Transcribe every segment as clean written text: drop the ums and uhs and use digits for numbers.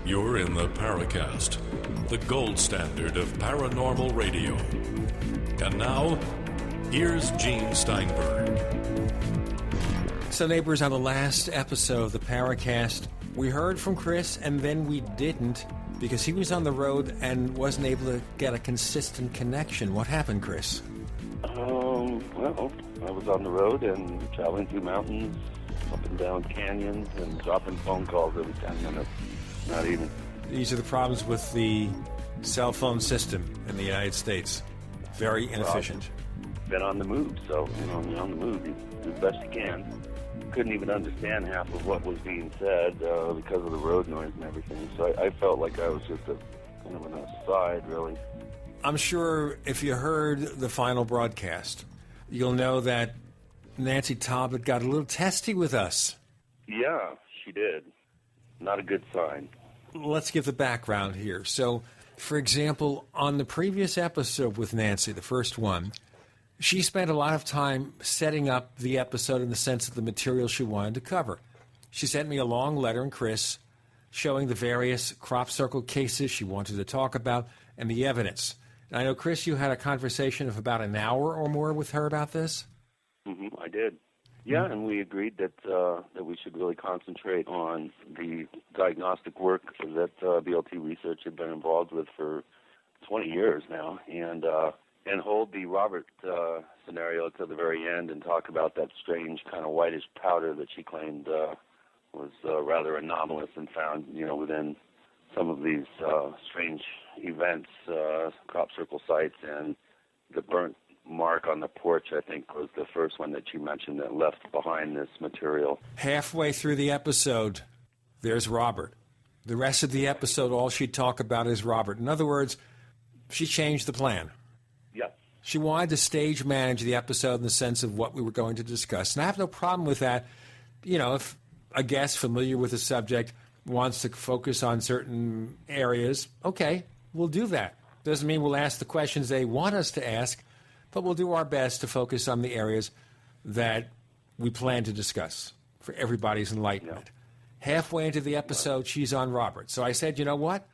You're in the Paracast, the gold standard of paranormal radio. And now, here's Gene Steinberg. So, neighbors, on the last episode of the Paracast, we heard from Chris, and then we didn't because he was on the road and wasn't able to get a consistent connection. What happened, Chris? Well, I was on the road and traveling through mountains, up and down canyons, and dropping phone calls every 10 minutes. Not even. These are the problems with the cell phone system in the United States. Very inefficient. Been on the move, so, you're on the move. You do the best you can. Couldn't even understand half of what was being said because of the road noise and everything. So I felt like I was just kind of an aside, really. I'm sure if you heard the final broadcast, you'll know that Nancy Talbot got a little testy with us. Yeah, she did. Not a good sign. Let's give the background here. So, for example, on the previous episode with Nancy, the first one, she spent a lot of time setting up the episode in the sense of the material she wanted to cover. She sent me a long letter, and Chris, showing the various crop circle cases she wanted to talk about and the evidence. And I know, Chris, you had a conversation of about an hour or more with her about this? I did. Yeah, and we agreed that we should really concentrate on the diagnostic work that BLT research had been involved with for 20 years now, and hold the Robert scenario to the very end and talk about that strange kind of whitish powder that she claimed was rather anomalous and found, within some of these strange events, crop circle sites, and the burnt mark on the porch, I think, was the first one that you mentioned that left behind this material. Halfway through the episode, there's Robert. The rest of the episode, all she'd talk about is Robert. In other words, she changed the plan. Yeah. She wanted to stage manage the episode in the sense of what we were going to discuss. And I have no problem with that. If a guest familiar with the subject wants to focus on certain areas, okay, we'll do that. Doesn't mean we'll ask the questions they want us to ask, but we'll do our best to focus on the areas that we plan to discuss for everybody's enlightenment. Yeah. Halfway into the episode, she's on Robert. So I said, you know what?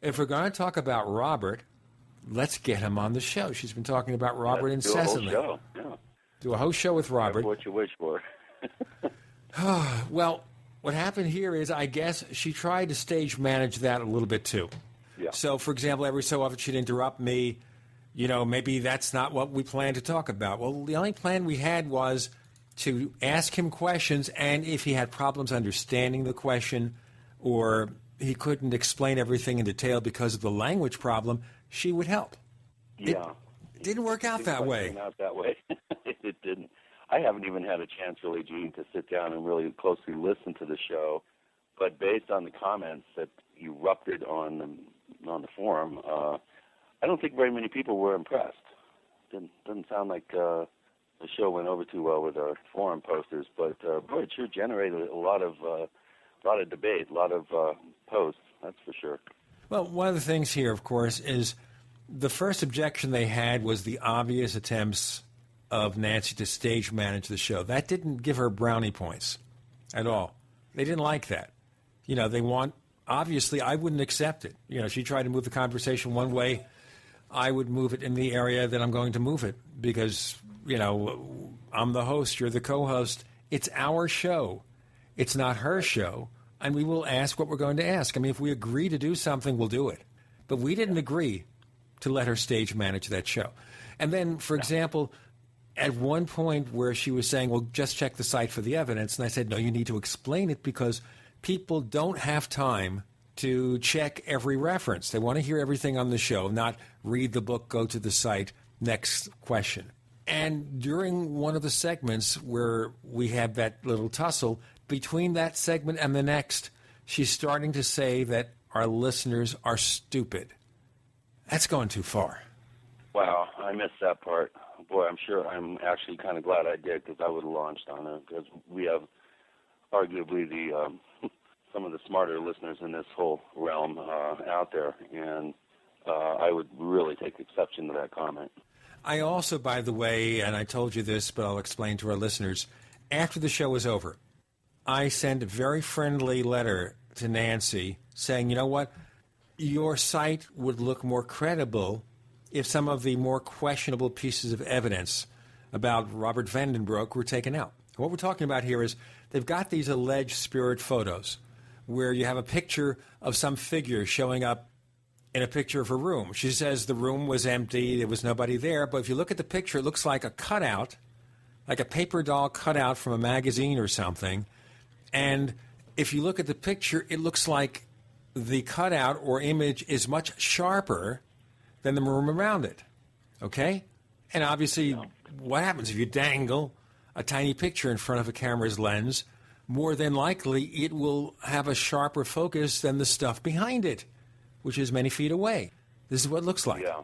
If we're going to talk about Robert, let's get him on the show. She's been talking about Robert incessantly. Do a whole show. Yeah. Do a whole show with Robert. That's what you wish for. Well, what happened here is, I guess, she tried to stage manage that a little bit too. Yeah. So, for example, every so often she'd interrupt me. Maybe that's not what we planned to talk about. Well, the only plan we had was to ask him questions, and if he had problems understanding the question or he couldn't explain everything in detail because of the language problem, she would help. Yeah. It didn't work out that way. It didn't work out that way. It didn't. I haven't even had a chance, really, Gene, to sit down and really closely listen to the show. But based on the comments that erupted on the forum, I don't think very many people were impressed. Doesn't sound like the show went over too well with our forum posters, but boy, it sure generated a lot of debate, a lot of posts. That's for sure. Well, one of the things here, of course, is the first objection they had was the obvious attempts of Nancy to stage manage the show. That didn't give her brownie points at all. They didn't like that. They want. Obviously, I wouldn't accept it. She tried to move the conversation one way. I would move it in the area that I'm going to move it because, I'm the host, you're the co-host. It's our show. It's not her show, and we will ask what we're going to ask. I mean, if we agree to do something, we'll do it. But we didn't agree to let her stage manage that show. And then, for example, at one point where she was saying, well, just check the site for the evidence, and I said, no, you need to explain it because people don't have time to check every reference. They want to hear everything on the show, not read the book, go to the site, next question. And during one of the segments where we had that little tussle, between that segment and the next, she's starting to say that our listeners are stupid. That's going too far. Wow, I missed that part. Boy, I'm actually kind of glad I did because I would have launched on it because we have arguably some of the smarter listeners in this whole realm out there, and I would really take exception to that comment. I also, by the way, and I told you this, but I'll explain to our listeners, after the show was over, I sent a very friendly letter to Nancy saying, you know what, your site would look more credible if some of the more questionable pieces of evidence about Robert Vandenbroek were taken out. What we're talking about here is they've got these alleged spirit photos where you have a picture of some figure showing up in a picture of a room. She says the room was empty, there was nobody there, but if you look at the picture, it looks like a cutout, like a paper doll cutout from a magazine or something. And if you look at the picture, it looks like the cutout or image is much sharper than the room around it. Okay? And obviously, what happens if you dangle a tiny picture in front of a camera's lens? More than likely, it will have a sharper focus than the stuff behind it, which is many feet away. This is what it looks like. Yeah.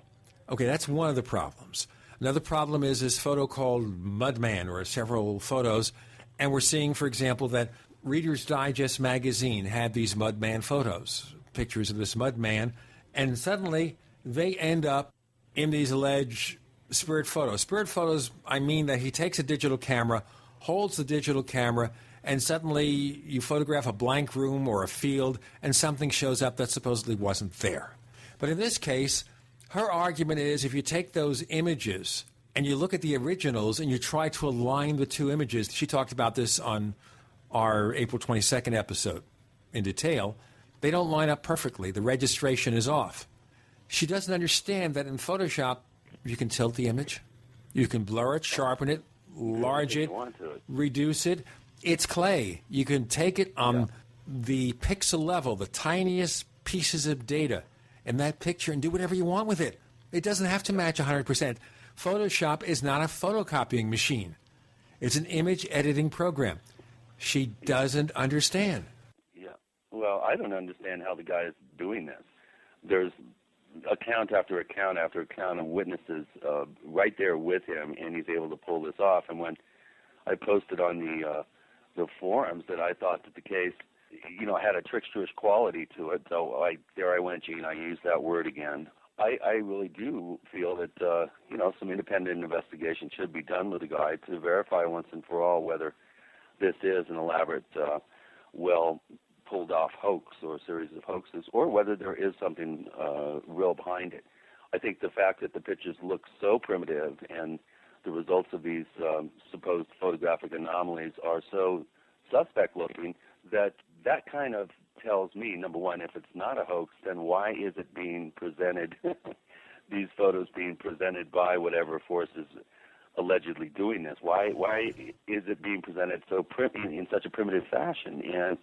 Okay, that's one of the problems. Another problem is this photo called Mudman, or several photos. And we're seeing, for example, that Reader's Digest magazine had these Mudman photos, pictures of this Mudman, and suddenly they end up in these alleged spirit photos. Spirit photos, I mean that he takes a digital camera, holds the digital camera, and suddenly you photograph a blank room or a field, and something shows up that supposedly wasn't there. But in this case, her argument is if you take those images and you look at the originals and you try to align the two images, she talked about this on our April 22nd episode in detail, they don't line up perfectly. The registration is off. She doesn't understand that in Photoshop, you can tilt the image, you can blur it, sharpen it, enlarge it, reduce it. It's clay. You can take it on the pixel level, the tiniest pieces of data in that picture, and do whatever you want with it. It doesn't have to match 100%. Photoshop is not a photocopying machine. It's an image editing program. She doesn't understand. Yeah. Well, I don't understand how the guy is doing this. There's account after account after account of witnesses right there with him, and he's able to pull this off. And when I posted on the forums that I thought that the case, had a tricksterish quality to it, so there I went, Gene, I used that word again. I really do feel that, some independent investigation should be done with the guy to verify once and for all whether this is an elaborate, pulled-off hoax or series of hoaxes, or whether there is something real behind it. I think the fact that the pictures look so primitive and the results of these supposed photographic anomalies are so suspect-looking that kind of tells me, number one, if it's not a hoax, then why is it being presented, these photos being presented by whatever force is allegedly doing this? Why is it being presented so in such a primitive fashion? And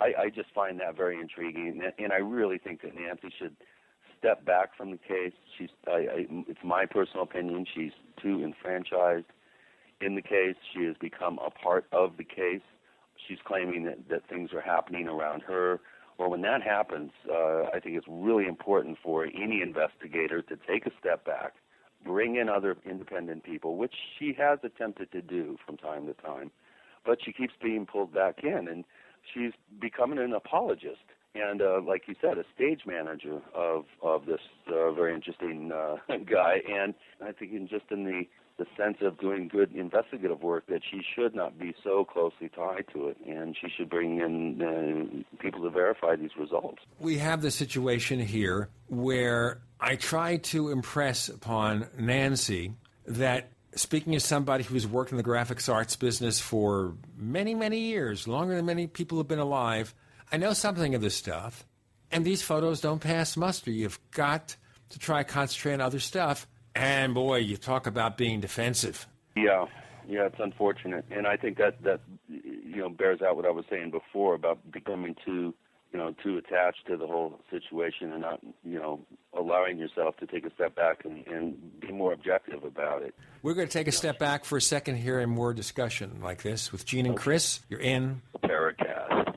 I just find that very intriguing, and I really think that Nancy should step back from the case. It's my personal opinion. She's too enfranchised in the case. She has become a part of the case. She's claiming that things are happening around her. Well, when that happens, I think it's really important for any investigator to take a step back, bring in other independent people, which she has attempted to do from time to time, but she keeps being pulled back in, and she's becoming an apologist and, like you said, a stage manager of this very interesting guy. And I think in the sense of doing good investigative work, that she should not be so closely tied to it, and she should bring in people to verify these results. We have the situation here where I try to impress upon Nancy that, speaking as somebody who's worked in the graphics arts business for many, many years, longer than many people have been alive, I know something of this stuff, and these photos don't pass muster. You've got to try to concentrate on other stuff. And, boy, you talk about being defensive. Yeah, it's unfortunate. And I think that bears out what I was saying before about becoming too attached to the whole situation and not, allowing yourself to take a step back and be more objective about it. We're going to take a step back for a second here and more discussion like this with Gene and Chris. You're in Paracast.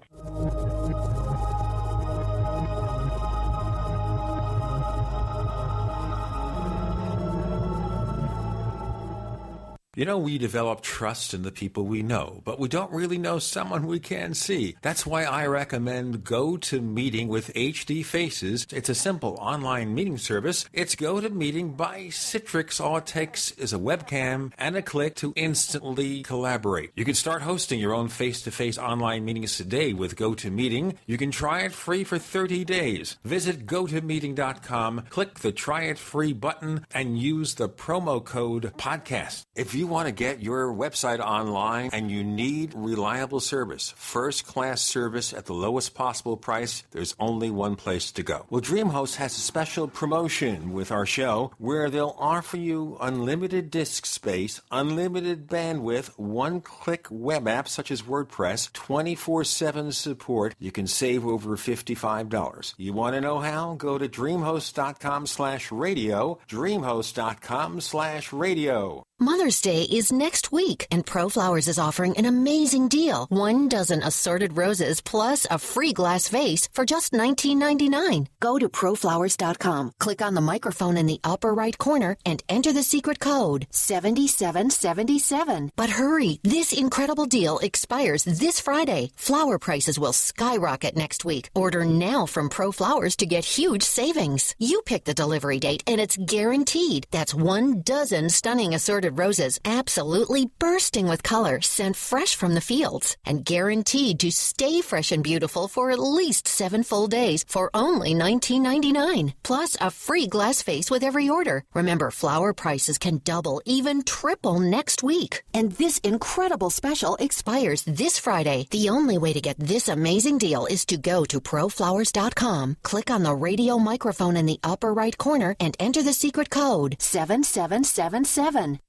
You know, we develop trust in the people we know, but we don't really know someone we can see. That's why I recommend GoToMeeting with HD Faces. It's a simple online meeting service. It's GoToMeeting by Citrix. All it takes is a webcam and a click to instantly collaborate. You can start hosting your own face-to-face online meetings today with GoToMeeting. You can try it free for 30 days. Visit GoToMeeting.com, click the Try It Free button, and use the promo code PODCAST. If you want to get your website online and you need reliable service, first-class service at the lowest possible price, there's only one place to go. Well, DreamHost has a special promotion with our show where they'll offer you unlimited disk space, unlimited bandwidth, one-click web apps such as WordPress, 24/7 support. You can save over $55. You want to know how? Go to dreamhost.com/radio, dreamhost.com/radio. Mother's Day is next week, and ProFlowers is offering an amazing deal. 1 dozen assorted roses plus a free glass vase for just $19.99. Go to ProFlowers.com, click on the microphone in the upper right corner, and enter the secret code 7777. But hurry, this incredible deal expires this Friday. Flower prices will skyrocket next week. Order now from ProFlowers to get huge savings. You pick the delivery date, and it's guaranteed. That's 1 dozen stunning assorted roses, absolutely bursting with color, sent fresh from the fields, and guaranteed to stay fresh and beautiful for at least 7 full days for only $19.99. Plus a free glass vase with every order. Remember, flower prices can double, even triple next week. And this incredible special expires this Friday. The only way to get this amazing deal is to go to ProFlowers.com, click on the radio microphone in the upper right corner, and enter the secret code 7777.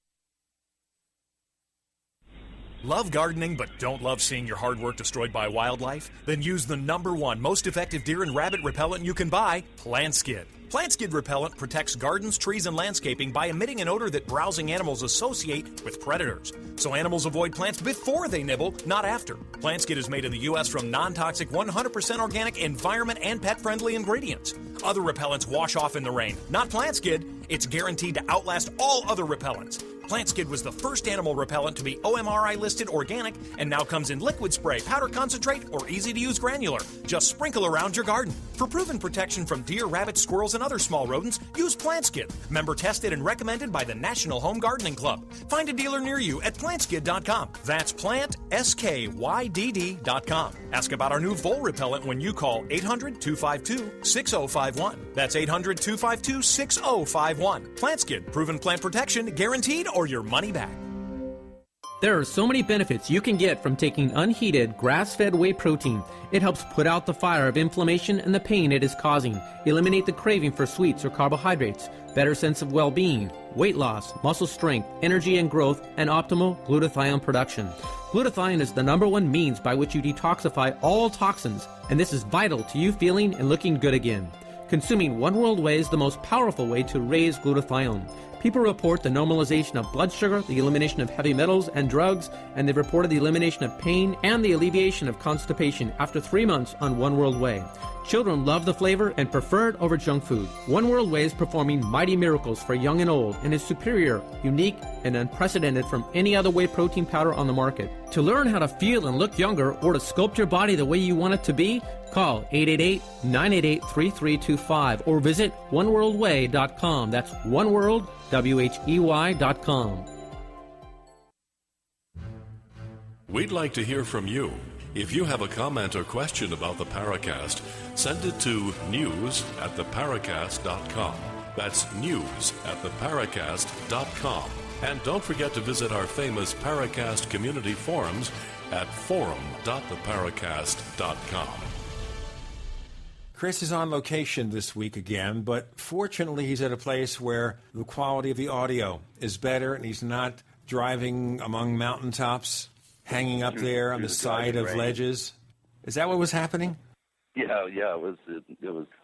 Love gardening but don't love seeing your hard work destroyed by wildlife? Then use the #1 most effective deer and rabbit repellent you can buy, Plant Skid. Plant Skid repellent protects gardens, trees, and landscaping by emitting an odor that browsing animals associate with predators. So animals avoid plants before they nibble, not after. Plant Skid is made in the U.S. from non-toxic, 100% organic, environment, and pet-friendly ingredients. Other repellents wash off in the rain. Not Plant Skid. It's guaranteed to outlast all other repellents. Plant Skid was the first animal repellent to be OMRI listed organic and now comes in liquid spray, powder concentrate, or easy-to-use granular. Just sprinkle around your garden. For proven protection from deer, rabbits, squirrels, and other small rodents, use Plant Skid. Member tested and recommended by the National Home Gardening Club. Find a dealer near you at plantskid.com. That's PlantSkydd.com. Ask about our new vole repellent when you call 800-252-6051. That's 800-252-6051. Plant Skid, proven plant protection, guaranteed, or your money back. There are so many benefits you can get from taking unheated, grass-fed whey protein. It helps put out the fire of inflammation and the pain it is causing, eliminate the craving for sweets or carbohydrates, better sense of well-being, weight loss, muscle strength, energy and growth, and optimal glutathione production. Glutathione is the #1 means by which you detoxify all toxins, and this is vital to you feeling and looking good again. Consuming One World Whey is the most powerful way to raise glutathione. People report the normalization of blood sugar, the elimination of heavy metals and drugs, and they've reported the elimination of pain and the alleviation of constipation after 3 months on One World Whey. Children love the flavor and prefer it over junk food. One World Whey is performing mighty miracles for young and old and is superior, unique, and unprecedented from any other whey protein powder on the market. To learn how to feel and look younger or to sculpt your body the way you want it to be, call 888-988-3325 or visit oneworldwhey.com. That's oneworld.com. We'd like to hear from you. If you have a comment or question about the Paracast, send it to news@theparacast.com. That's news@theparacast.com. And don't forget to visit our famous Paracast community forums at forum.theparacast.com. Chris is on location this week again, but fortunately he's at a place where the quality of the audio is better and he's not driving among mountaintops, hanging up there on the side of ledges. Is that what was happening? Yeah, it was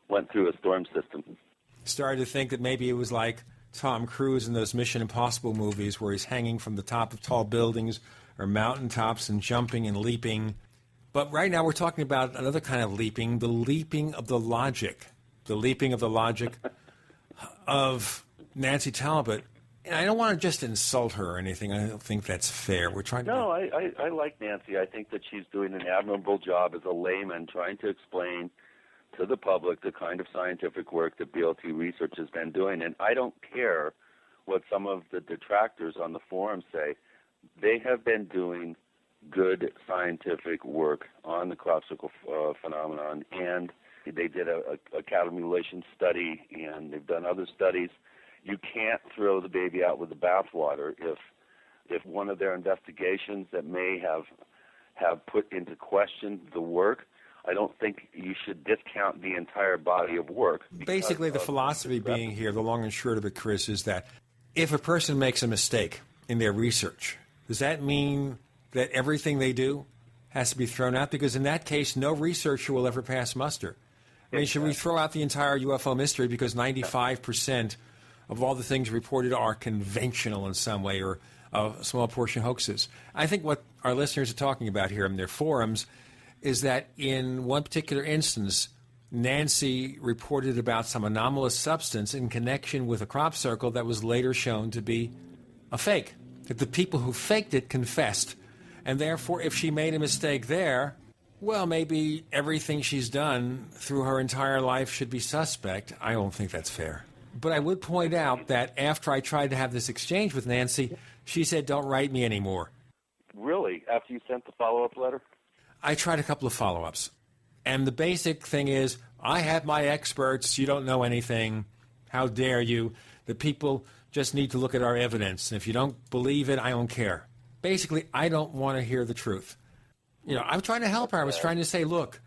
went through a storm system. Started to think that maybe it was like Tom Cruise in those Mission Impossible movies where he's hanging from the top of tall buildings or mountaintops and jumping and leaping. But right now we're talking about another kind of leaping, the leaping of the logic. The leaping of the logic of Nancy Talbot And I don't want to just insult her or anything. I don't think that's fair. We're trying to... No, I like Nancy. I think that she's doing an admirable job as a layman trying to explain to the public the kind of scientific work that BLT research has been doing. And I don't care what some of the detractors on the forum say. They have been doing good scientific work on the crop circle phenomenon, and they did a cattle mutilation study, and they've done other studies. You can't throw the baby out with the bathwater if one of their investigations that may have put into question the work. I don't think you should discount the entire body of work. Basically, the philosophy being here, the long and short of it, Chris, is that if a person makes a mistake in their research, does that mean that everything they do has to be thrown out? Because in that case, no researcher will ever pass muster. I mean, should we throw out the entire UFO mystery because 95% of all the things reported are conventional in some way or a small portion hoaxes? I think what our listeners are talking about here in their forums is that in one particular instance, Nancy reported about some anomalous substance in connection with a crop circle that was later shown to be a fake. That the people who faked it confessed. And therefore, if she made a mistake there, well, maybe everything she's done through her entire life should be suspect. I don't think that's fair. But I would point out that after I tried to have this exchange with Nancy, she said, don't write me anymore. Really? After you sent the follow-up letter? I tried a couple of follow-ups. And the basic thing is, I have my experts. You don't know anything. How dare you? The people just need to look at our evidence. And if you don't believe it, I don't care. Basically, I don't want to hear the truth. You know, I'm trying to help her. I was trying to say, look,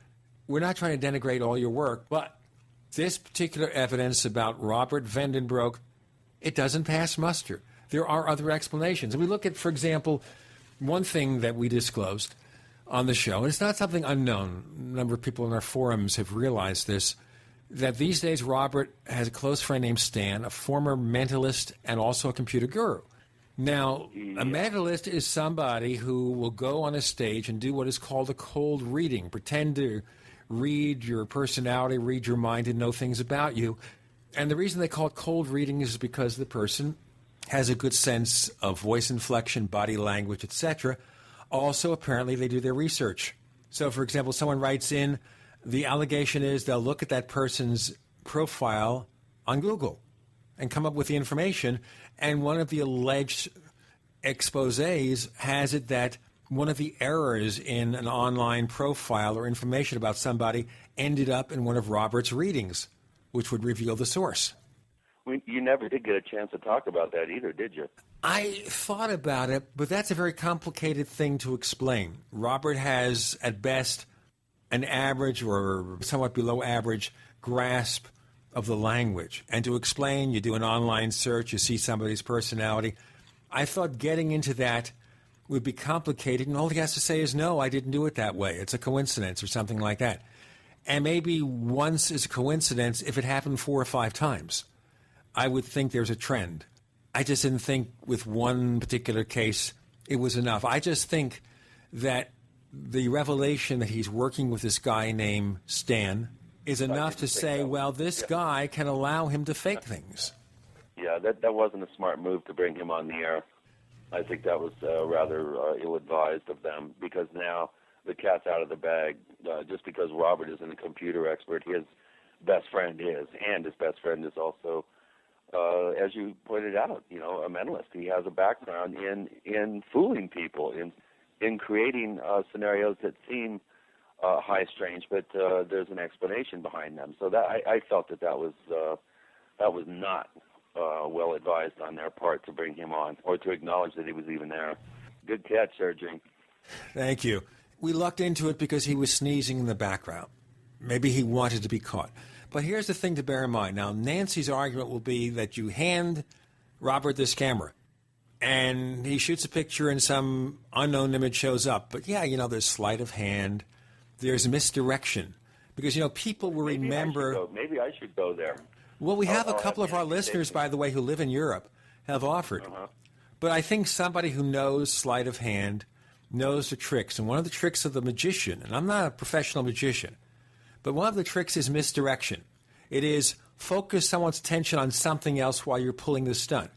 we're not trying to denigrate all your work, but this particular evidence about Robert Vandenbroek, it doesn't pass muster. There are other explanations. And we look at, for example, one thing that we disclosed on the show, and it's not something unknown. A number of people in our forums have realized this, that these days Robert has a close friend named Stan, a former mentalist and also a computer guru. Now, a mentalist is somebody who will go on a stage and do what is called a cold reading, pretend to read your personality, read your mind, and know things about you. And the reason they call it cold reading is because the person has a good sense of voice inflection, body language, etc. Also, apparently, they do their research. So, for example, someone writes in, the allegation is they'll look at that person's profile on Google and come up with the information, and one of the alleged exposés has it that one of the errors in an online profile or information about somebody ended up in one of Robert's readings, which would reveal the source. You never did get a chance to talk about that either, did you? I thought about it, but that's a very complicated thing to explain. Robert has, at best, an average or somewhat below average grasp of the language. And to explain, you do an online search, you see somebody's personality. I thought getting into that would be complicated, and all he has to say is, no, I didn't do it that way. It's a coincidence or something like that. And maybe once is a coincidence if it happened 4 or 5 times. I would think there's a trend. I just didn't think with one particular case it was enough. I just think that the revelation that he's working with this guy named Stan is enough to say, well, this guy can allow him to fake things. Yeah, that wasn't a smart move to bring him on the air. I think that was rather ill-advised of them, because now the cat's out of the bag. Just because Robert isn't a computer expert, his best friend is, and his best friend is also, as you pointed out, a mentalist. He has a background in fooling people, in creating scenarios that seem high strange, but there's an explanation behind them. So that I felt that was not well advised on their part to bring him on or to acknowledge that he was even there. Good catch, Sir Gene. Thank you. We lucked into it because he was sneezing in the background. Maybe he wanted to be caught. But here's the thing to bear in mind. Now, Nancy's argument will be that you hand Robert this camera, and he shoots a picture and some unknown image shows up. But, yeah, there's sleight of hand. There's misdirection. Because, people will remember... Maybe I should go there. Well, we have a couple of our listeners, by the way, who live in Europe, have offered. But I think somebody who knows sleight of hand knows the tricks. And one of the tricks of the magician, and I'm not a professional magician, but one of the tricks is misdirection. It is focus someone's attention on something else while you're pulling the stunt.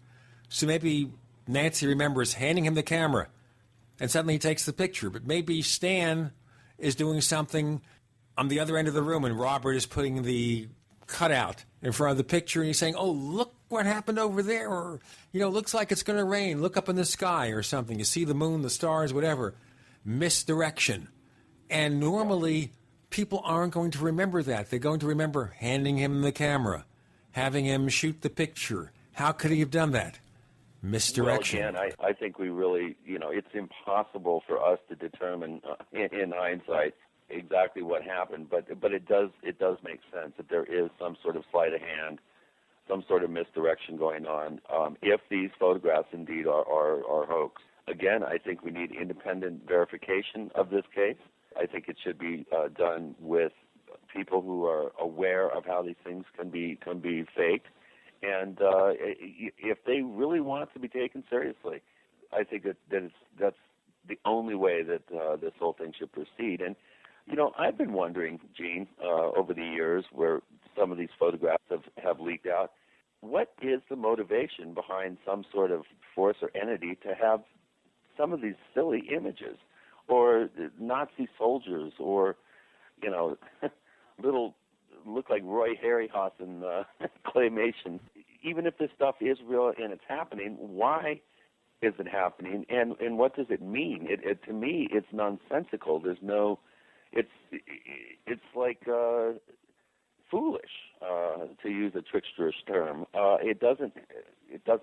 So maybe Nancy remembers handing him the camera, and suddenly he takes the picture. But maybe Stan is doing something on the other end of the room, and Robert is putting the cutout in front of the picture, and he's saying, oh, look what happened over there, or, looks like it's going to rain. Look up in the sky or something. You see the moon, the stars, whatever. Misdirection. And normally, people aren't going to remember that. They're going to remember handing him the camera, having him shoot the picture. How could he have done that? Misdirection. Well, again, I think we really, it's impossible for us to determine in hindsight exactly what happened, but it does make sense that there is some sort of sleight of hand, some sort of misdirection going on. If these photographs indeed are hoax, again, I think we need independent verification of this case. I think it should be done with people who are aware of how these things can be faked, and if they really want to be taken seriously, I think that's the only way that this whole thing should proceed. And I've been wondering, Gene, over the years where some of these photographs have leaked out, what is the motivation behind some sort of force or entity to have some of these silly images, or Nazi soldiers, or, little look like Roy Harryhausen claymation. Even if this stuff is real and it's happening, why is it happening, and what does it mean? To me, it's nonsensical. There's no... It's like foolish, to use a tricksterish term. It doesn't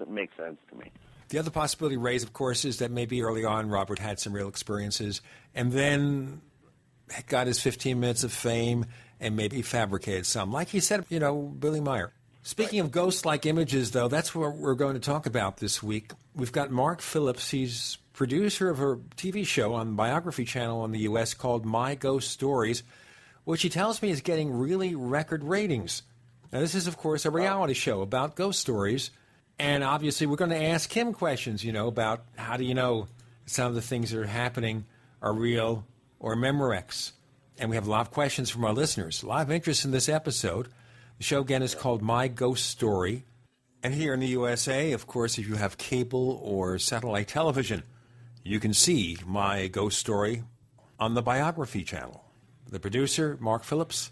make sense to me. The other possibility raised, of course, is that maybe early on Robert had some real experiences and then got his 15 minutes of fame and maybe fabricated some. Like he said, Billy Meyer. Speaking of ghost-like images, though, that's what we're going to talk about this week. We've got Mark Phillips. He's producer of a TV show on Biography Channel in the U.S. called My Ghost Stories, which he tells me is getting really record ratings. Now, this is, of course, a reality show about ghost stories, and obviously we're going to ask him questions, about how do you know some of the things that are happening are real or Memorex. And we have a lot of questions from our listeners, a lot of interest in this episode. The show, again, is called My Ghost Story. And here in the USA, of course, if you have cable or satellite television, you can see My Ghost Story on the Biography Channel. The producer, Mark Phillips,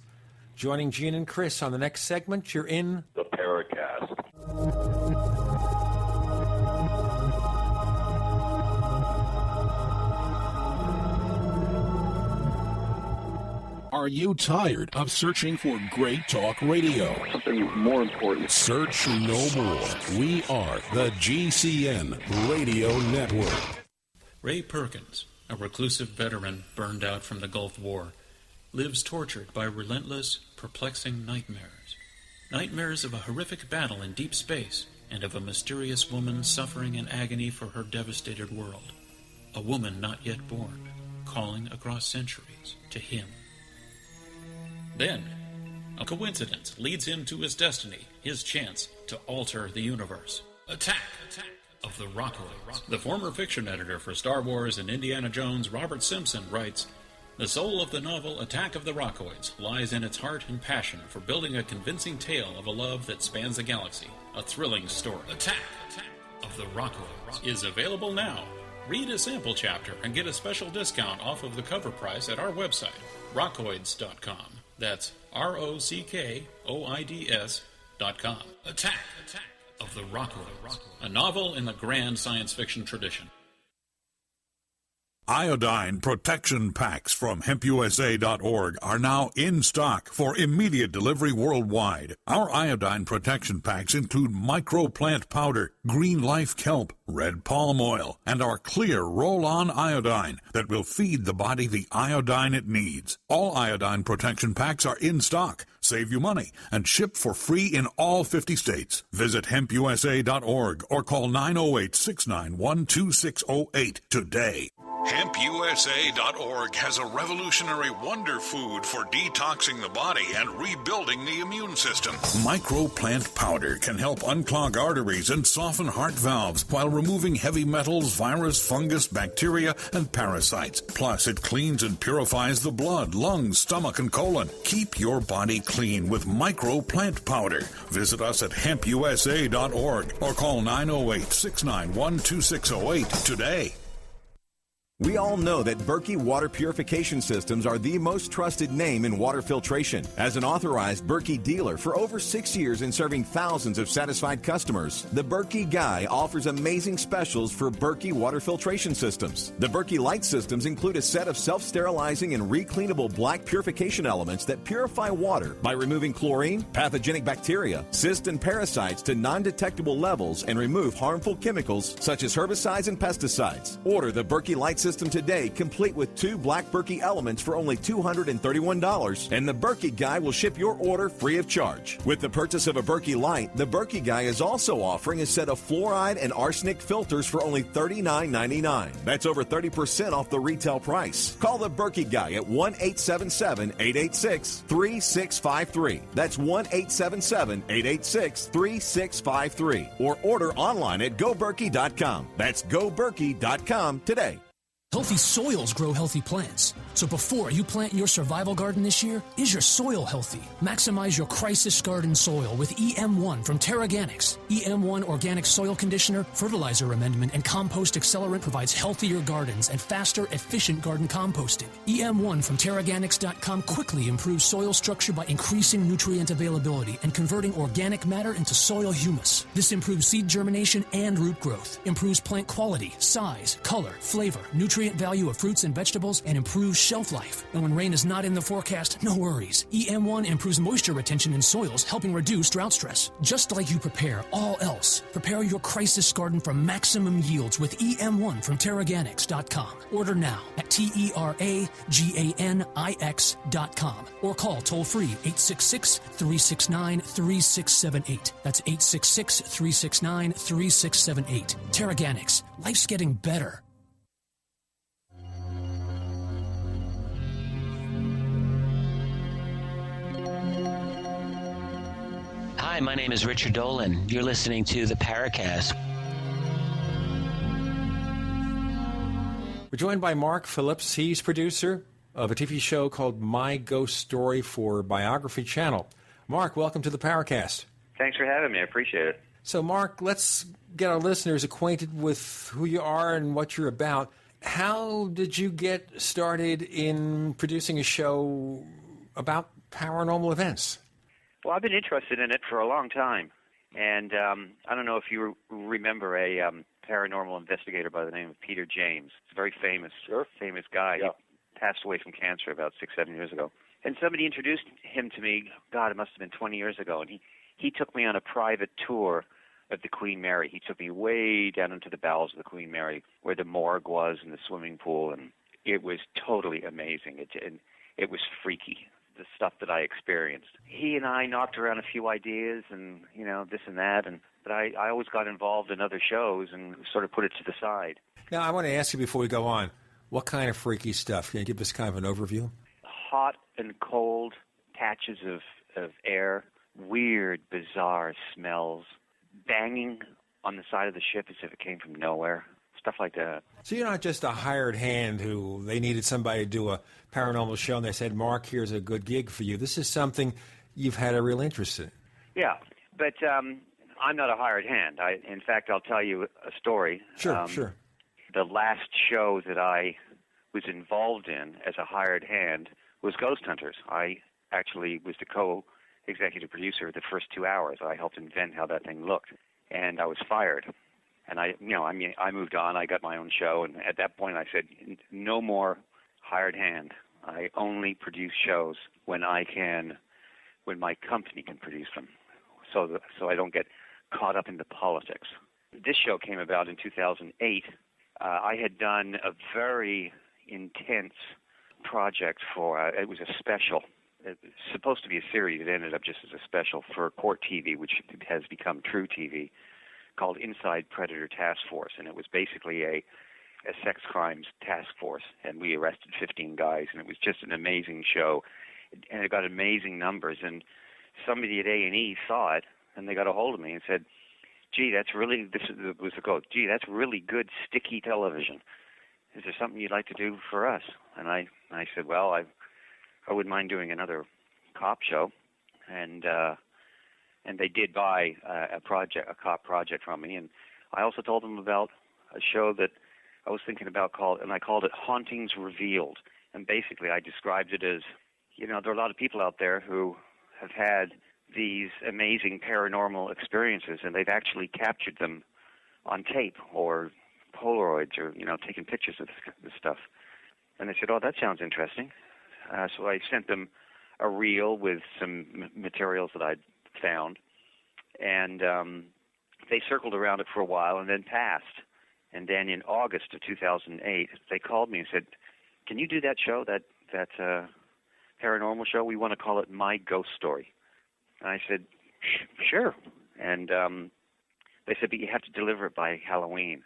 joining Gene and Chris on the next segment. You're in the Paracast. Are you tired of searching for great talk radio? Something more important. Search no more. We are the GCN Radio Network. Ray Perkins, a reclusive veteran burned out from the Gulf War, lives tortured by relentless, perplexing nightmares. Nightmares of a horrific battle in deep space and of a mysterious woman suffering in agony for her devastated world. A woman not yet born, calling across centuries to him. Then, a coincidence leads him to his destiny, his chance to alter the universe. Attack of the Rockoids. The former fiction editor for Star Wars and Indiana Jones, Robert Simpson, writes, "The soul of the novel Attack of the Rockoids lies in its heart and passion for building a convincing tale of a love that spans the galaxy. A thrilling story. Attack of the Rockoids is available now. Read a sample chapter and get a special discount off of the cover price at our website, rockoids.com. That's ROCKOIDS.com. Attack of the Rockoids, a novel in the grand science fiction tradition. Iodine protection packs from hempusa.org are now in stock for immediate delivery worldwide. Our iodine protection packs include microplant powder, green life kelp, red palm oil, and our clear roll-on iodine that will feed the body the iodine it needs. All iodine protection packs are in stock, save you money, and ship for free in all 50 states. Visit hempusa.org or call 908-691-2608 today. HempUSA.org has a revolutionary wonder food for detoxing the body and rebuilding the immune system. Microplant powder can help unclog arteries and soften heart valves while removing heavy metals, virus, fungus, bacteria, and parasites. Plus, it cleans and purifies the blood, lungs, stomach, and colon. Keep your body clean with Microplant powder. Visit us at HempUSA.org or call 908-691-2608 today. We all know that Berkey Water Purification Systems are the most trusted name in water filtration. As an authorized Berkey dealer for over 6 years and serving thousands of satisfied customers, the Berkey Guy offers amazing specials for Berkey Water Filtration Systems. The Berkey Light Systems include a set of self-sterilizing and recleanable black purification elements that purify water by removing chlorine, pathogenic bacteria, cysts, and parasites to non-detectable levels and remove harmful chemicals such as herbicides and pesticides. Order the Berkey Light System today, complete with 2 black Berkey elements for only $231, and the Berkey Guy will ship your order free of charge. With the purchase of a Berkey Light, the Berkey Guy is also offering a set of fluoride and arsenic filters for only $39.99. That's over 30% off the retail price. Call the Berkey Guy at 1-877-886-3653. That's 1-877-886-3653. Or order online at GoBerkey.com. That's GoBerkey.com today. Healthy soils grow healthy plants. So before you plant your survival garden this year, is your soil healthy? Maximize your crisis garden soil with EM1 from Terraganics. EM1 Organic Soil Conditioner, Fertilizer Amendment, and Compost Accelerant provides healthier gardens and faster, efficient garden composting. EM1 from Terraganics.com quickly improves soil structure by increasing nutrient availability and converting organic matter into soil humus. This improves seed germination and root growth, improves plant quality, size, color, flavor, nutrient value of fruits and vegetables, and improves shelf life. And when rain is not in the forecast, no worries. EM1 improves moisture retention in soils, helping reduce drought stress. Just like you prepare all else, prepare your crisis garden for maximum yields with EM1 from Terraganics.com. Order now at TERAGANIX.com or call toll-free 866-369-3678. That's 866-369-3678. Terraganics. Life's getting better. Hi, my name is Richard Dolan. You're listening to the Paracast. We're joined by Mark Phillips. He's producer of a TV show called My Ghost Story for Biography Channel. Mark, welcome to the Paracast. Thanks for having me. I appreciate it. So, Mark, let's get our listeners acquainted with who you are and what you're about. How did you get started in producing a show about paranormal events? Well, I've been interested in it for a long time, and I don't know if you remember a paranormal investigator by the name of Peter James. He's a very famous guy. Yeah. He passed away from cancer about 6-7 years ago. And somebody introduced him to me, God, it must have been 20 years ago, and he took me on a private tour of the Queen Mary. He took me way down into the bowels of the Queen Mary, where the morgue was and the swimming pool, and it was totally amazing. It was freaky, the stuff that I experienced. He and I knocked around a few ideas and, this and that, but I always got involved in other shows and sort of put it to the side. Now, I want to ask you before we go on, what kind of freaky stuff? Can you give us kind of an overview? Hot and cold patches of air, weird, bizarre smells, banging on the side of the ship as if it came from nowhere. Stuff like that. So you're not just a hired hand who they needed somebody to do a paranormal show and they said, Mark, here's a good gig for you. This is something you've had a real interest in. Yeah, but I'm not a hired hand. In fact, I'll tell you a story. Sure. The last show that I was involved in as a hired hand was Ghost Hunters. I actually was the co-executive producer of the first 2 hours. I helped invent how that thing looked, and I was fired. And I moved on. I got my own show, and at that point I said, no more hired hand. I only produce shows when my company can produce them, so I don't get caught up in the politics. This show came about in 2008. I had done a very intense project it was a special. It was supposed to be a series. It ended up just as a special for Court TV, which has become True TV, called Inside Predator Task Force, and it was basically a sex crimes task force, and we arrested 15 guys, and it was just an amazing show, and it got amazing numbers. And somebody at A&E saw it, and they got a hold of me and said, "Gee, this was the quote. Gee, that's really good sticky television. Is there something you'd like to do for us?" And I said, "Well, I wouldn't mind doing another cop show," and they did buy a cop project from me. And I also told them about a show that I was thinking about called it Hauntings Revealed. And basically, I described it as, there are a lot of people out there who have had these amazing paranormal experiences, and they've actually captured them on tape or Polaroids or, taken pictures of this stuff. And they said, "Oh, that sounds interesting." So I sent them a reel with some materials that I'd found, and they circled around it for a while and then passed. And then in August of 2008, they called me and said, "Can you do that show, that paranormal show? We want to call it My Ghost Story." And I said, "Sure." And they said, "But you have to deliver it by Halloween,"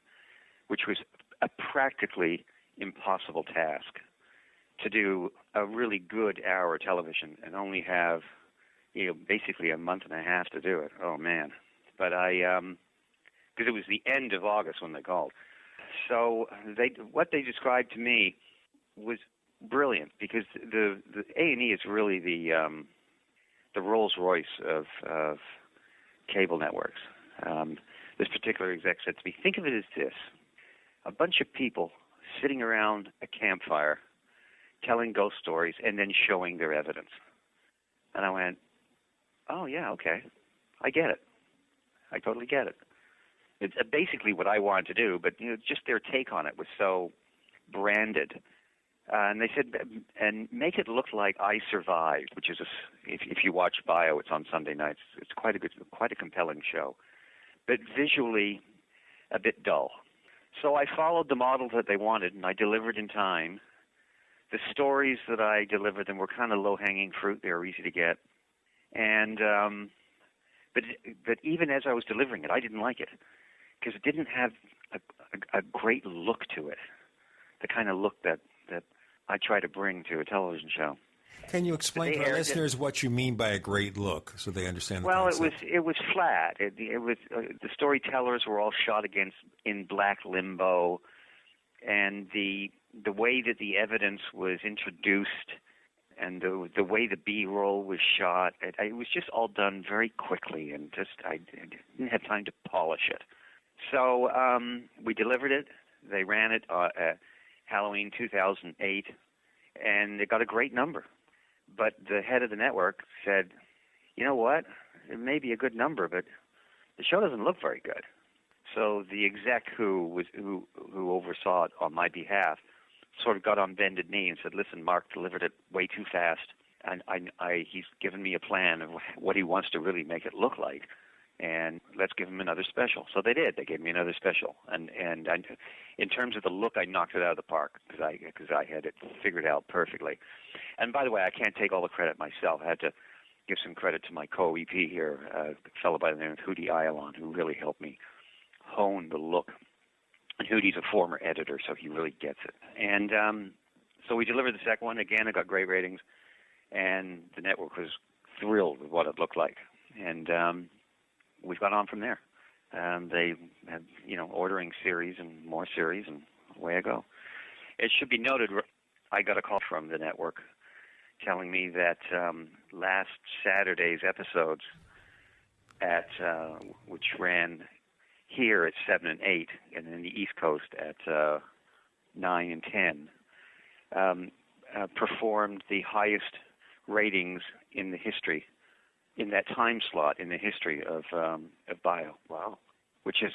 which was a practically impossible task, to do a really good hour television and only have, basically a month and a half to do it. Oh, man. But because it was the end of August when they called. So what they described to me was brilliant, because the A&E is really the Rolls-Royce of cable networks. This particular exec said to me, "Think of it as this: a bunch of people sitting around a campfire telling ghost stories and then showing their evidence." And I went, "Oh, yeah, okay. I get it. I totally get it." It's basically what I wanted to do, but just their take on it was so branded. And they said, and make it look like I Survived, which is, if you watch Bio, it's on Sunday nights. It's quite a compelling show, but visually a bit dull. So I followed the model that they wanted, and I delivered in time. The stories that I delivered them were kind of low-hanging fruit. They were easy to get. And but even as I was delivering it, I didn't like it, because it didn't have a great look to it, the kind of look that I try to bring to a television show. Can you explain to our listeners what you mean by a great look, so they understand the concept? It was flat. It was the storytellers were all shot in black limbo, and the way that the evidence was introduced, and the way the B-roll was shot, it was just all done very quickly, and I didn't have time to polish it. So we delivered it. They ran it at Halloween 2008, and it got a great number. But the head of the network said, "You know what? It may be a good number, but the show doesn't look very good." So the exec who oversaw it on my behalf sort of got on bended knee and said, "Listen, Mark delivered it way too fast, and he's given me a plan of what he wants to really make it look like, and let's give him another special." So they did. They gave me another special, and in terms of the look, I knocked it out of the park, because I had it figured out perfectly. And by the way, I can't take all the credit myself. I had to give some credit to my co-EP here, a fellow by the name of Hootie Ayalon, who really helped me hone the look. And Hootie's a former editor, so he really gets it. And so we delivered the second one. Again, it got great ratings, and the network was thrilled with what it looked like. And we've gone on from there. They have, ordering series and more series, and away I go. It should be noted, I got a call from the network telling me that last Saturday's episodes which ran here at 7 and 8, and in the East Coast at 9 and 10, performed the highest ratings in the history, in that time slot in the history of Bio. Wow. Which is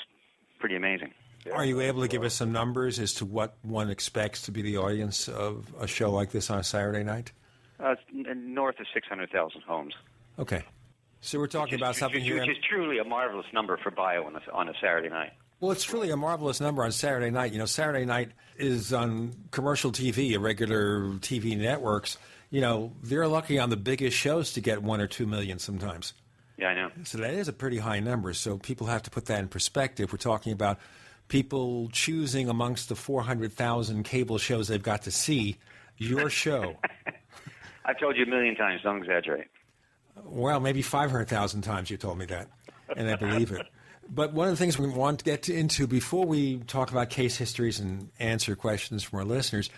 pretty amazing. Are you able to give us some numbers as to what one expects to be the audience of a show like this on a Saturday night? North of 600,000 homes. Okay. So we're talking about something here. Which is truly a marvelous number for Bio on a Saturday night. Well, it's really a marvelous number on Saturday night. Saturday night is on commercial TV, irregular TV networks. They're lucky on the biggest shows to get 1 or 2 million sometimes. Yeah, I know. So that is a pretty high number. So people have to put that in perspective. We're talking about people choosing amongst the 400,000 cable shows they've got to see your show. I've told you a million times, don't exaggerate. Well, maybe 500,000 times you told me that, and I believe it. But one of the things we want to get into before we talk about case histories and answer questions from our listeners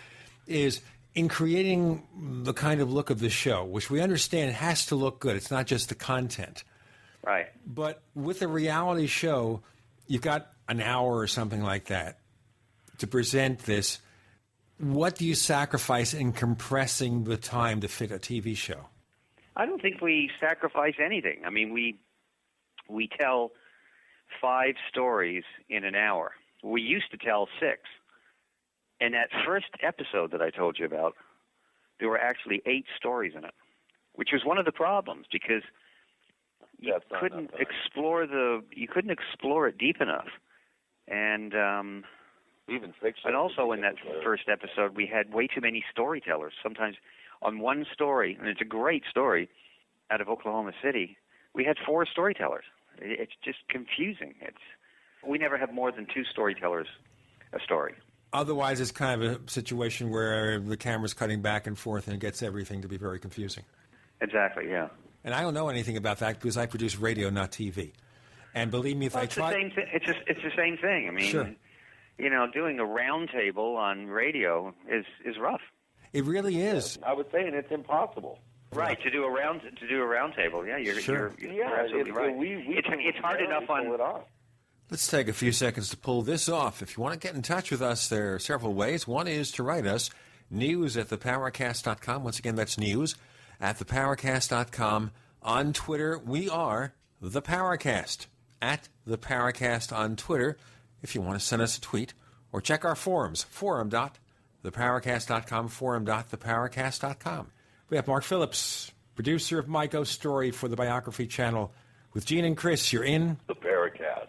is in creating the kind of look of the show, which we understand has to look good. It's not just the content. Right. But with a reality show, you've got an hour or something like that to present this. What do you sacrifice in compressing the time to fit a TV show? I don't think we sacrifice anything. I mean, we tell 5 stories in an hour. We used to tell 6. And that first episode that I told you about, there were actually 8 stories in it, which was one of the problems because you couldn't explore it deep enough. And even fiction. And also in that first episode, we had way too many storytellers. Sometimes on one story, and it's a great story out of Oklahoma City, we had 4 storytellers. It's just confusing. We never have more than 2 storytellers a story. Otherwise, it's kind of a situation where the camera's cutting back and forth and it gets everything to be very confusing. Exactly, yeah. And I don't know anything about that because I produce radio, not TV. And believe me, if I try... It's the same thing. I mean, sure. Doing a round table on radio is rough. It really is. I would say, and it's impossible. Right, to do a round table. Yeah, you're absolutely right. It's hard enough on... Let's take a few seconds to pull this off. If you want to get in touch with us, there are several ways. One is to write us, news@theparacast.com. Once again, that's news@theparacast.com. On Twitter, we are The Paracast, @The on Twitter, if you want to send us a tweet. Or check our forums, forum.theparacast.com, forum.theparacast.com. We have Mark Phillips, producer of My Ghost Story for the Biography Channel. With Gene and Chris, you're in The Paracast.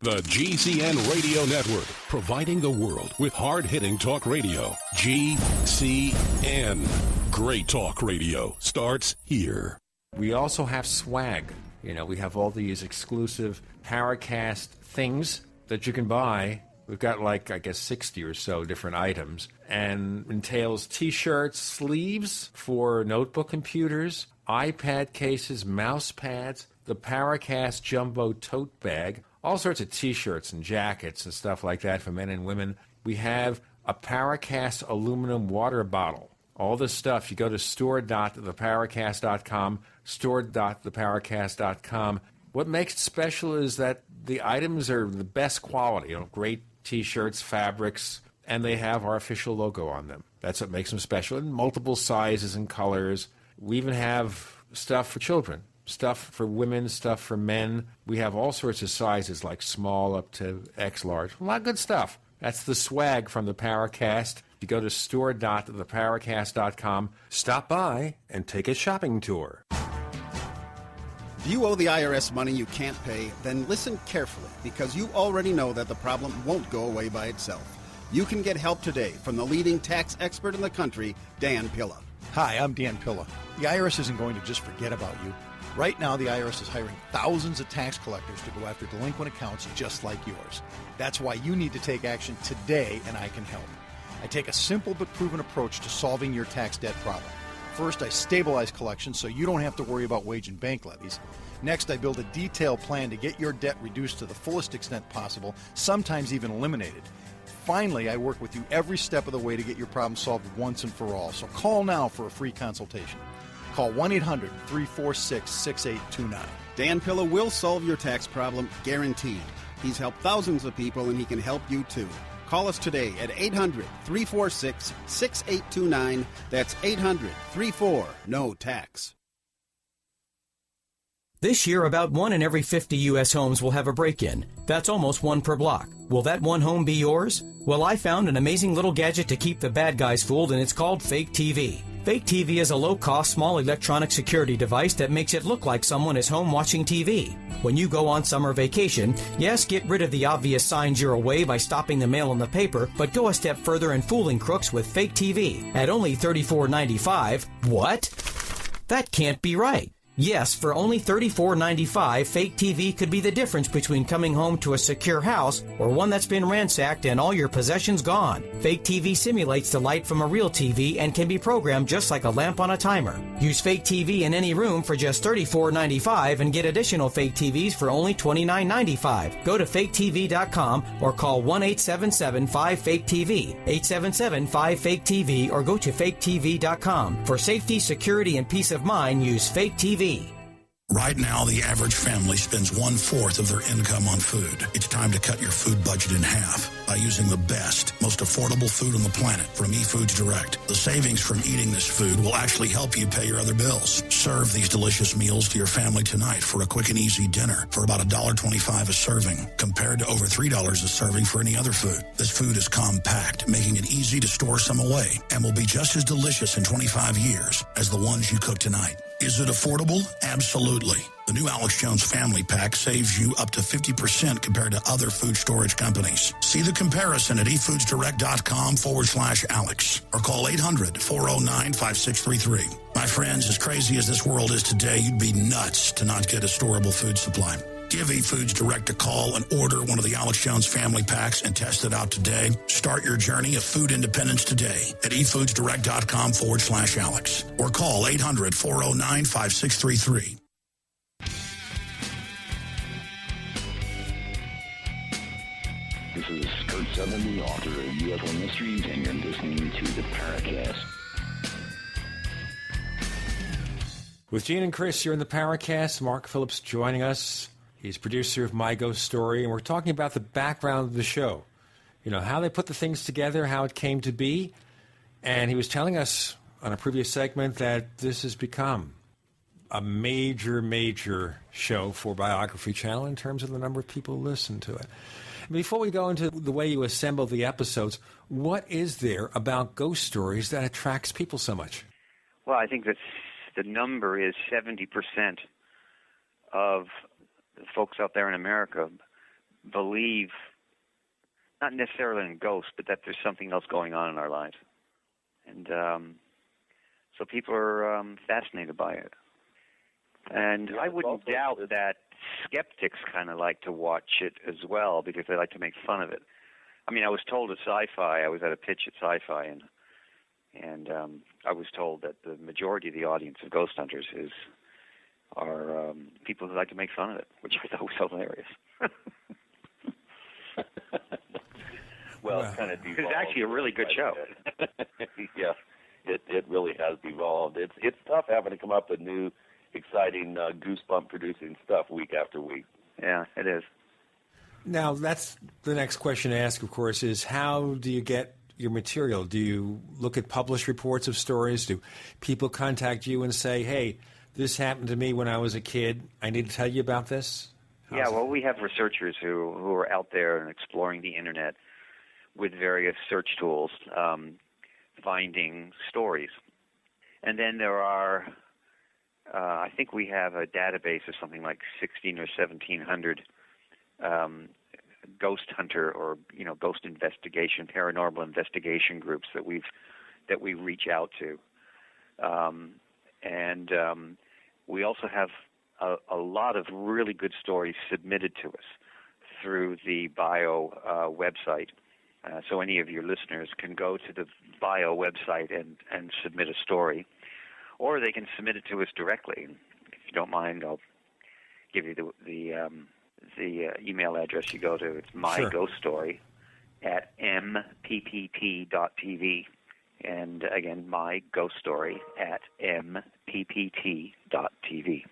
The GCN Radio Network, providing the world with hard-hitting talk radio. GCN. Great talk radio starts here. We also have swag. We have all these exclusive Paracast things that you can buy. We've got 60 or so different items, and entails T-shirts, sleeves for notebook computers, iPad cases, mouse pads, the Paracast Jumbo tote bag, all sorts of T-shirts and jackets and stuff like that for men and women. We have a Paracast aluminum water bottle. All this stuff, you go to store.theparacast.com, store.theparacast.com. What makes it special is that the items are the best quality, great T-shirts, fabrics, and they have our official logo on them. That's what makes them special, in multiple sizes and colors. We even have stuff for children, stuff for women, stuff for men. We have all sorts of sizes, like small up to X large. A lot of good stuff. That's the swag from the Paracast. You go to store.theparacast.com, stop by, and take a shopping tour. Do you owe the IRS money you can't pay? Then listen carefully, because you already know that the problem won't go away by itself. You can get help today from the leading tax expert in the country, Dan Pilla. Hi, I'm Dan Pilla. The IRS isn't going to just forget about you. Right now, the IRS is hiring thousands of tax collectors to go after delinquent accounts just like yours. That's why you need to take action today, and I can help. I take a simple but proven approach to solving your tax debt problem. First, I stabilize collections so you don't have to worry about wage and bank levies. Next, I build a detailed plan to get your debt reduced to the fullest extent possible, sometimes even eliminated. Finally, I work with you every step of the way to get your problem solved once and for all. So call now for a free consultation. Call 1-800-346-6829. Dan Pilla will solve your tax problem, guaranteed. He's helped thousands of people, and he can help you too. Call us today at 800-346-6829. That's 800-34-NO-TAX. This year, about 1 in every 50 U.S. homes will have a break-in. That's almost 1 per block. Will that one home be yours? Well, I found an amazing little gadget to keep the bad guys fooled, and it's called Fake TV. Fake TV is a low-cost, small electronic security device that makes it look like someone is home watching TV. When you go on summer vacation, yes, get rid of the obvious signs you're away by stopping the mail in the paper, but go a step further in fooling crooks with fake TV. At only $34.95, what? That can't be right. Yes, for only $34.95, fake TV could be the difference between coming home to a secure house or one that's been ransacked and all your possessions gone. Fake TV simulates the light from a real TV and can be programmed just like a lamp on a timer. Use fake TV in any room for just $34.95 and get additional fake TVs for only $29.95. Go to faketv.com or call 1-877-5-FAKE-TV, 877-5-FAKE-TV, or go to faketv.com. For safety, security, and peace of mind, use Fake TV. Right now, the average family spends 1/4 of their income on food. It's time to cut your food budget in half by using the best, most affordable food on the planet from eFoods Direct. The savings from eating this food will actually help you pay your other bills. Serve these delicious meals to your family tonight for a quick and easy dinner for about $1.25 a serving, compared to over $3 a serving for any other food. This food is compact, making it easy to store some away, and will be just as delicious in 25 years as the ones you cook tonight. Is it affordable? Absolutely. The new Alex Jones Family Pack saves you up to 50% compared to other food storage companies. See the comparison at efoodsdirect.com/Alex or call 800-409-5633. My friends, as crazy as this world is today, you'd be nuts to not get a storable food supply. Give eFoods Direct a call and order one of the Alex Jones Family Packs and test it out today. Start your journey of food independence today at efoodsdirect.com/Alex or call 800-409-5633. This is Kurt Southern, the author of UFO Mysteries, and you're listening to the Paracast. With Gene and Chris, you're in the Paracast. Mark Phillips joining us. He's producer of My Ghost Story, and we're talking about the background of the show. You know, how they put the things together, how it came to be. And he was telling us on a previous segment that this has become a major, major show for Biography Channel in terms of the number of people who listen to it. Before we go into the way you assemble the episodes, what is there about ghost stories that attracts people so much? Well, I think that the number is 70% of the folks out there in America believe, not necessarily in ghosts, but that there's something else going on in our lives. And so people are fascinated by it. And I wouldn't doubt that skeptics kind of like to watch it as well because they like to make fun of it. I mean, I was told at Sci-Fi, I was at a pitch at Sci-Fi, and I was told that the majority of the audience of Ghost Hunters are people who like to make fun of it, which I thought was hilarious. Well, it's kind of devolved. It's actually a really good show. Yeah, it really has devolved. It's tough having to come up with new, exciting, goosebump-producing stuff week after week. Yeah, it is. Now, that's the next question to ask, of course, is how do you get your material? Do you look at published reports of stories? Do people contact you and say, hey, this happened to me when I was a kid. I need to tell you about this? Well, we have researchers who are out there and exploring the Internet with various search tools, finding stories. And then there are, I think we have a database of something like 16 or 1,700 ghost hunter or ghost investigation, paranormal investigation groups that we reach out to, and we also have a lot of really good stories submitted to us through the Bio website. So any of your listeners can go to the Bio website and submit a story, or they can submit it to us directly. If you don't mind, I'll give you the email address you go to. It's myghostory@mppt.tv. And again, myghostory@mppt.tv.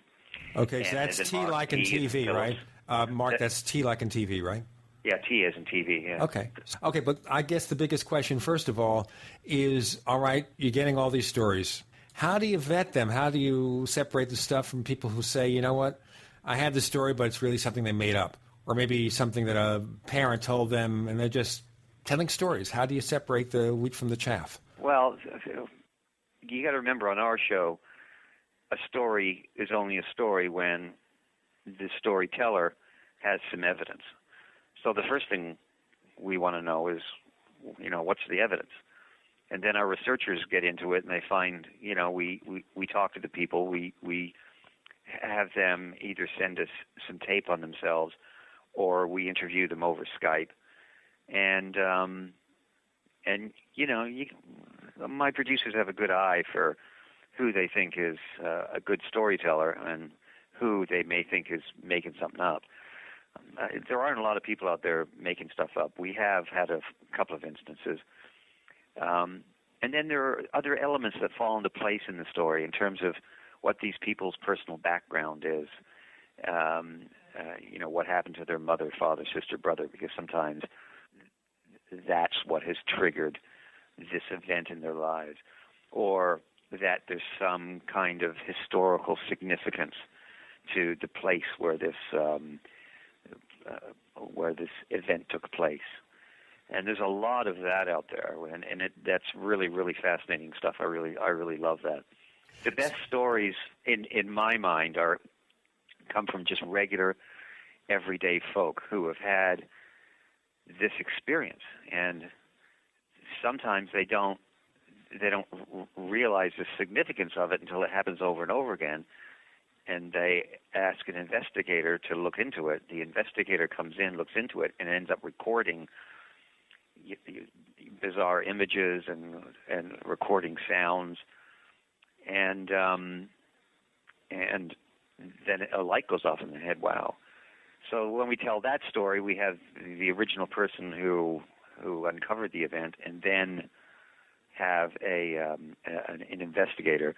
Okay, so that's T like in TV, right? Mark, that's T like in TV, right? Yeah, T as in TV, yeah. Okay, but I guess the biggest question, first of all, is, all right, you're getting all these stories. How do you vet them? How do you separate the stuff from people who say, you know what, I had the story, but it's really something they made up? Or maybe something that a parent told them, and they're just telling stories. How do you separate the wheat from the chaff? Well, you got to remember, on our show, a story is only a story when the storyteller has some evidence. So the first thing we want to know is, what's the evidence? And then our researchers get into it, and they find, we talk to the people, we have them either send us some tape on themselves, or we interview them over Skype. And my producers have a good eye for who they think is a good storyteller and who they may think is making something up. There aren't a lot of people out there making stuff up. We have had a couple of instances. And then there are other elements that fall into place in the story in terms of what these people's personal background is. What happened to their mother, father, sister, brother, because sometimes that's what has triggered this event in their lives. Or that there's some kind of historical significance to the place where this event took place. And there's a lot of that out there, and that's really, really fascinating stuff. I really love that. The best stories, in my mind, come from just regular, everyday folk who have had this experience, and sometimes they don't realize the significance of it until it happens over and over again, and they ask an investigator to look into it. The investigator comes in, looks into it, and ends up recording bizarre images and recording sounds, and then a light goes off in the head. Wow! So when we tell that story, we have the original person who uncovered the event, and then have an investigator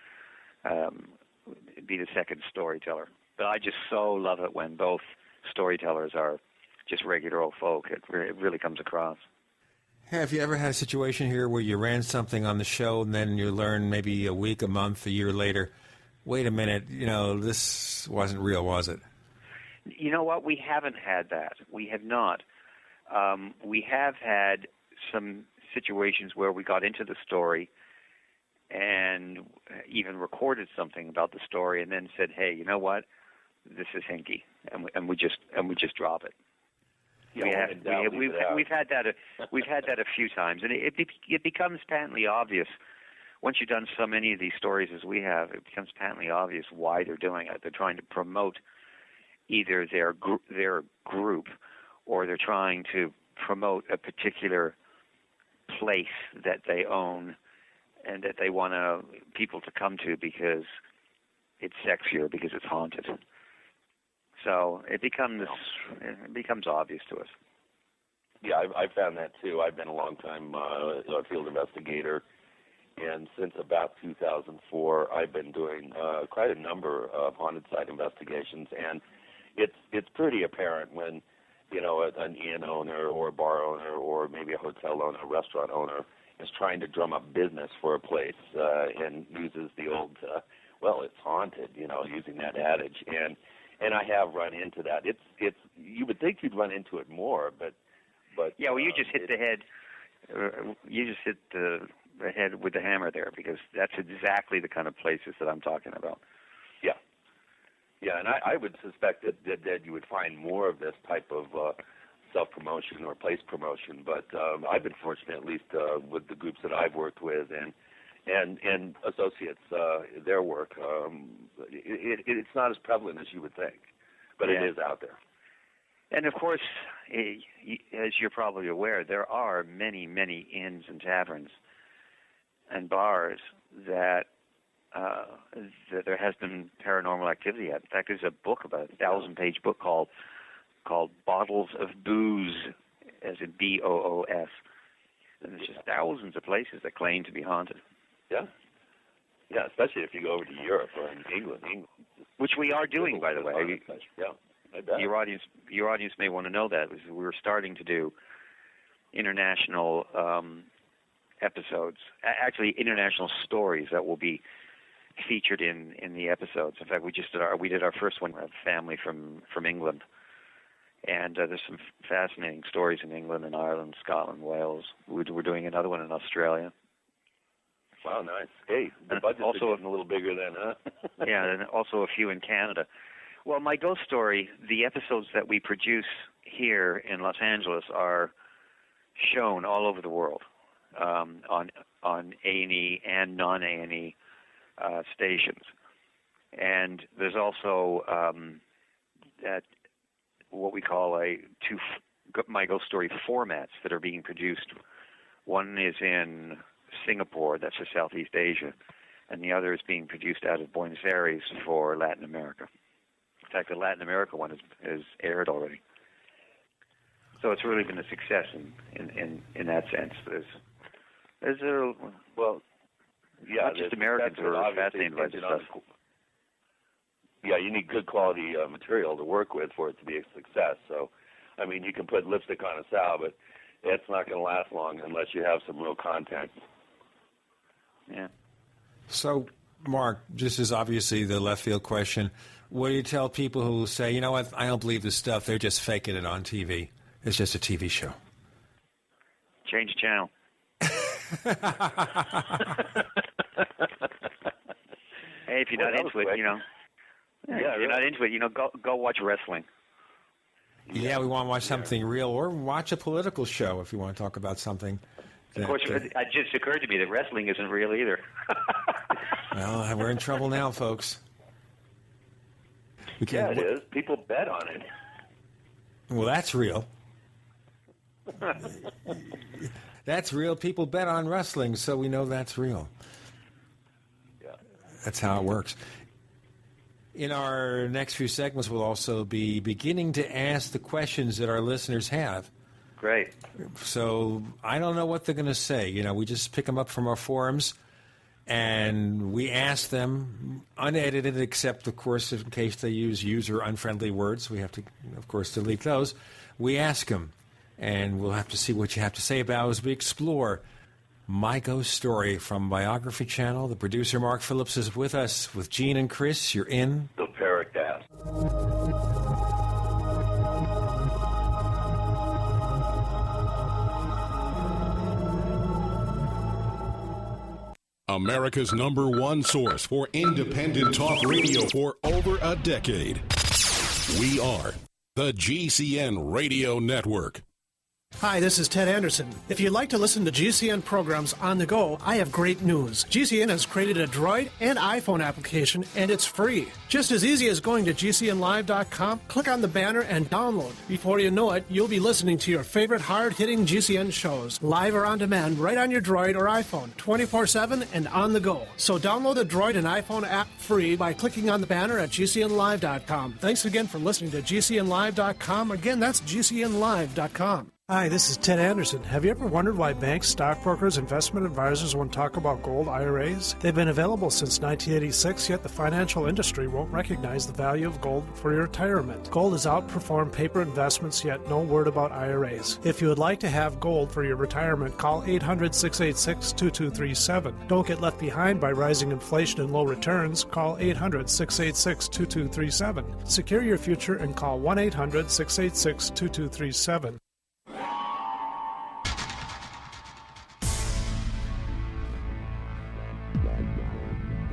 be the second storyteller. But I just so love it when both storytellers are just regular old folk. It really comes across. Have you ever had a situation here where you ran something on the show and then you learn maybe a week, a month, a year later, wait a minute, this wasn't real, was it? You know what? We haven't had that. We have not. We have had some situations where we got into the story and even recorded something about the story and then said, hey, you know what? This is hinky, and we just drop it. Yeah, we've had that a few times, and it becomes patently obvious once you've done so many of these stories as we have. It becomes patently obvious why they're doing it. They're trying to promote either their group, or they're trying to promote a particular place that they own and that they want people to come to because it's sexier, because it's haunted. So it becomes obvious to us. Yeah, I've found that too. I've been a long time field investigator, and since about 2004, I've been doing quite a number of haunted site investigations, and it's pretty apparent when an inn owner or a bar owner or maybe a hotel owner, a restaurant owner is trying to drum up business for a place and uses the old, it's haunted, using that adage, and I have run into that. It's you would think you'd run into it more, but yeah. Well, you just hit the head. You just hit the head with the hammer there, because that's exactly the kind of places that I'm talking about. Yeah. Yeah, and I would suspect that you would find more of this type of self-promotion or place promotion, but I've been fortunate, at least with the groups that I've worked with and associates, their work. It's not as prevalent as you would think, but it is out there. And of course, as you're probably aware, there are many, many inns and taverns and bars that there has been paranormal activity at. In fact, there's a book, about a 1,000-page book called Bottles of Booze, as in BOOS. And there's just thousands of places that claim to be haunted. Yeah. Yeah, especially if you go over to Europe or in England. Which we are doing, by the way. Yeah, I bet. Your audience may want to know that. We're starting to do international episodes, actually international stories that will be featured in the episodes. In fact, we did our first one with a family from England, and there's some fascinating stories in England and Ireland, Scotland, Wales. We're doing another one in Australia. Wow, nice. Hey, the budget's also getting a little bigger then, huh? Yeah, and also a few in Canada. Well, my ghost story, the episodes that we produce here in Los Angeles are shown all over the world on A&E and non-A&E stations. And there's also what we call my ghost story formats that are being produced. One is in Singapore, that's for Southeast Asia, and the other is being produced out of Buenos Aires for Latin America. In fact, the Latin America one is aired already. So it's really been a success in that sense. Not just Americans who are fascinated by this stuff. Yeah, you need good quality material to work with for it to be a success. So, I mean, you can put lipstick on a sow, but it's not going to last long unless you have some real content. Yeah. So, Mark, just as obviously the left field question, what do you tell people who say, you know what, I don't believe this stuff, they're just faking it on TV. It's just a TV show. Change channel. Hey, if you're not into it, go watch wrestling. Yeah, we want to watch something real, or watch a political show if you want to talk about something. Of course, it just occurred to me that wrestling isn't real either. Well, we're in trouble now, folks. Yeah, it is. People bet on it. Well, that's real. That's real. People bet on wrestling, so we know that's real. Yeah. That's how it works. In our next few segments, we'll also be beginning to ask the questions that our listeners have. Great. So I don't know what they're going to say. You know, we just pick them up from our forums, and we ask them, unedited, except, of course, in case they use user-unfriendly words. We have to, of course, delete those. We ask them, and we'll have to see what you have to say about as we explore My Ghost Story from Biography Channel. The producer, Mark Phillips, is with us with Gene and Chris. You're in the Paracast. America's #1 source for independent talk radio for over a decade. We are the GCN Radio Network. Hi, this is Ted Anderson. If you'd like to listen to GCN programs on the go, I have great news. GCN has created a Droid and iPhone application, and it's free. Just as easy as going to GCNlive.com, click on the banner, and download. Before you know it, you'll be listening to your favorite hard-hitting GCN shows, live or on demand, right on your Droid or iPhone, 24/7 and on the go. So download the Droid and iPhone app free by clicking on the banner at GCNlive.com. Thanks again for listening to GCNlive.com. Again, that's GCNlive.com. Hi, this is Ted Anderson. Have you ever wondered why banks, stockbrokers, investment advisors won't talk about gold IRAs? They've been available since 1986, yet the financial industry won't recognize the value of gold for your retirement. Gold has outperformed paper investments, yet no word about IRAs. If you would like to have gold for your retirement, call 800-686-2237. Don't get left behind by rising inflation and low returns. Call 800-686-2237. Secure your future and call 1-800-686-2237.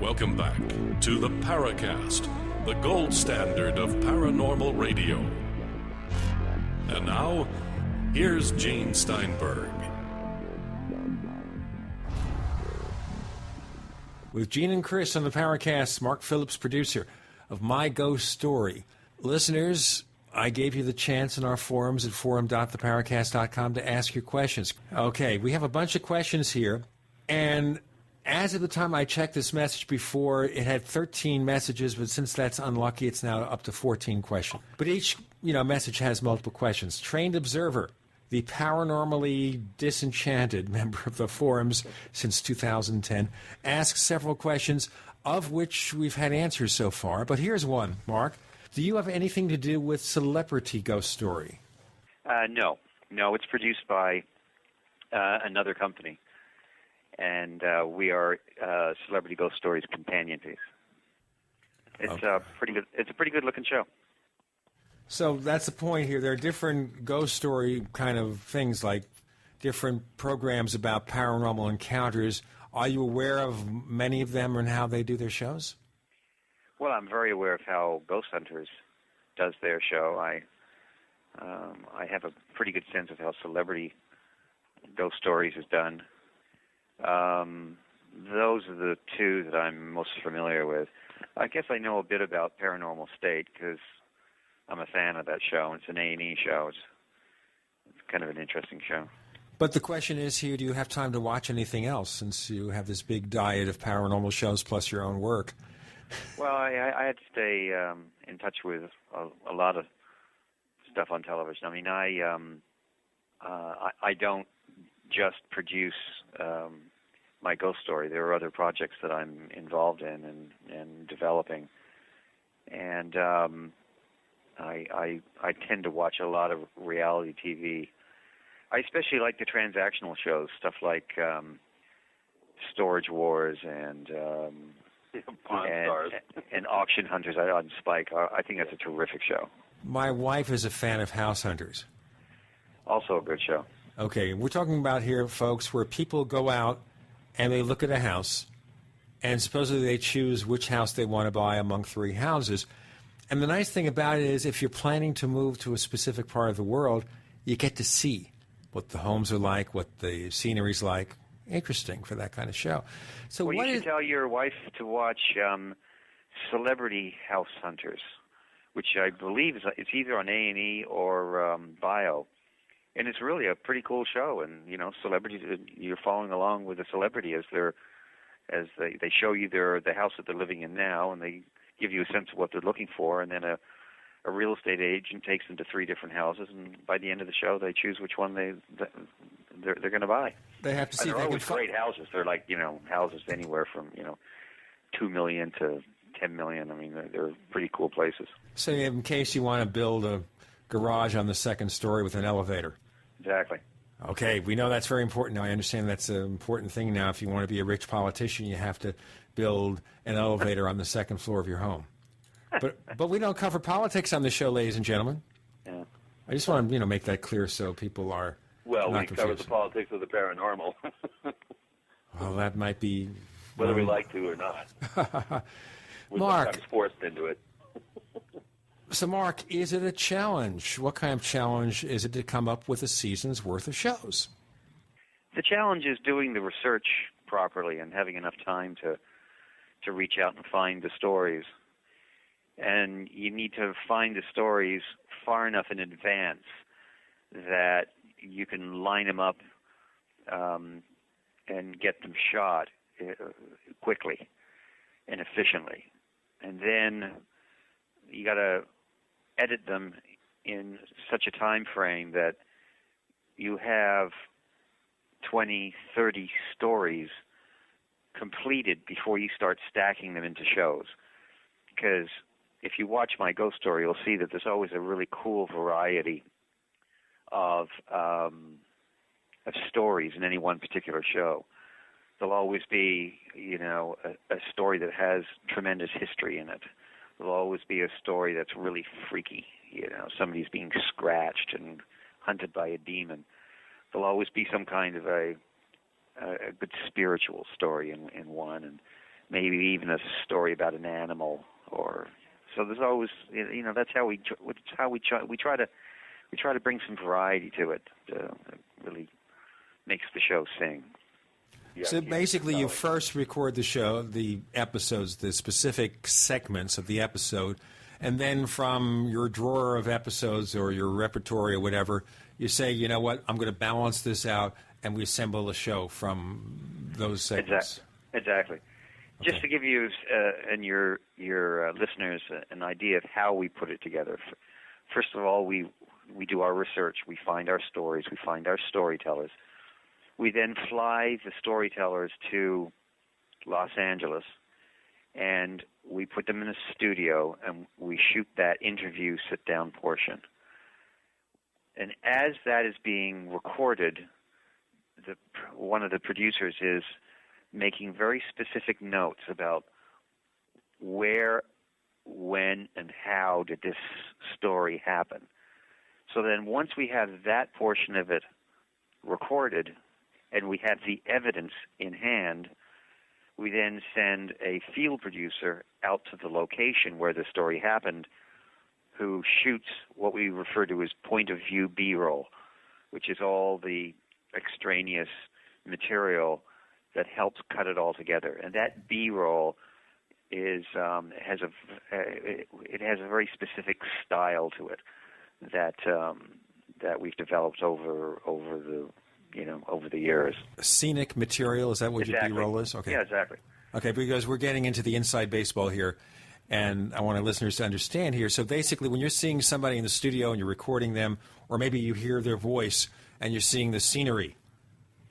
Welcome back to the Paracast, the gold standard of paranormal radio. And now, here's Gene Steinberg. With Gene and Chris on the Paracast, Mark Phillips, producer of My Ghost Story. Listeners, I gave you the chance in our forums at forum.theparacast.com to ask your questions. Okay, we have a bunch of questions here, and as of the time I checked this message before, it had 13 messages, but since that's unlucky, it's now up to 14 questions. But each, message has multiple questions. Trained observer, the paranormally disenchanted member of the forums since 2010, asks several questions, of which we've had answers so far. But here's one, Mark. Do you have anything to do with Celebrity Ghost Story? No, it's produced by another company. And we are Celebrity Ghost Story's companion piece. It's pretty good. It's a pretty good looking show. So that's the point here. There are different ghost story kind of things, like different programs about paranormal encounters. Are you aware of many of them and how they do their shows? Well, I'm very aware of how Ghost Hunters does their show. I have a pretty good sense of how Celebrity Ghost Stories is done. Those are the two that I'm most familiar with. I guess I know a bit about Paranormal State because I'm a fan of that show. It's an A&E show. It's kind of an interesting show. But the question is here, do you have time to watch anything else since you have this big diet of paranormal shows plus your own work? Well, I had to stay in touch with a lot of stuff on television. I mean, I don't just produce my ghost story. There are other projects that I'm involved in and developing, and I tend to watch a lot of reality TV. I especially like the transactional shows, stuff like Storage Wars and Auction Hunters on Spike. I think that's a terrific show. My wife is a fan of House Hunters. Also a good show. Okay, we're talking about here, folks, where people go out and they look at a house, and supposedly they choose which house they want to buy among 3 houses. And the nice thing about it is if you're planning to move to a specific part of the world, you get to see what the homes are like, what the scenery's like. Interesting for that kind of show. So well, you should tell your wife to watch Celebrity House Hunters, which I believe it's either on A&E or Bio. And it's really a pretty cool show, and celebrities. You're following along with a celebrity as they show you the house that they're living in now, and they give you a sense of what they're looking for, and then a real estate agent takes them to 3 different houses, and by the end of the show, they choose which one they're going to buy. They have to see. They're always great houses. They're like houses anywhere from $2 million to $10 million. I mean, they're pretty cool places. So, in case you want to build a garage on the 2nd story with an elevator. Exactly. Okay, we know that's very important now. I understand that's an important thing now. If you want to be a rich politician, you have to build an elevator on the 2nd floor of your home. But we don't cover politics on the show, ladies and gentlemen. Yeah. I just want to make that clear so people are well, not we confused. cover the politics of the paranormal. Well, that might be whether we like to or not. We're Mark, sometimes forced into it. So, Mark, is it a challenge? What kind of challenge is it to come up with a season's worth of shows? The challenge is doing the research properly and having enough time to reach out and find the stories. And you need to find the stories far enough in advance that you can line them up and get them shot quickly and efficiently. And then you got to edit them in such a time frame that you have 20, 30 stories completed before you start stacking them into shows. Because if you watch my ghost story, you'll see that there's always a really cool variety of stories in any one particular show. There'll always be, a story that has tremendous history in it. There'll always be a story that's really freaky. Somebody's being scratched and hunted by a demon. There'll always be some kind of a good spiritual story in one, and maybe even a story about an animal. So there's always, that's how we try to bring some variety to it. It really makes the show sing. So basically, you first record the show, the episodes, the specific segments of the episode, and then from your drawer of episodes or your repertory or whatever, you say, you know what, I'm going to balance this out, and we assemble a show from those segments. Exactly. Okay. Just to give you and your listeners an idea of how we put it together. First of all, we do our research. We find our stories. We find our storytellers. We then fly the storytellers to Los Angeles, and we put them in a studio, and we shoot that interview sit-down portion. And as that is being recorded, one of the producers is making very specific notes about where, when, and how did this story happen. So then once we have that portion of it recorded, and we have the evidence in hand, we then send a field producer out to the location where the story happened, who shoots what we refer to as point-of-view B-roll, which is all the extraneous material that helps cut it all together. And that B-roll has a very specific style to it that we've developed over the years. Scenic material, is that what Exactly. your B-roll is? Okay. Yeah, exactly. Okay, because we're getting into the inside baseball here, and I want our listeners to understand here. So basically, when you're seeing somebody in the studio and you're recording them, or maybe you hear their voice and you're seeing the scenery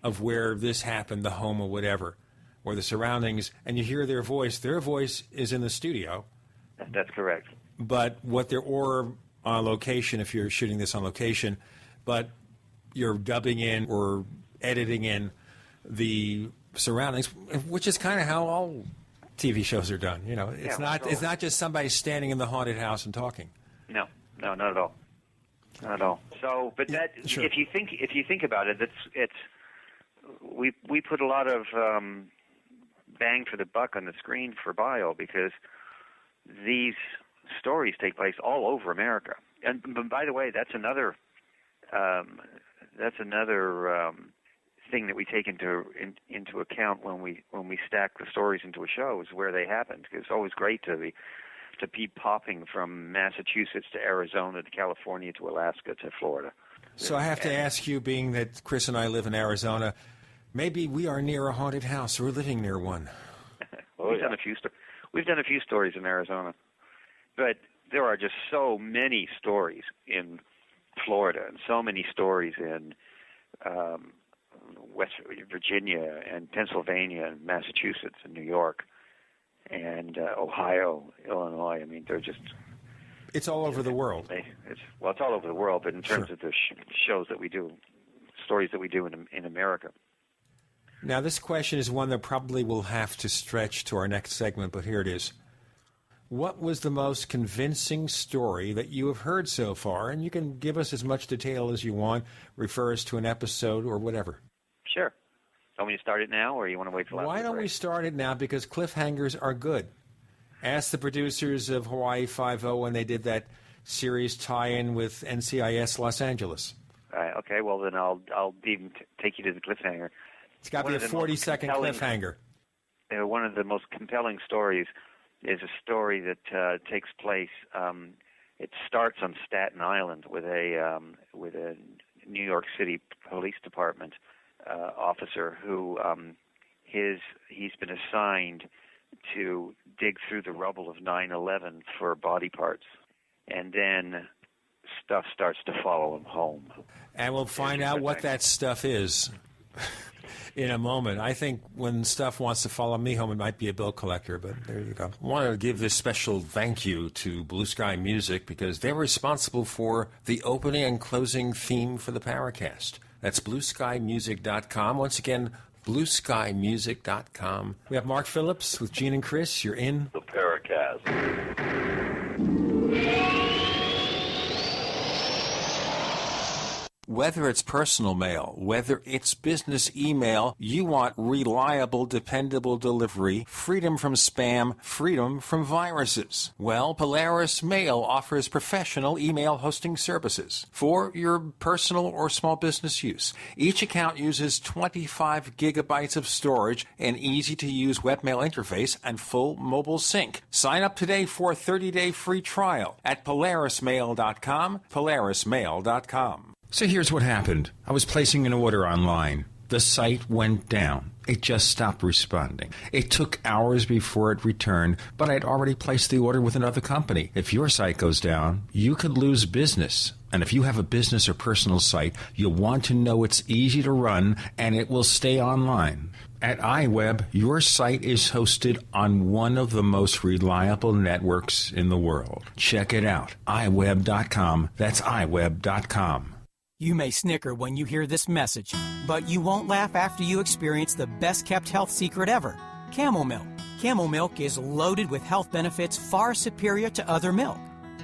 of where this happened, the home or whatever, or the surroundings, and you hear their voice is in the studio. That's correct. But or on location, if you're shooting this on location, but you're dubbing in or editing in the surroundings, which is kind of how all TV shows are done. It's not just somebody standing in the haunted house and talking. No, not at all. Not at all. So, but that sure. if you think about it, we put a lot of bang for the buck on the screen for Bio, because these stories take place all over America. And by the way, that's another thing that we take into account when we stack the stories into a show, is where they happened. Because it's always great to be popping from Massachusetts to Arizona to California to Alaska to Florida. So I have to ask you, being that Chris and I live in Arizona, maybe we are near a haunted house, or we're living near one. We've done a few stories in Arizona, but there are just so many stories in Florida, and so many stories in West Virginia and Pennsylvania and Massachusetts and New York and Ohio, Illinois. I mean, they're just... It's all over the world. It's all over the world, but in terms of the shows that we do, stories that we do in America. Now, this question is one that probably will have to stretch to our next segment, but here it is. What was the most convincing story that you have heard so far? And you can give us as much detail as you want, refer us to an episode or whatever. Sure. Want me to start it now, or you want to wait till after? Why don't we start it now? Because cliffhangers are good. Ask the producers of Hawaii Five-0 when they did that series tie-in with NCIS Los Angeles. Okay, well then I'll even take you to the cliffhanger. It's got to be a 40-second cliffhanger. One of the most compelling stories is a story that takes place. It starts on Staten Island with a New York City Police Department officer who he's been assigned to dig through the rubble of 9/11 for body parts, and then stuff starts to follow him home. And we'll find out what that stuff is in a moment. I think when stuff wants to follow me home, it might be a bill collector, but there you go. I want to give this special thank you to Blue Sky Music, because they're responsible for the opening and closing theme for the Paracast. That's blueskymusic.com. Once again, blueskymusic.com. We have Mark Phillips with Gene and Chris. You're in the Paracast. Whether it's personal mail, whether it's business email, you want reliable, dependable delivery, freedom from spam, freedom from viruses. Well, Polaris Mail offers professional email hosting services for your personal or small business use. Each account uses 25 gigabytes of storage, an easy-to-use webmail interface, and full mobile sync. Sign up today for a 30-day free trial at polarismail.com, polarismail.com. So here's what happened. I was placing an order online. The site went down. It just stopped responding. It took hours before it returned, but I'd already placed the order with another company. If your site goes down, you could lose business. And if you have a business or personal site, you'll want to know it's easy to run and it will stay online. At iWeb, your site is hosted on one of the most reliable networks in the world. Check it out. iWeb.com. That's iWeb.com. You may snicker when you hear this message, but you won't laugh after you experience the best-kept health secret ever, camel milk. Camel milk is loaded with health benefits far superior to other milk.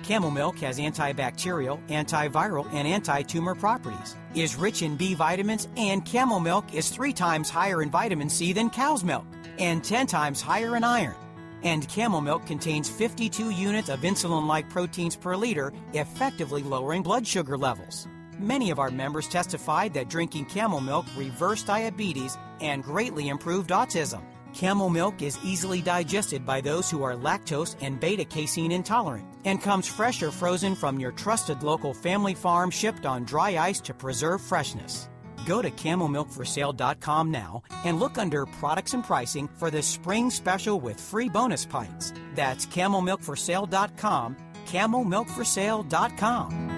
Camel milk has antibacterial, antiviral, and anti-tumor properties, is rich in B vitamins, and camel milk is 3 times higher in vitamin C than cow's milk, and 10 times higher in iron. And camel milk contains 52 units of insulin-like proteins per liter, effectively lowering blood sugar levels. Many of our members testified that drinking camel milk reversed diabetes and greatly improved autism. Camel milk is easily digested by those who are lactose and beta-casein intolerant and comes fresh or frozen from your trusted local family farm, shipped on dry ice to preserve freshness. Go to camelmilkforsale.com now and look under products and pricing for the spring special with free bonus pints. That's camelmilkforsale.com, camelmilkforsale.com.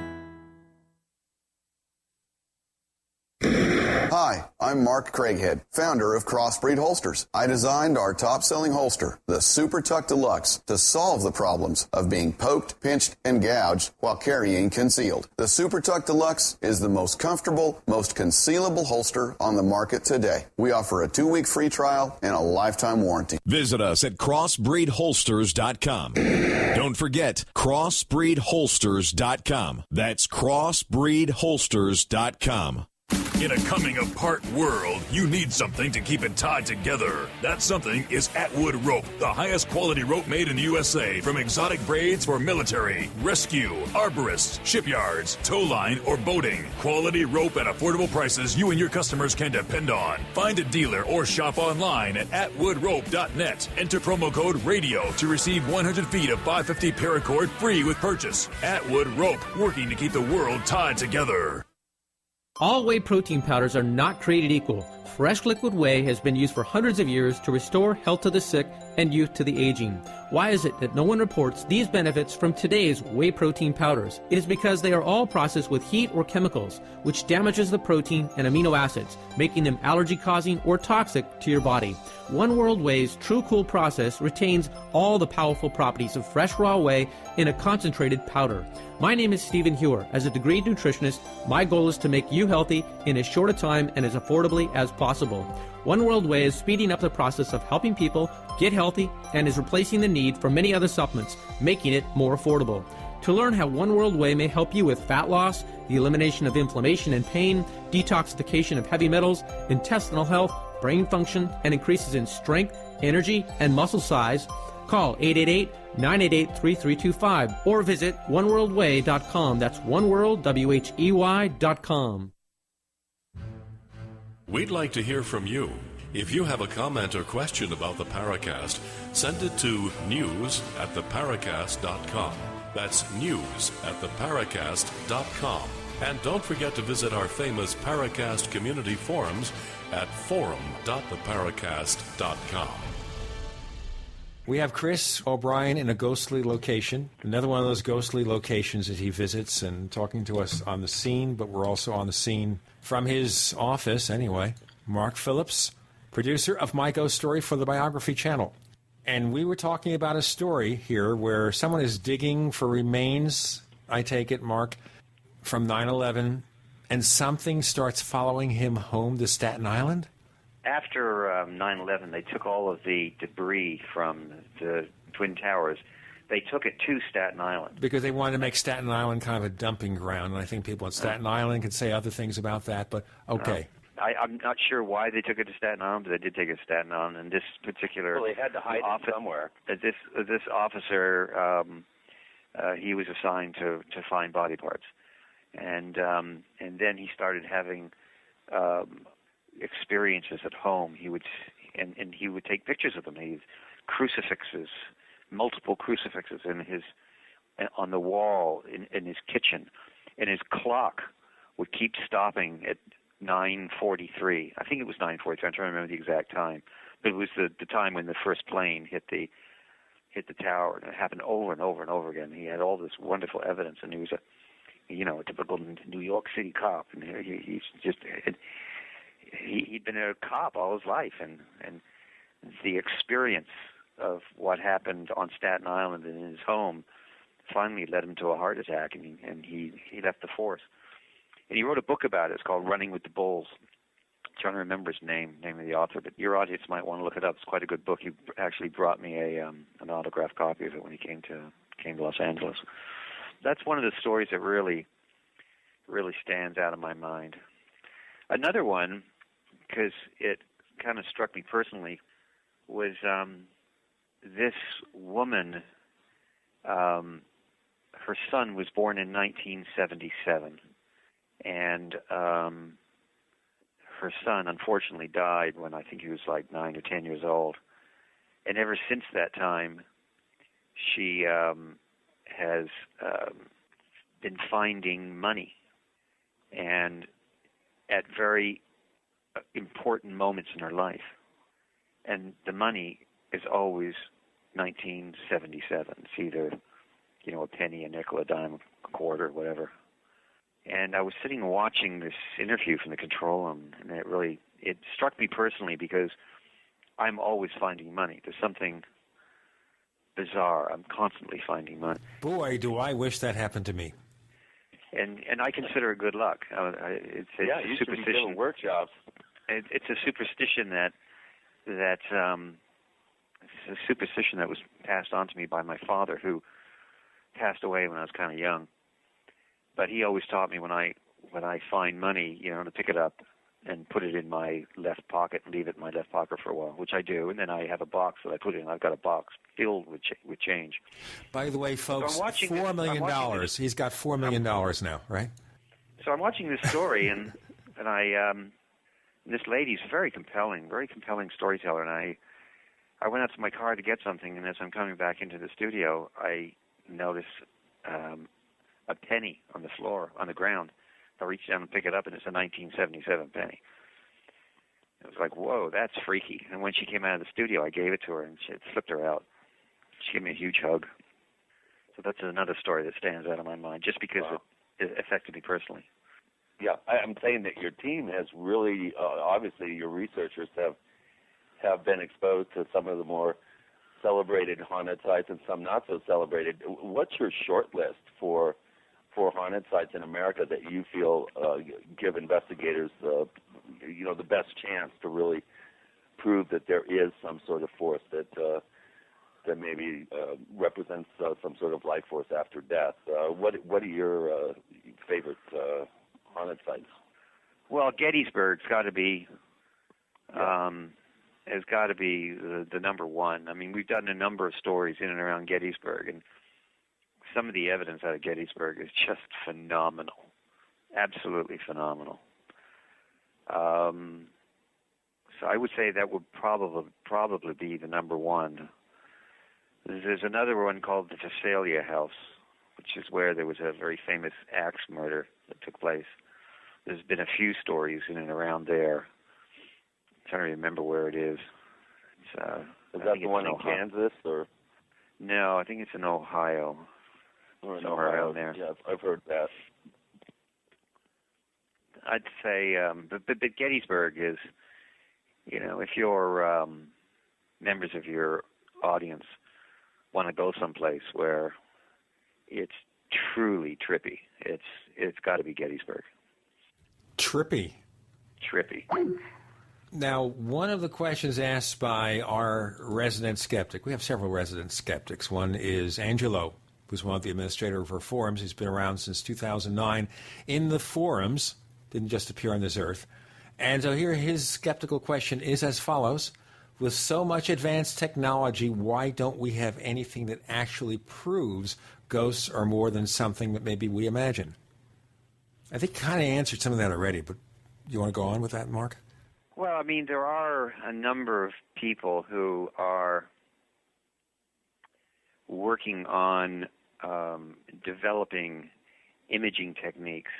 Hi, I'm Mark Craighead, founder of Crossbreed Holsters. I designed our top-selling holster, the Super Tuck Deluxe, to solve the problems of being poked, pinched, and gouged while carrying concealed. The Super Tuck Deluxe is the most comfortable, most concealable holster on the market today. We offer a 2-week free trial and a lifetime warranty. Visit us at crossbreedholsters.com. Don't forget, crossbreedholsters.com. That's crossbreedholsters.com. In a coming-apart world, you need something to keep it tied together. That something is Atwood Rope, the highest quality rope made in the USA, from exotic braids for military, rescue, arborists, shipyards, tow line, or boating. Quality rope at affordable prices you and your customers can depend on. Find a dealer or shop online at atwoodrope.net. Enter promo code RADIO to receive 100 feet of 550 paracord free with purchase. Atwood Rope, working to keep the world tied together. All whey protein powders are not created equal. Fresh liquid whey has been used for hundreds of years to restore health to the sick and youth to the aging. Why is it that no one reports these benefits from today's whey protein powders? It is because they are all processed with heat or chemicals, which damages the protein and amino acids, making them allergy-causing or toxic to your body. One World Whey's True Cool process retains all the powerful properties of fresh raw whey in a concentrated powder. My name is Stephen Hewer. As a degreed nutritionist, my goal is to make you healthy in as short a time and as affordably as possible. One World Whey is speeding up the process of helping people get healthy and is replacing the need for many other supplements, making it more affordable. To learn how One World Whey may help you with fat loss, the elimination of inflammation and pain, detoxification of heavy metals, intestinal health, brain function, and increases in strength, energy, and muscle size, call 888-988-3325 or visit oneworldwhey.com. That's oneworldwhey.com. We'd like to hear from you. If you have a comment or question about the Paracast, send it to news@theparacast.com. That's news@theparacast.com. And don't forget to visit our famous Paracast community forums at forum.theparacast.com. We have Chris O'Brien in a ghostly location, another one of those ghostly locations that he visits, and talking to us on the scene, but we're also on the scene from his office anyway. Mark Phillips, producer of My Ghost Story for the Biography Channel. And we were talking about a story here where someone is digging for remains, I take it, Mark, from 9/11, and something starts following him home to Staten Island? After 9/11, they took all of the debris from the Twin Towers. They took it to Staten Island. Because they wanted to make Staten Island kind of a dumping ground, and I think people at Staten Island could say other things about that, but okay. I'm not sure why they took it to Staten Island, but they did take it to Staten Island. And this particular... Well, they had to hide it somewhere. This officer, he was assigned to find body parts. And then he started having... experiences at home. He would take pictures of them. He had crucifixes, multiple crucifixes on the wall in his kitchen, and his clock would keep stopping at 9:43. I think it was 9:43. I'm trying to remember the exact time, but it was the time when the first plane hit the tower, and it happened over and over and over again. He had all this wonderful evidence, and he was a typical New York City cop, and he's just. He'd been a cop all his life, and the experience of what happened on Staten Island and in his home finally led him to a heart attack, and he left the force. And he wrote a book about it. It's called Running with the Bulls. I'm trying to remember his name of the author, but your audience might want to look it up. It's quite a good book. He actually brought me an autographed copy of it when he came to Los Angeles. that's one of the stories that really stands out in my mind. Another one, because it kind of struck me personally, was this woman. Her son was born in 1977, and her son unfortunately died when I think he was like 9 or 10 years old. And ever since that time, she has been finding money, and at very important moments in her life. And the money is always 1977. It's either, a penny, a nickel, a dime, a quarter, whatever. And I was sitting and watching this interview from the control room, and it struck me personally because I'm always finding money. There's something bizarre. I'm constantly finding money. Boy, do I wish that happened to me. And I consider it good luck. It's a you should be superstition. doing workshops. It's a superstition it's a superstition that was passed on to me by my father, who passed away when I was kind of young. But he always taught me when I find money, to pick it up and put it in my left pocket and leave it in my left pocket for a while, which I do. And then I have a box that I put in. I've got a box filled with change. By the way, folks, so $4 million. He's got $4 million now, right? So I'm watching this story, and this lady's very compelling storyteller. And I went out to my car to get something, and as I'm coming back into the studio, I notice a penny on the floor, on the ground. I reached down and pick it up, and it's a 1977 penny. It was like, whoa, that's freaky. And when she came out of the studio, I gave it to her, and it flipped her out. She gave me a huge hug. So that's another story that stands out in my mind, just because it affected me personally. Yeah, I'm saying that your team has really, obviously your researchers have been exposed to some of the more celebrated haunted sites and some not so celebrated. What's your short list for haunted sites in America that you feel give investigators the best chance to really prove that there is some sort of force that maybe represents some sort of life force after death? What are your favorite haunted sites? Well, Gettysburg's got to be has got to be the number one. I mean, we've done a number of stories in and around Gettysburg, and some of the evidence out of Gettysburg is just phenomenal, absolutely phenomenal. So I would say that would probably be the number one. There's another one called the Visalia House, which is where there was a very famous axe murder that took place. There's been a few stories in and around there. I'm trying to remember where it is. Is that the one in Kansas, or? No, I think it's in Ohio. Or in somewhere Ohio. around there. Yeah, I've heard that. I'd say, but Gettysburg is, if your members of your audience want to go someplace where it's truly trippy, it's got to be Gettysburg. Trippy. Now, one of the questions asked by our resident skeptic, we have several resident skeptics. One is Angelo, who's one of the administrators of our forums. He's been around since 2009 in the forums, didn't just appear on this earth. And so here his skeptical question is as follows. With so much advanced technology, why don't we have anything that actually proves ghosts are more than something that maybe we imagine? I think kind of answered some of that already, but you want to go on with that, Mark? Well, I mean, there are a number of people who are working on developing imaging techniques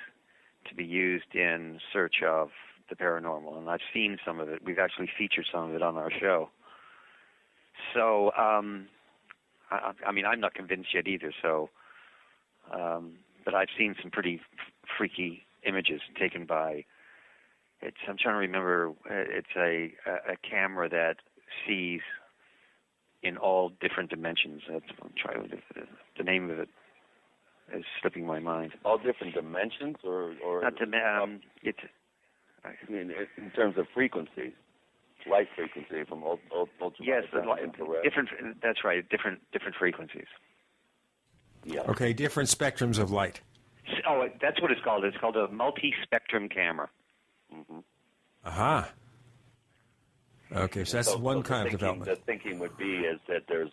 to be used in search of the paranormal, and I've seen some of it. We've actually featured some of it on our show. So, I mean, I'm not convinced yet either, so, but I've seen some pretty freaky images taken by, I'm trying to remember, it's a camera that sees in all different dimensions. The name of it is slipping my mind. All different dimensions, or not it's. I mean, in terms of frequency, light frequency from ultraviolet yes, infrared. different. That's right. Different frequencies. Yeah. Okay, different spectrums of light. Oh, that's what it's called. It's called a multi-spectrum camera. Mm-hmm. Aha. Okay, so that's one kind of development. The thinking would be is that there's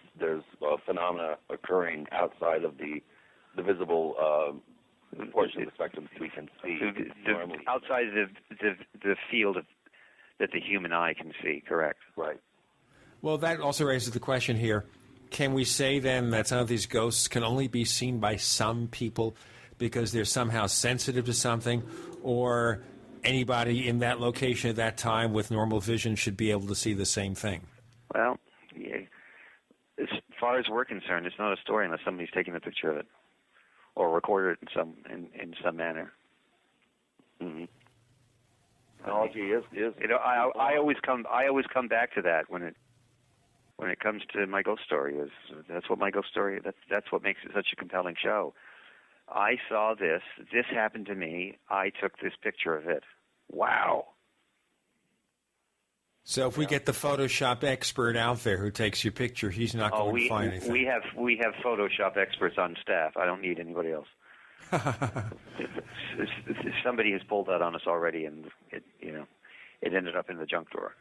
phenomena occurring outside of the visible portion of the spectrum that we can see normally. Outside the field that the human eye can see, correct. Right. Well, that also raises the question here. Can we say then that some of these ghosts can only be seen by some people because they're somehow sensitive to something, or anybody in that location at that time with normal vision should be able to see the same thing? Well, yeah. As far as we're concerned, it's not a story unless somebody's taking a picture of it or recorded it in some manner. Mm-hmm. Technology is. You know, I always come back to that when it comes to my ghost story. That's what my ghost story. That's what makes it such a compelling show. I saw this. This happened to me. I took this picture of it. Wow. So if we get the Photoshop expert out there who takes your picture, he's not going to find anything. We have Photoshop experts on staff. I don't need anybody else. Somebody has pulled that on us already, and it ended up in the junk drawer.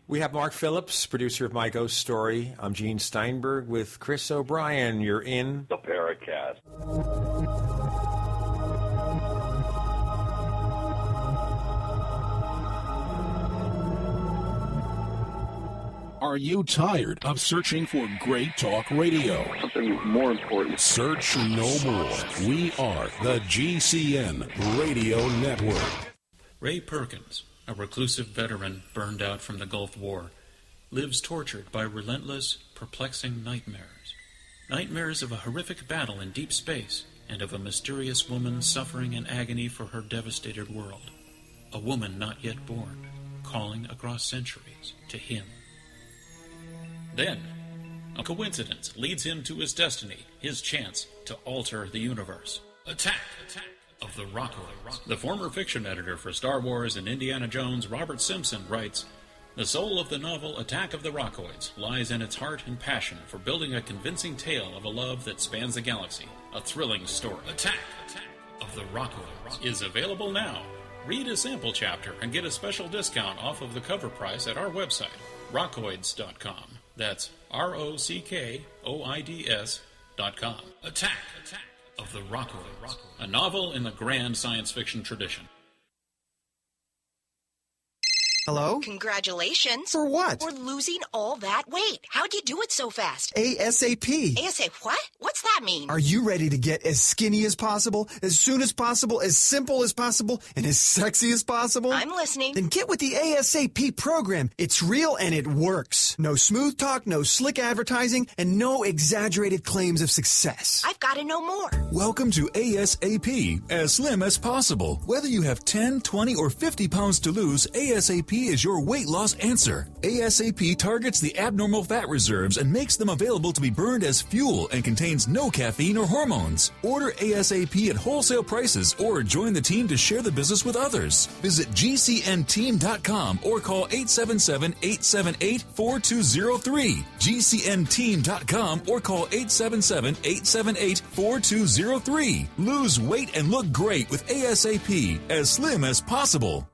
We have Mark Phillips, producer of My Ghost Story. I'm Gene Steinberg with Chris O'Brien. You're in the Paracast. Are you tired of searching for great talk radio? Something more important. Search no more. We are the GCN Radio Network. Ray Perkins, a reclusive veteran burned out from the Gulf War, lives tortured by relentless, perplexing nightmares. Nightmares of a horrific battle in deep space and of a mysterious woman suffering in agony for her devastated world. A woman not yet born, calling across centuries to him. Then, a coincidence leads him to his destiny, his chance to alter the universe. Attack of the Rockoids. The former fiction editor for Star Wars and Indiana Jones, Robert Simpson, writes, "The soul of the novel Attack of the Rockoids lies in its heart and passion for building a convincing tale of a love that spans the galaxy, a thrilling story. Attack of the Rockoids is available now. Read a sample chapter and get a special discount off of the cover price at our website, rockoids.com. That's ROCKOIDS.com. Attack of the Rockoids, a novel in the grand science fiction tradition. Hello? Congratulations. For what? For losing all that weight. How'd you do it so fast? ASAP. ASAP what? What's that mean? Are you ready to get as skinny as possible, as soon as possible, as simple as possible, and as sexy as possible? I'm listening. Then get with the ASAP program. It's real and it works. No smooth talk, no slick advertising, and no exaggerated claims of success. I've got to know more. Welcome to ASAP, as slim as possible. Whether you have 10, 20, or 50 pounds to lose, ASAP is your weight loss answer. ASAP targets the abnormal fat reserves and makes them available to be burned as fuel and contains no caffeine or hormones. Order ASAP at wholesale prices or join the team to share the business with others. Visit GCNteam.com or call 877-878-4203. GCNteam.com or call 877-878-4203. Lose weight and look great with ASAP, as slim as possible.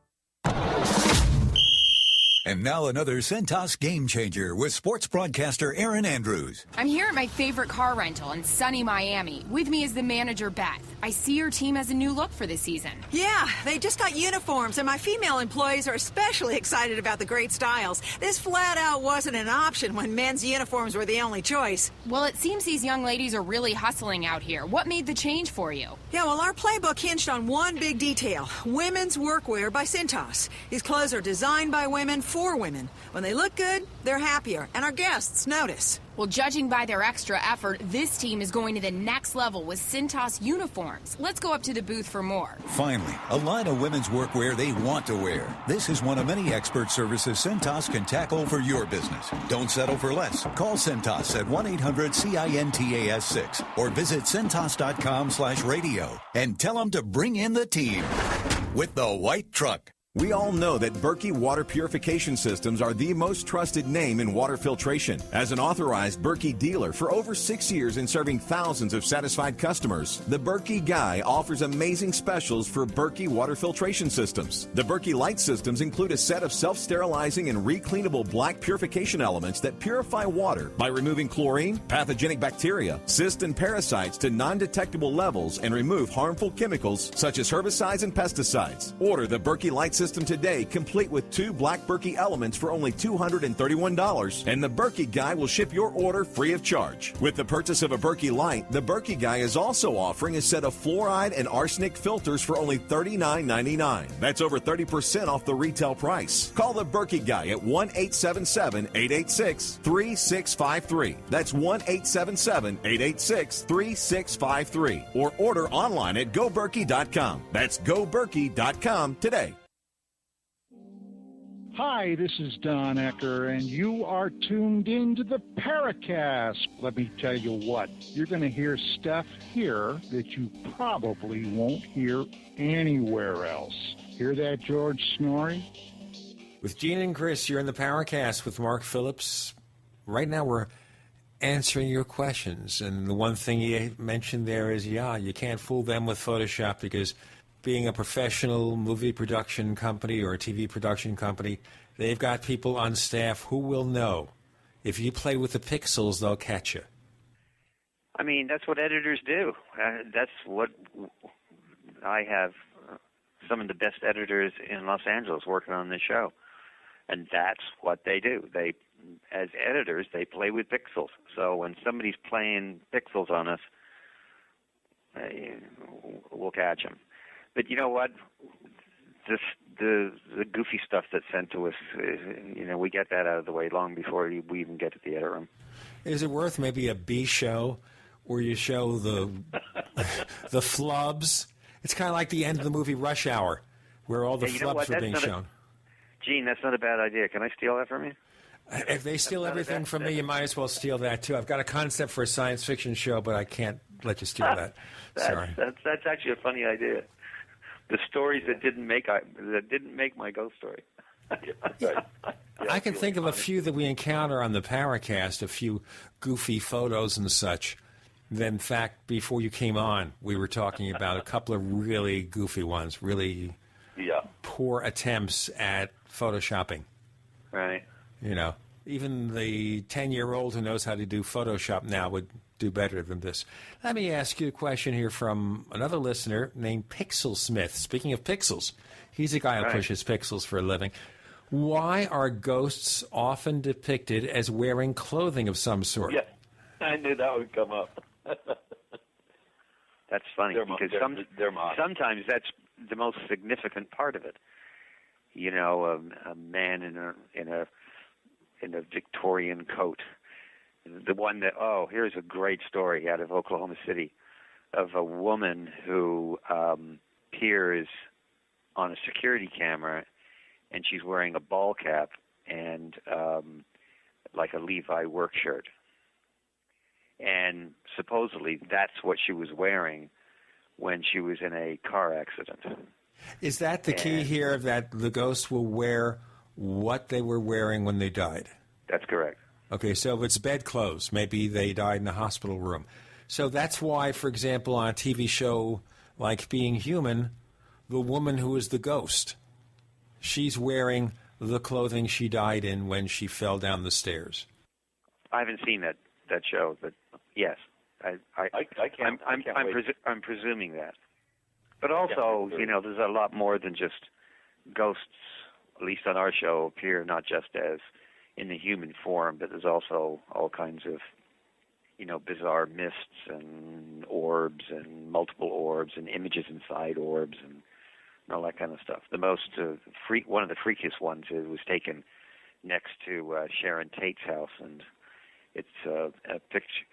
And now another Centos game changer with sports broadcaster Aaron Andrews. I'm here at my favorite car rental in sunny Miami. With me is the manager, Beth. I see your team has a new look for this season. Yeah, they just got uniforms, and my female employees are especially excited about the great styles. This flat out wasn't an option when men's uniforms were the only choice. Well, it seems these young ladies are really hustling out here. What made the change for you? Yeah, well, our playbook hinged on one big detail: women's workwear by Centos. These clothes are designed by women for women. When they look good, they're happier, and our guests notice. Well, judging by their extra effort, this team is going to the next level with Centos uniforms. Let's go up to the booth for more. Finally, a line of women's workwear they want to wear. This is one of many expert services Centos can tackle for your business. Don't settle for less. Call Centos at 1-800-CINTAS-6 or visit Centos.com/radio and tell them to bring in the team with the white truck. We all know that Berkey water purification systems are the most trusted name in water filtration. As an authorized Berkey dealer for over 6 years and serving thousands of satisfied customers, the Berkey Guy offers amazing specials for Berkey water filtration systems. The Berkey Light systems include a set of self-sterilizing and recleanable black purification elements that purify water by removing chlorine, pathogenic bacteria, cysts, and parasites to non-detectable levels and remove harmful chemicals such as herbicides and pesticides. Order the Berkey Light system today, complete with 2 black Berkey elements for only $231, and the Berkey Guy will ship your order free of charge. With the purchase of a Berkey Light, the Berkey Guy is also offering a set of fluoride and arsenic filters for only $39.99. That's over 30% off the retail price. Call the Berkey Guy at 1-877-886-3653. That's 1-877-886-3653. Or order online at goberkey.com. That's goberkey.com today. Hi, this is Don Ecker, and you are tuned in to the Paracast. Let me tell you what, you're going to hear stuff here that you probably won't hear anywhere else. Hear that, George Snorri? With Gene and Chris, you're in the Paracast with Mark Phillips. Right now we're answering your questions, and the one thing you mentioned there is, you can't fool them with Photoshop because being a professional movie production company or a TV production company, they've got people on staff who will know. If you play with the pixels, they'll catch you. I mean, that's what editors do. That's what I have some of the best editors in Los Angeles working on this show. And that's what they do. They, as editors, they play with pixels. So when somebody's playing pixels on us, we'll catch them. But you know what? The goofy stuff that's sent to us, we get that out of the way long before we even get to the edit room. Is it worth maybe a B show where you show the flubs? It's kind of like the end of the movie Rush Hour, where all the flubs are being shown. Gene, that's not a bad idea. Can I steal that from you? If they steal everything from me, you might as well steal that too. I've got a concept for a science fiction show, but I can't let you steal that. Sorry. That's actually a funny idea. The stories that didn't make my ghost story. I can think of a few that we encounter on the Paracast, a few goofy photos and such. Then, in fact, before you came on, we were talking about a couple of really goofy ones, really poor attempts at photoshopping. Right. Even the 10-year-old who knows how to do Photoshop now would do better than this. Let me ask you a question here from another listener named Pixel Smith. Speaking of pixels, he's a guy who pushes pixels for a living. Why are ghosts often depicted as wearing clothing of some sort? Yeah, I knew that would come up. That's funny because sometimes that's the most significant part of it. A man in a Victorian coat. The one that, here's a great story out of Oklahoma City of a woman who appears on a security camera, and she's wearing a ball cap and like a Levi work shirt. And supposedly that's what she was wearing when she was in a car accident. Is that the key here, that the ghosts will wear what they were wearing when they died? That's correct. Okay, so if it's bedclothes, maybe they died in a hospital room. So that's why, for example, on a TV show like Being Human, the woman who is the ghost, she's wearing the clothing she died in when she fell down the stairs. I haven't seen that show, but yes, I'm presuming that. But also, there's a lot more than just ghosts. At least on our show, appear not just as in the human form, but there's also all kinds of, bizarre mists and orbs and multiple orbs and images inside orbs and all that kind of stuff. The most one of the freakiest ones was taken next to Sharon Tate's house, and it's a picture.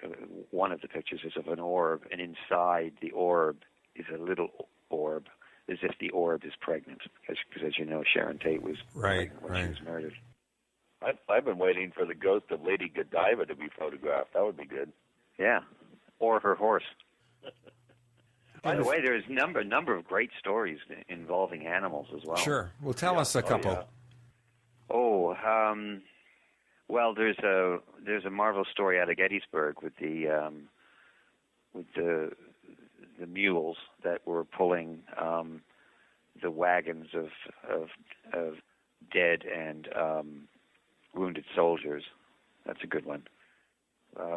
One of the pictures is of an orb, and inside the orb is a little orb, as if the orb is pregnant, because as you know, Sharon Tate was pregnant when she was murdered. I've been waiting for the ghost of Lady Godiva to be photographed. That would be good. Yeah, or her horse. By the way, there's a number of great stories involving animals as well. Sure. Well, tell us a couple. Well, there's a marvelous story out of Gettysburg with the mules that were pulling the wagons of dead and wounded soldiers. That's a good one.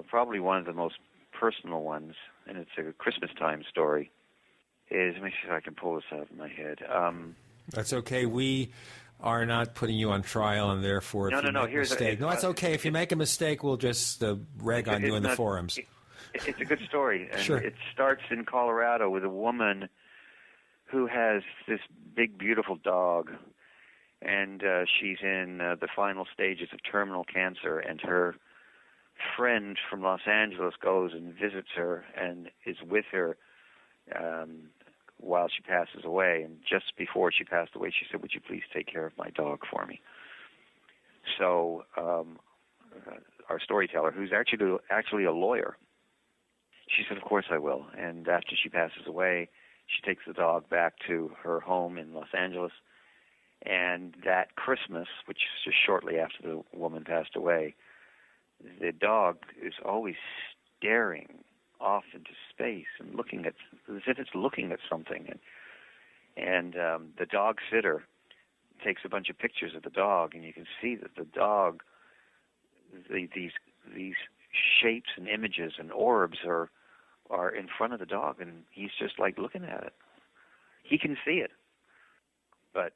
Probably one of the most personal ones, and it's a Christmas time story, is, let me see if I can pull this out of my head. That's okay. We are not putting you on trial, and therefore, if you make a mistake... that's okay. If you make a mistake, we'll just rag on you in the forums. It's a good story. And Sure. It starts in Colorado with a woman who has this big, beautiful dog, and she's in the final stages of terminal cancer, and her friend from Los Angeles goes and visits her and is with her while she passes away. And just before she passed away, she said, "Would you please take care of my dog for me?" So our storyteller, who's actually a lawyer, she said, "Of course I will." And after she passes away, she takes the dog back to her home in Los Angeles. And that Christmas, which is just shortly after the woman passed away, the dog is always staring off into space and looking at, as if it's looking at something. And the dog sitter takes a bunch of pictures of the dog, and you can see that the dog, these shapes and images and orbs are in front of the dog, and he's just like looking at it. He can see it, but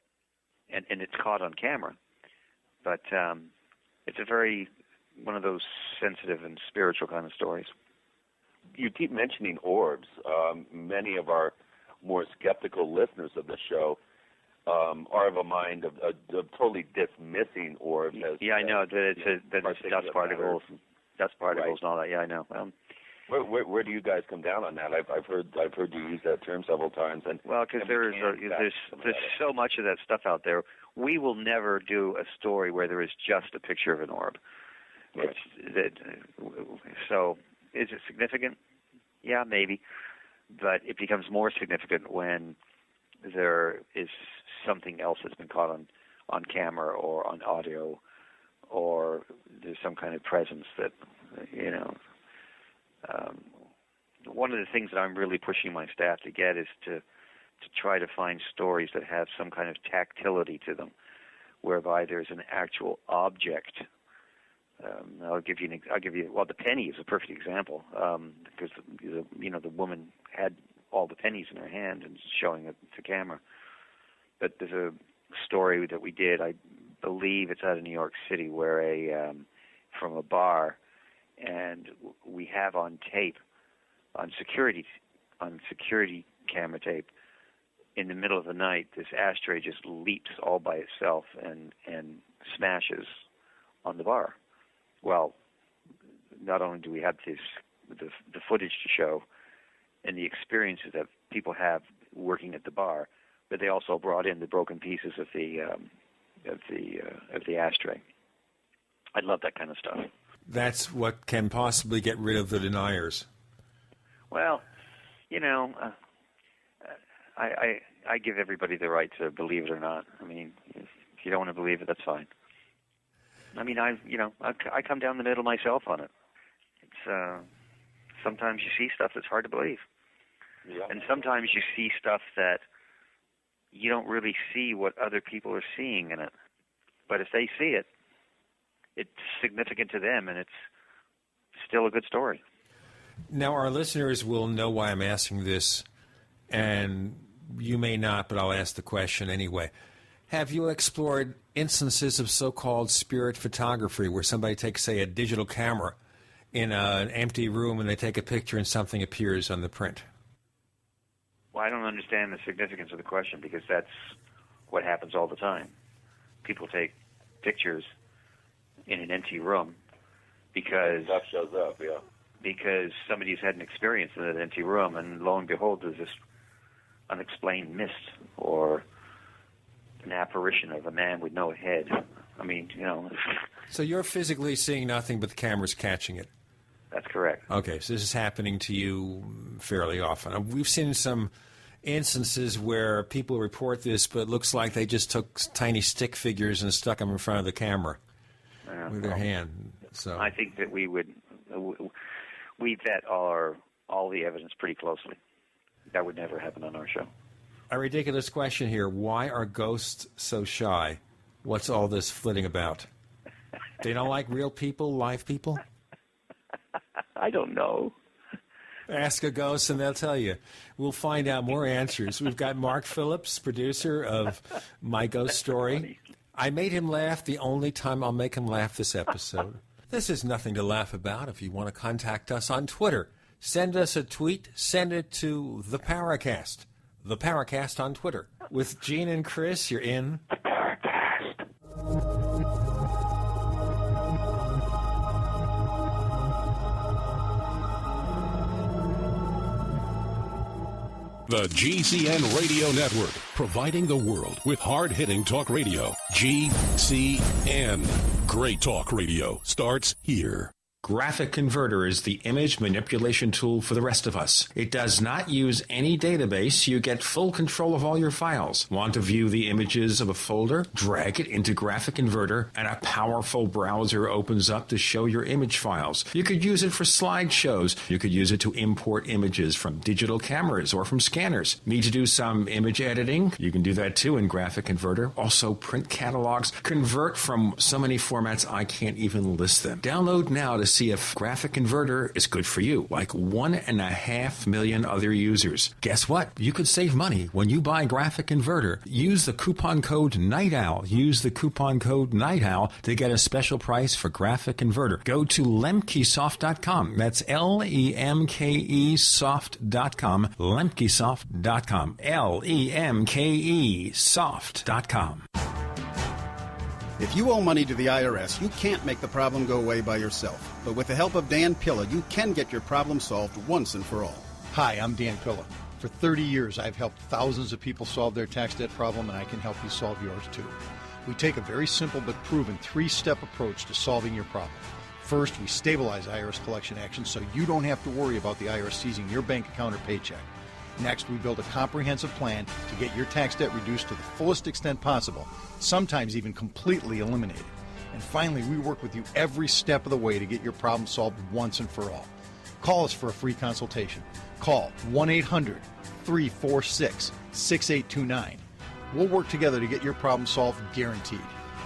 and it's caught on camera. But it's a very one of those sensitive and spiritual kind of stories. You keep mentioning orbs. Many of our more skeptical listeners of the show are of a mind of totally dismissing orbs. I know that it's dust particles, and all that. Yeah, I know. Where do you guys come down on that? I've heard you use that term several times. And well, because there's so much of that stuff out there. We will never do a story where there is just a picture of an orb. Right. So is it significant? Yeah, maybe. But it becomes more significant when there is something else that's been caught on camera or on audio, or there's some kind of presence that, one of the things that I'm really pushing my staff to get is to try to find stories that have some kind of tactility to them, whereby there's an actual object. I'll give you. Well, the penny is a perfect example, because the woman had all the pennies in her hand and showing it to camera. But there's a story that we did. I believe it's out of New York City, where from a bar, and we have on tape, on security camera tape, in the middle of the night, this ashtray just leaps all by itself and smashes on the bar. Well, not only do we have the footage to show and the experiences that people have working at the bar, but they also brought in the broken pieces of the ashtray. I love that kind of stuff. That's what can possibly get rid of the deniers. Well, I give everybody the right to believe it or not. I mean, if you don't want to believe it, that's fine. I mean, I come down the middle myself on it. It's sometimes you see stuff that's hard to believe, and sometimes you see stuff that you don't really see what other people are seeing in it. But if they see it, it's significant to them, and it's still a good story. Now, our listeners will know why I'm asking this, and you may not, but I'll ask the question anyway. Have you explored instances of so-called spirit photography where somebody takes, say, a digital camera in an empty room and they take a picture and something appears on the print? Well, I don't understand the significance of the question, because that's what happens all the time. People take pictures in an empty room because stuff shows up, because somebody's had an experience in an empty room, and lo and behold, there's this unexplained mist or an apparition of a man with no head. I mean, So you're physically seeing nothing, but the camera's catching it? That's correct. Okay, so this is happening to you fairly often. We've seen some instances where people report this, but it looks like they just took tiny stick figures and stuck them in front of the camera with their hand. So I think that we vet all the evidence pretty closely. That would never happen on our show. A ridiculous question here. Why are ghosts so shy? What's all this flitting about? They don't like real people, live people? I don't know. Ask a ghost and they'll tell you. We'll find out more answers. We've got Mark Phillips, producer of My Ghost Story. I made him laugh the only time I'll make him laugh this episode. This is nothing to laugh about. If you want to contact us on Twitter, send us a tweet. Send it to the Paracast. The Paracast on Twitter. With Gene and Chris, you're in the Paracast. The GCN Radio Network, providing the world with hard-hitting talk radio. GCN. Great talk radio starts here. Graphic Converter is the image manipulation tool for the rest of us. It does not use any database. You get full control of all your files. Want to view the images of a folder? Drag it into Graphic Converter, and a powerful browser opens up to show your image files. You could use it for slideshows. You could use it to import images from digital cameras or from scanners. Need to do some image editing? You can do that too in Graphic Converter. Also print catalogs. Convert from so many formats I can't even list them. Download now to see if Graphic Converter is good for you, like 1.5 million other users. Guess what? You could save money when you buy Graphic Converter. Use the coupon code Night Owl. Use the coupon code Night Owl to get a special price for Graphic Converter. Go to lemkesoft.com. That's Lemke soft.com. Lemkesoft.com. Lemke soft.com. If you owe money to the IRS, you can't make the problem go away by yourself. But with the help of Dan Pilla, you can get your problem solved once and for all. Hi, I'm Dan Pilla. For 30 years, I've helped thousands of people solve their tax debt problem, and I can help you solve yours too. We take a very simple but proven 3-step approach to solving your problem. First, we stabilize IRS collection actions so you don't have to worry about the IRS seizing your bank account or paycheck. Next, we build a comprehensive plan to get your tax debt reduced to the fullest extent possible, sometimes even completely eliminated. And finally, we work with you every step of the way to get your problem solved once and for all. Call us for a free consultation. Call 1-800-346-6829. We'll work together to get your problem solved, guaranteed.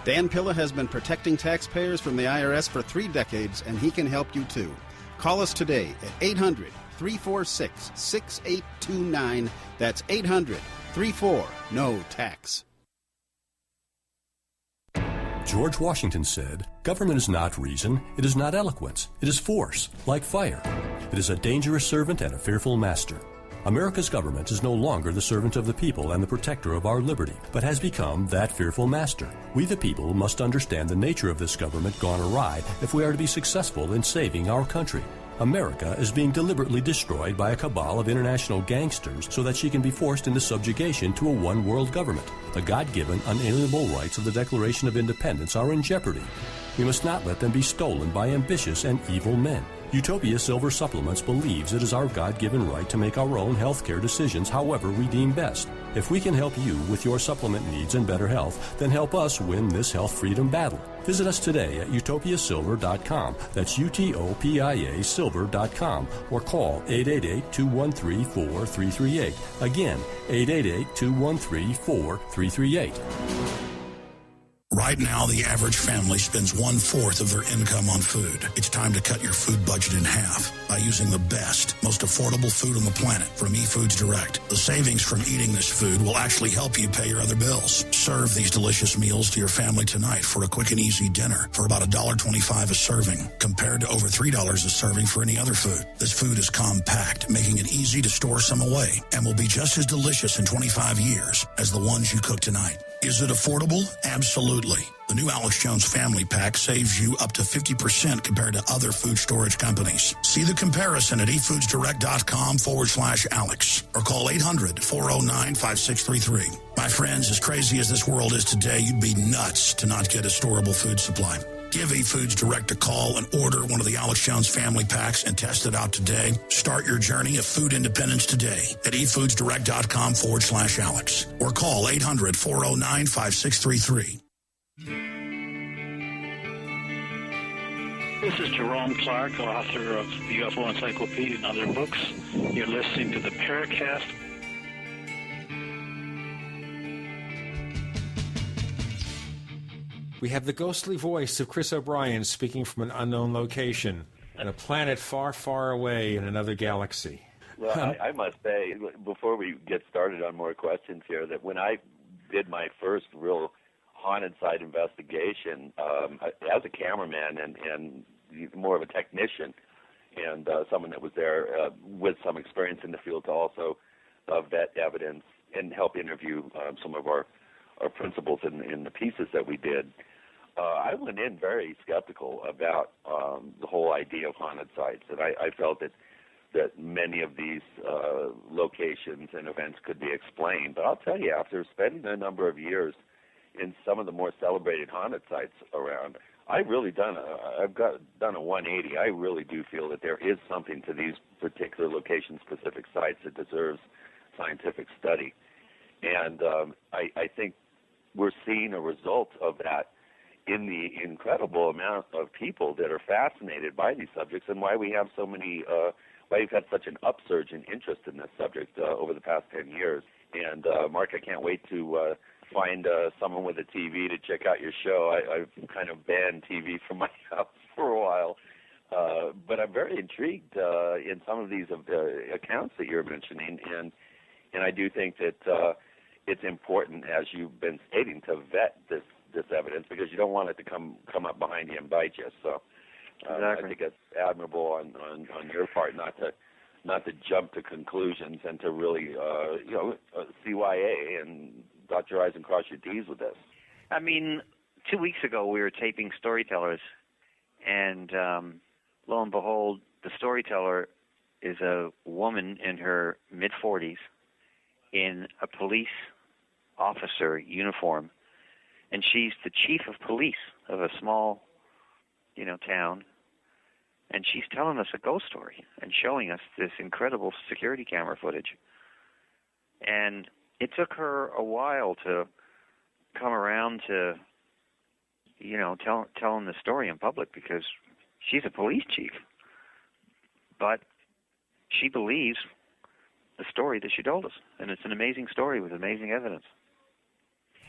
Dan Pilla has been protecting taxpayers from the IRS for 3 decades, and he can help you too. Call us today at 800-346-6829. That's 800-34-NO-TAX. George Washington said, "Government is not reason, it is not eloquence, it is force, like fire. It is a dangerous servant and a fearful master." America's government is no longer the servant of the people and the protector of our liberty, but has become that fearful master. We the people must understand the nature of this government gone awry if we are to be successful in saving our country. America is being deliberately destroyed by a cabal of international gangsters so that she can be forced into subjugation to a one-world government. The God-given, unalienable rights of the Declaration of Independence are in jeopardy. We must not let them be stolen by ambitious and evil men. Utopia Silver Supplements believes it is our God-given right to make our own health care decisions however we deem best. If we can help you with your supplement needs and better health, then help us win this health freedom battle. Visit us today at utopiasilver.com. That's UTOPIA silver.com, or call 888-213-4338. Again, 888-213-4338. Right now, the average family spends 1/4 of their income on food. It's time to cut your food budget in half by using the best, most affordable food on the planet from eFoods Direct. The savings from eating this food will actually help you pay your other bills. Serve these delicious meals to your family tonight for a quick and easy dinner for about $1.25 a serving, compared to over $3 a serving for any other food. This food is compact, making it easy to store some away, and will be just as delicious in 25 years as the ones you cook tonight. Is it affordable? Absolutely. The new Alex Jones Family Pack saves you up to 50% compared to other food storage companies. See the comparison at eFoodsDirect.com/Alex or call 800-409-5633. My friends, as crazy as this world is today, you'd be nuts to not get a storable food supply. Give eFoods Direct a call and order one of the Alex Jones family packs and test it out today. Start your journey of food independence today at efoodsdirect.com/Alex or call 800-409-5633. This is Jerome Clark, author of the UFO Encyclopedia and other books. You're listening to the Paracast. We have the ghostly voice of Chris O'Brien speaking from an unknown location on a planet far, far away in another galaxy. Well, I must say, before we get started on more questions here, that when I did my first real haunted site investigation as a cameraman and more of a technician and someone that was there with some experience in the field to also vet evidence and help interview some of our principals in the pieces that we did, I went in very skeptical about the whole idea of haunted sites, and I felt that many of these locations and events could be explained. But I'll tell you, after spending a number of years in some of the more celebrated haunted sites around, I've done a 180. I really do feel that there is something to these particular location-specific sites that deserves scientific study. And I think we're seeing a result of that in the incredible amount of people that are fascinated by these subjects, and why we have so many, why you've had such an upsurge in interest in this subject over the past 10 years. And Mark, I can't wait to find someone with a TV to check out your show. I've kind of banned TV from my house for a while, but I'm very intrigued in some of these accounts that you're mentioning, and I do think that it's important, as you've been stating, to vet this evidence, because you don't want it to come up behind you and bite you. So Exactly. I think it's admirable on your part not to jump to conclusions and to really CYA and dot your I's and cross your T's with this. I mean, 2 weeks ago we were taping Storytellers, and lo and behold, the storyteller is a woman in her mid-40s in a police officer uniform, and she's the chief of police of a small, town, and she's telling us a ghost story and showing us this incredible security camera footage. And it took her a while to come around to, telling the story in public, because she's a police chief. But she believes the story that she told us, and it's an amazing story with amazing evidence.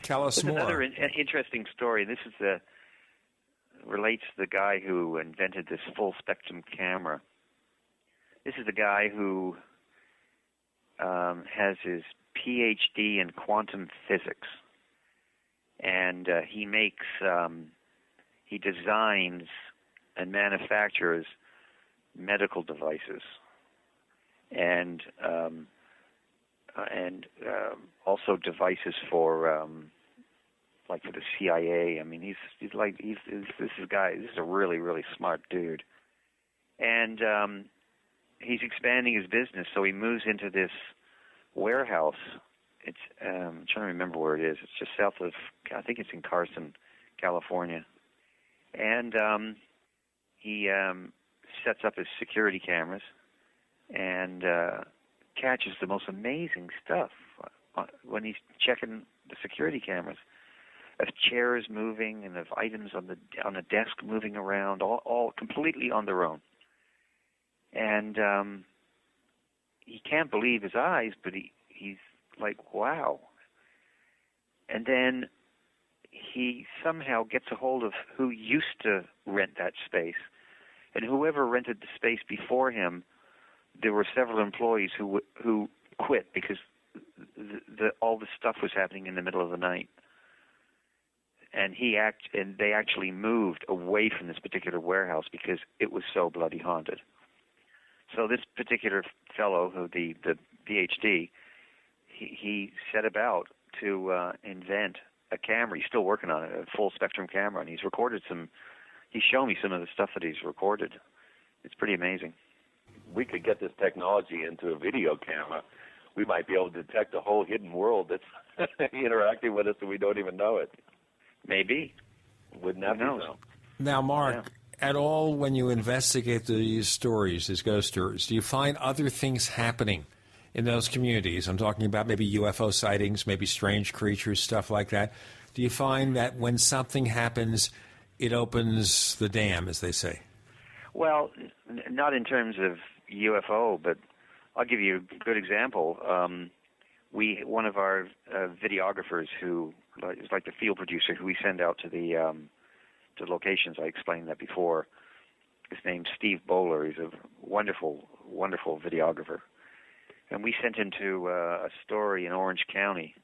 Tell us more. Another interesting story. This is relates to the guy who invented this full-spectrum camera. This is the guy who has his PhD in quantum physics, and he designs and manufactures medical devices, and also devices for for the CIA. I mean, this is a really, really smart dude, and he's expanding his business. So he moves into this warehouse. It's I'm trying to remember where it is. It's just south of, I think it's in Carson, California, and he sets up his security cameras and catches the most amazing stuff when he's checking the security cameras, of chairs moving and of items on the desk moving around, all completely on their own. And he can't believe his eyes, but he's like, wow. And then he somehow gets a hold of who used to rent that space, and whoever rented the space before him, there were several employees who quit because all the stuff was happening in the middle of the night. And they actually moved away from this particular warehouse because it was so bloody haunted. So this particular fellow, who the PhD, he set about to invent a camera. He's still working on it, a full spectrum camera, and he's recorded he's shown me some of the stuff that he's recorded. It's pretty amazing. We could get this technology into a video camera. We might be able to detect a whole hidden world that's interacting with us and we don't even know it. Maybe. Wouldn't that be so? Now, Mark, at all when you investigate these stories, these ghost stories, do you find other things happening in those communities? I'm talking about maybe UFO sightings, maybe strange creatures, stuff like that. Do you find that when something happens, it opens the dam, as they say? Well, not in terms of UFO, but I'll give you a good example. One of our videographers, who is like the field producer, who we send out to the locations. I explained that before. His name's Steve Bowler. He's a wonderful, wonderful videographer. And we sent him to a story in Orange County,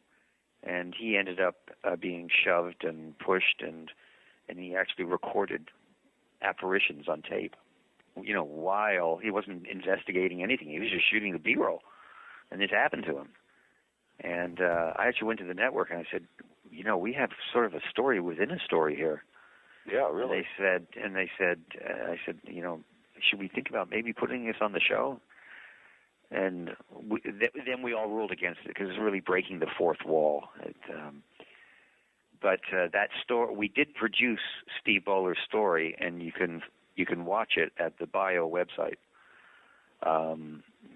and he ended up being shoved and pushed, and he actually recorded apparitions on tape. While he wasn't investigating anything, he was just shooting the B-roll, and this happened to him. And I actually went to the network and I said, we have sort of a story within a story here. Yeah, really. And they said, I said, should we think about maybe putting this on the show? And then we all ruled against it because it's really breaking the fourth wall. But that story, we did produce Steve Bowler's story, and you can watch it at the Bio website.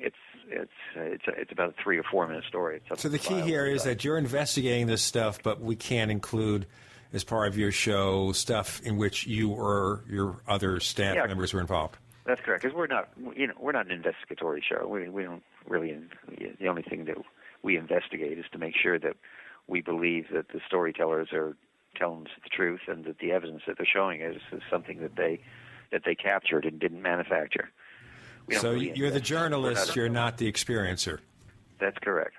It's about a 3 or 4 minute story. So the key here is that you're investigating this stuff, but we can't include, as part of your show, stuff in which you or your other staff members were involved. That's correct, because we're not an investigatory show. We don't really. The only thing that we investigate is to make sure that we believe that the storytellers are telling us the truth, and that the evidence that they're showing is something that they captured and didn't manufacture. So you're the journalist, you're not the experiencer. That's correct.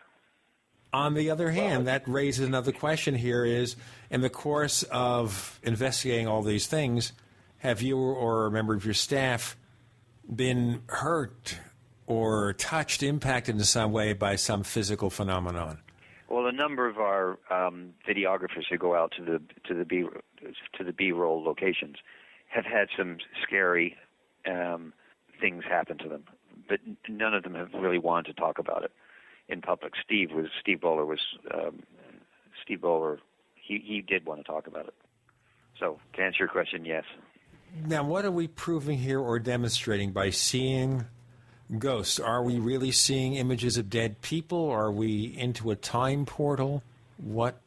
On the other hand, that raises another question here is, in the course of investigating all these things, have you or a member of your staff been hurt or touched, impacted in some way by some physical phenomenon? Well, a number of our videographers who go out to the B-roll locations have had some scary things happen to them, but none of them have really wanted to talk about it in public. Steve Bowler. He did want to talk about it. So, to answer your question, yes. Now, what are we proving here or demonstrating by seeing ghosts? Are we really seeing images of dead people? Are we into a time portal? What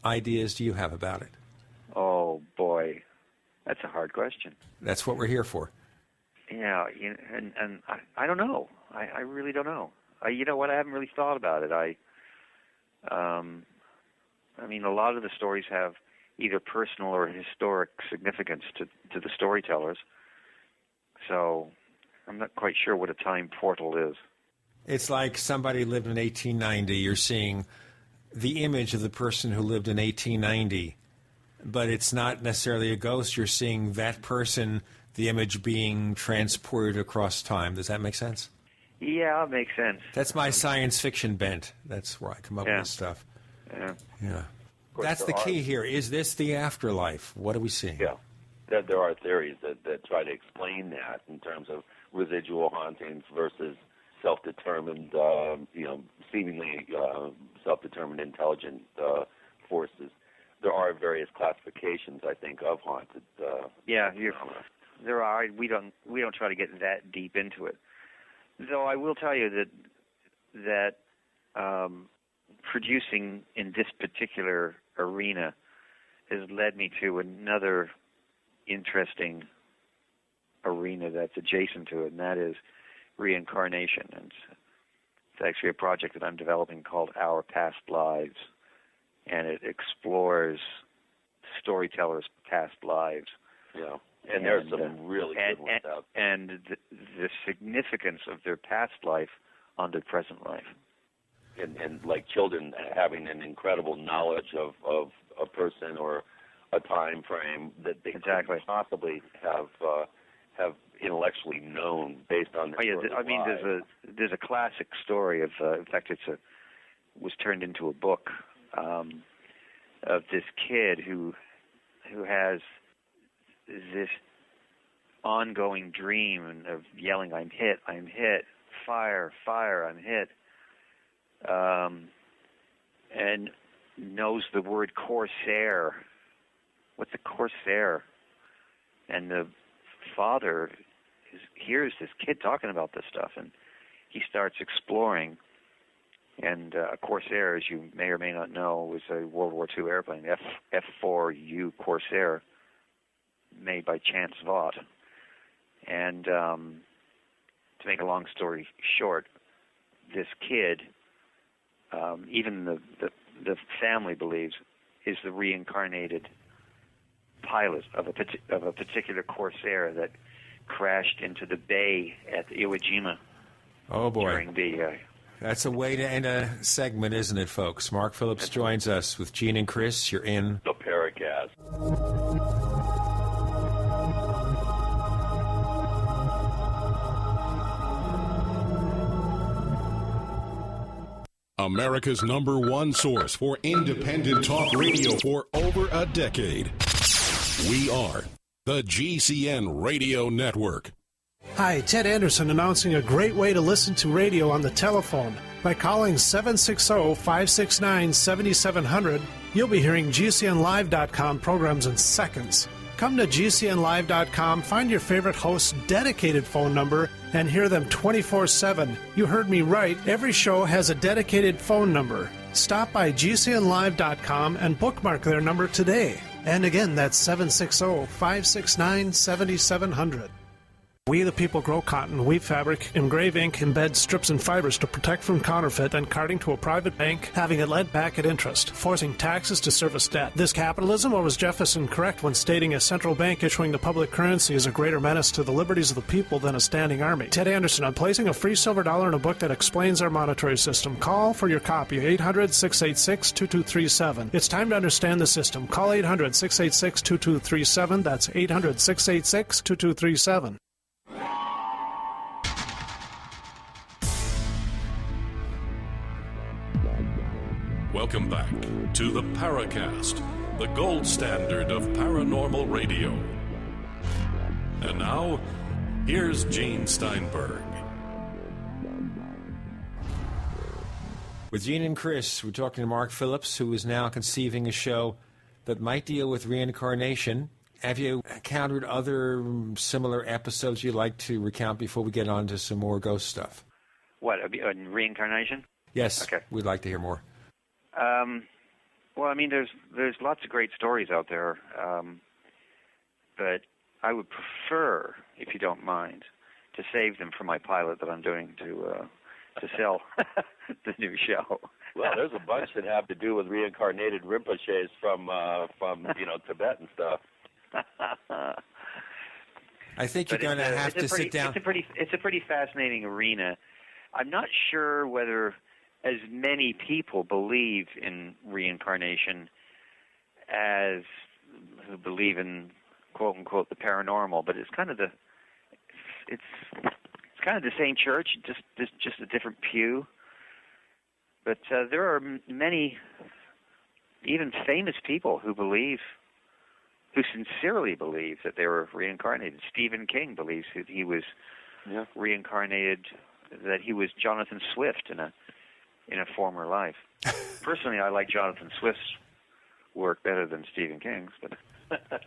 ideas do you have about it? Oh, boy. That's a hard question. That's what we're here for. Yeah, and I don't know. I really don't know. You know what? I haven't really thought about it. I mean, a lot of the stories have either personal or historic significance to the storytellers. So I'm not quite sure what a time portal is. It's like somebody lived in 1890. You're seeing the image of the person who lived in 1890, but it's not necessarily a ghost. You're seeing that person, the image being transported across time. Does that make sense? Yeah, it makes sense. That's my science fiction bent. That's where I come up with this stuff. Yeah. That's the key here. Is this the afterlife? What are we seeing? Yeah. There are theories that try to explain that in terms of residual hauntings versus self-determined, seemingly self-determined intelligent forces. There are various classifications, I think, of haunted. There are. We don't try to get that deep into it. Though I will tell you that producing in this particular arena has led me to another interesting arena that's adjacent to it, and that is reincarnation. And it's actually a project that I'm developing called Our Past Lives, and it explores storytellers' past lives. Yeah, and there's some really good ones out there. And the significance of their past life on their present life. And like children having an incredible knowledge of a person or a time frame that they couldn't possibly have intellectually known based on their lives. There's a classic story of in fact was turned into a book of this kid who has this ongoing dream of yelling, I'm hit, fire, I'm hit. And knows the word corsair. What's a corsair? And the father hears this kid talking about this stuff, and he starts exploring. And a Corsair, as you may or may not know, was a World War II airplane, F-4U Corsair, made by Chance Vaught. And to make a long story short, this kid, even the family believes, is the reincarnated pilot of a particular Corsair that crashed into the bay at Iwo Jima. Oh boy! During the that's a way to end a segment, isn't it, folks? Mark Phillips joins us with Gene and Chris. You're in the Paracast. America's #1 source for independent talk radio for over a decade. We are the GCN Radio Network. Hi, Ted Anderson announcing a great way to listen to radio on the telephone. By calling 760-569-7700, you'll be hearing GCNlive.com programs in seconds. Come to GCNlive.com, find your favorite host's dedicated phone number, and hear them 24/7. You heard me right. Every show has a dedicated phone number. Stop by GCNlive.com and bookmark their number today. And again, that's 760-569-7700. We the people grow cotton, weave fabric, engrave ink, embed strips and fibers to protect from counterfeit, and carting to a private bank, having it lent back at interest, forcing taxes to service debt. This capitalism, or was Jefferson correct when stating a central bank issuing the public currency is a greater menace to the liberties of the people than a standing army? Ted Anderson, I'm placing a free silver dollar in a book that explains our monetary system. Call for your copy, 800-686-2237. It's time to understand the system. Call 800-686-2237. That's 800-686-2237. Welcome back to the Paracast, the gold standard of paranormal radio. And now, here's Gene Steinberg. With Gene and Chris, we're talking to Mark Phillips, who is now conceiving a show that might deal with reincarnation. Have you encountered other similar episodes you'd like to recount before we get on to some more ghost stuff? What, reincarnation? Yes, okay. We'd like to hear more. Well, I mean, there's lots of great stories out there, but I would prefer, if you don't mind, to save them for my pilot that I'm doing to sell the new show. Well, there's a bunch that have to do with reincarnated Rinpoches from Tibet and stuff. I think you're going to have to sit down. It's a pretty fascinating arena. I'm not sure whether as many people believe in reincarnation as who believe in quote unquote the paranormal, but it's kind of the same church, just a different pew. But there are many, even famous people who sincerely believe that they were reincarnated. Stephen King believes that he was reincarnated, that he was Jonathan Swift in a former life. Personally, I like Jonathan Swift's work better than Stephen King's, but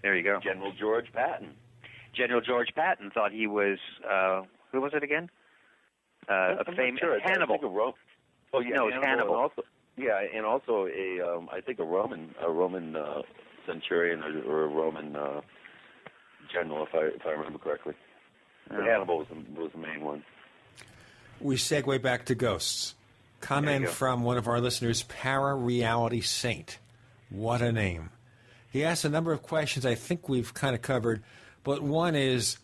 there you go. General George Patton. General George Patton thought he was, who was it again? A famous Hannibal. Oh yeah, no, it's Hannibal. And also I think a Roman centurion or a Roman general, if I remember correctly. But Hannibal was the main one. We segue back to ghosts. Comment from one of our listeners, Para-Reality Saint. What a name. He asked a number of questions I think we've kind of covered, but one is,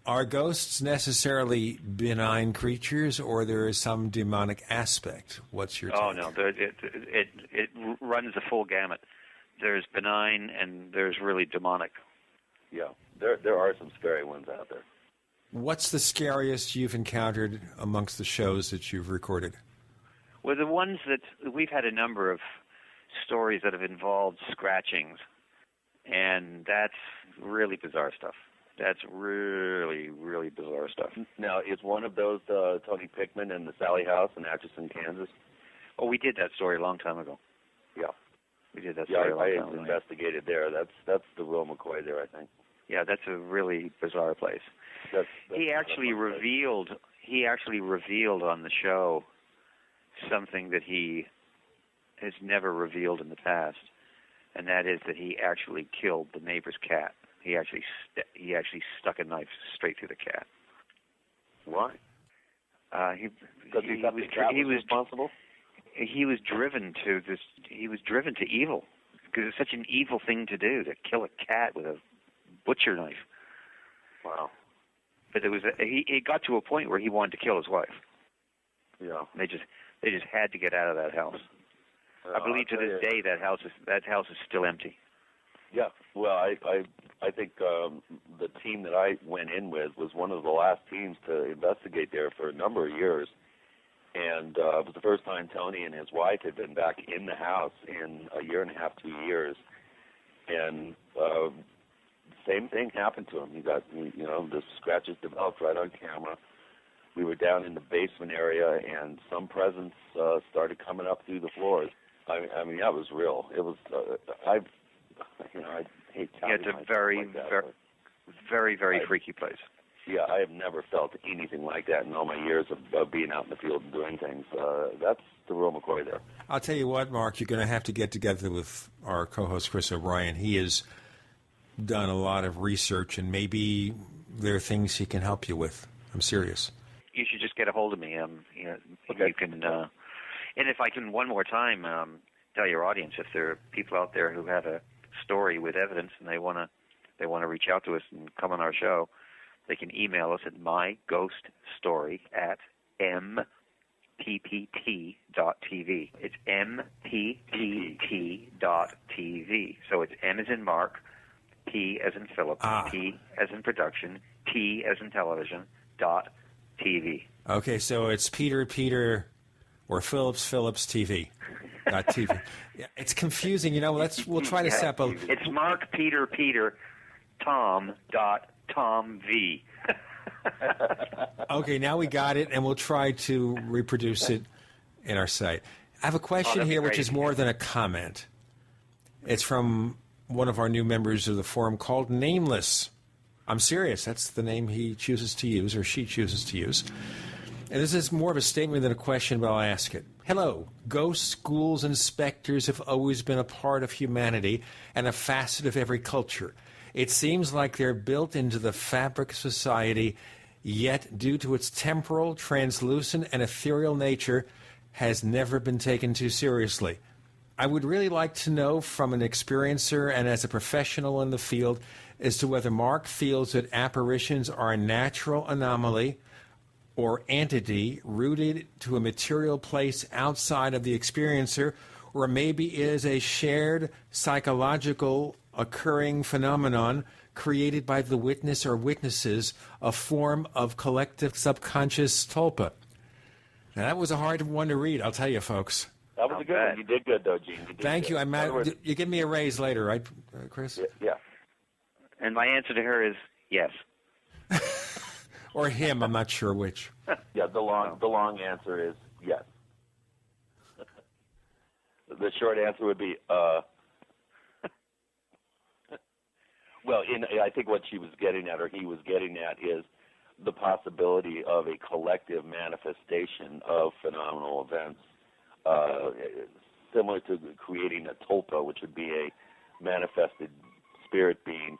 are ghosts necessarily benign creatures, or there is some demonic aspect? What's your take? Oh, no. It runs the full gamut. There's benign and there's really demonic. Yeah, there are some scary ones out there. What's the scariest you've encountered amongst the shows that you've recorded? Well, the ones that we've had a number of stories that have involved scratchings, and that's really bizarre stuff. That's really, really bizarre stuff. Now, is one of those Tony Pickman and the Sally House in Atchison, Kansas? Oh, we did that story a long time ago. Yeah. We did that story a long time ago. I investigated there. That's the real McCoy there, I think. Yeah, that's a really bizarre place. He actually revealed on the show something that he has never revealed in the past, and that is that he actually killed the neighbor's cat. He actually stuck a knife straight through the cat. Why? He was responsible. He was driven to this. He was driven to evil because it's such an evil thing to do, to kill a cat with a butcher knife. Wow. But it got to a point where he wanted to kill his wife. Yeah. They just had to get out of that house. I believe to this day that house is still empty. Yeah. Well, I think the team that I went in with was one of the last teams to investigate there for a number of years. And it was the first time Tony and his wife had been back in the house in a year and a half, 2 years. And same thing happened to him. He got, the scratches developed right on camera. We were down in the basement area, and some presence started coming up through the floors. I mean, that was real. It was. I hate telling it's a very, very, very freaky place. Yeah, I have never felt anything like that in all my years of being out in the field and doing things. That's the real McCoy there. I'll tell you what, Mark, you're going to have to get together with our co-host Chris O'Brien. He has done a lot of research, and maybe there are things he can help you with. I'm serious. You should just get a hold of me. Okay. You can, and if I can one more time tell your audience, if there are people out there who have a story with evidence and they want to reach out to us and come on our show, they can email us at myghost@mppt.tv. It's mppt.tv. So it's M as in Mark, P as in Philip, P as in production, T as in television, .tv. Okay, so it's Peter, or Phillips TV. .tv. Yeah, it's confusing. We'll try to set up It's Mark Peter Tom V. Okay, now we got it, and we'll try to reproduce it in our site. I have a question here, which is more than a comment. It's from one of our new members of the forum called Nameless. I'm serious. That's the name he chooses to use, or she chooses to use. And this is more of a statement than a question, but I'll ask it. Hello. Ghosts, ghouls, and specters have always been a part of humanity and a facet of every culture. It seems like they're built into the fabric of society, yet due to its temporal, translucent, and ethereal nature, has never been taken too seriously. I would really like to know from an experiencer and as a professional in the field as to whether Mark feels that apparitions are a natural anomaly or entity rooted to a material place outside of the experiencer, or maybe is a shared psychological occurring phenomenon created by the witness or witnesses, a form of collective subconscious tulpa. Now, that was a hard one to read, I'll tell you, folks. That was a good one. You did good, though, Gene. Thank you. You give me a raise later, right, Chris? Yeah. And my answer to her is yes. Or him, I'm not sure which. Yeah, the long answer is yes. The short answer would be, well, I think what she was getting at, or he was getting at, is the possibility of a collective manifestation of phenomenal events, similar to creating a tulpa, which would be a manifested spirit being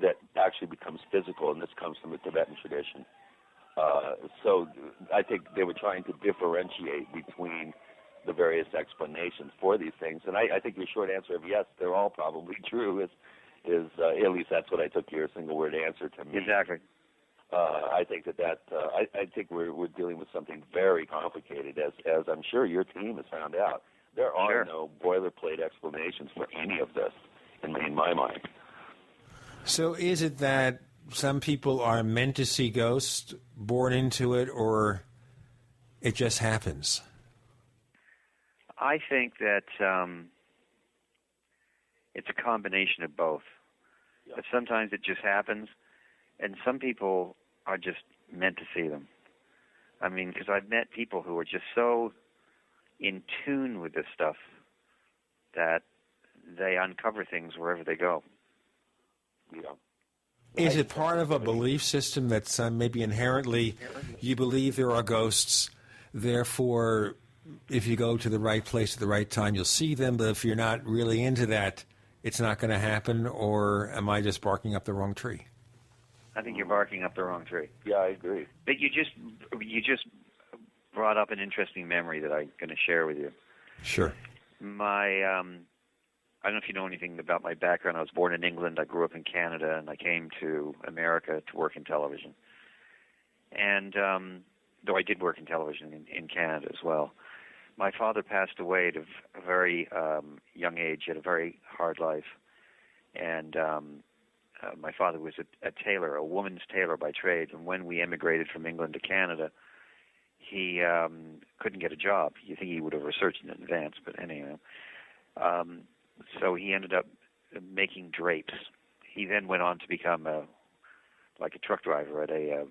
that actually becomes physical, and this comes from the Tibetan tradition. So I think they were trying to differentiate between the various explanations for these things, and I think your short answer of yes, they're all probably true is at least that's what I took your single word answer to me. Exactly. I think I think we're dealing with something very complicated, as I'm sure your team has found out. There are no boilerplate explanations for any of this in my mind. So is it that some people are meant to see ghosts, born into it, or it just happens? I think that it's a combination of both. Yeah. But sometimes it just happens, and some people are just meant to see them. I mean, because I've met people who are just so in tune with this stuff that they uncover things wherever they go. Yeah. Is it part of a belief system that's maybe inherently you believe there are ghosts, therefore if you go to the right place at the right time you'll see them, but if you're not really into that, it's not going to happen, or am I just barking up the wrong tree? I think you're barking up the wrong tree. Yeah, I agree. But you just brought up an interesting memory that I'm going to share with you. Sure. I don't know if you know anything about my background. I was born in England. I grew up in Canada, and I came to America to work in television. And though I did work in television in Canada as well, my father passed away at a very young age. He had a very hard life. And my father was a tailor, a woman's tailor by trade. And when we emigrated from England to Canada, he couldn't get a job. You think he would have researched in advance, but anyhow. So he ended up making drapes. He then went on to become a truck driver at a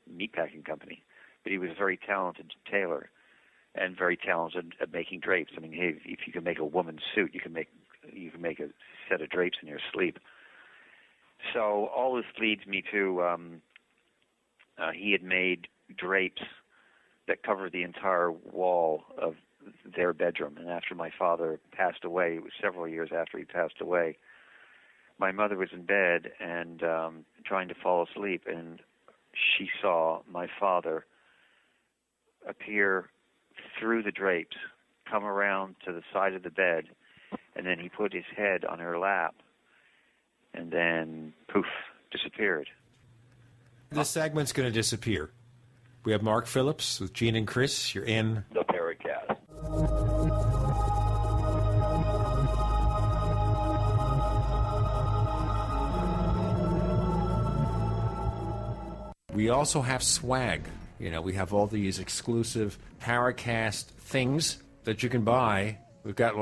meatpacking company. But he was a very talented tailor and very talented at making drapes. I mean, hey, if you can make a woman's suit, you can make a set of drapes in your sleep. So all this leads me to he had made drapes that covered the entire wall of their bedroom. And after my father passed away, it was several years after he passed away, my mother was in bed and trying to fall asleep, and she saw my father appear through the drapes, come around to the side of the bed, and then he put his head on her lap, and then, poof, disappeared. This segment's going to disappear. We have Mark Phillips with Gene and Chris. You're in the Paracast. We also have swag. We have all these exclusive Paracast things that you can buy. We've got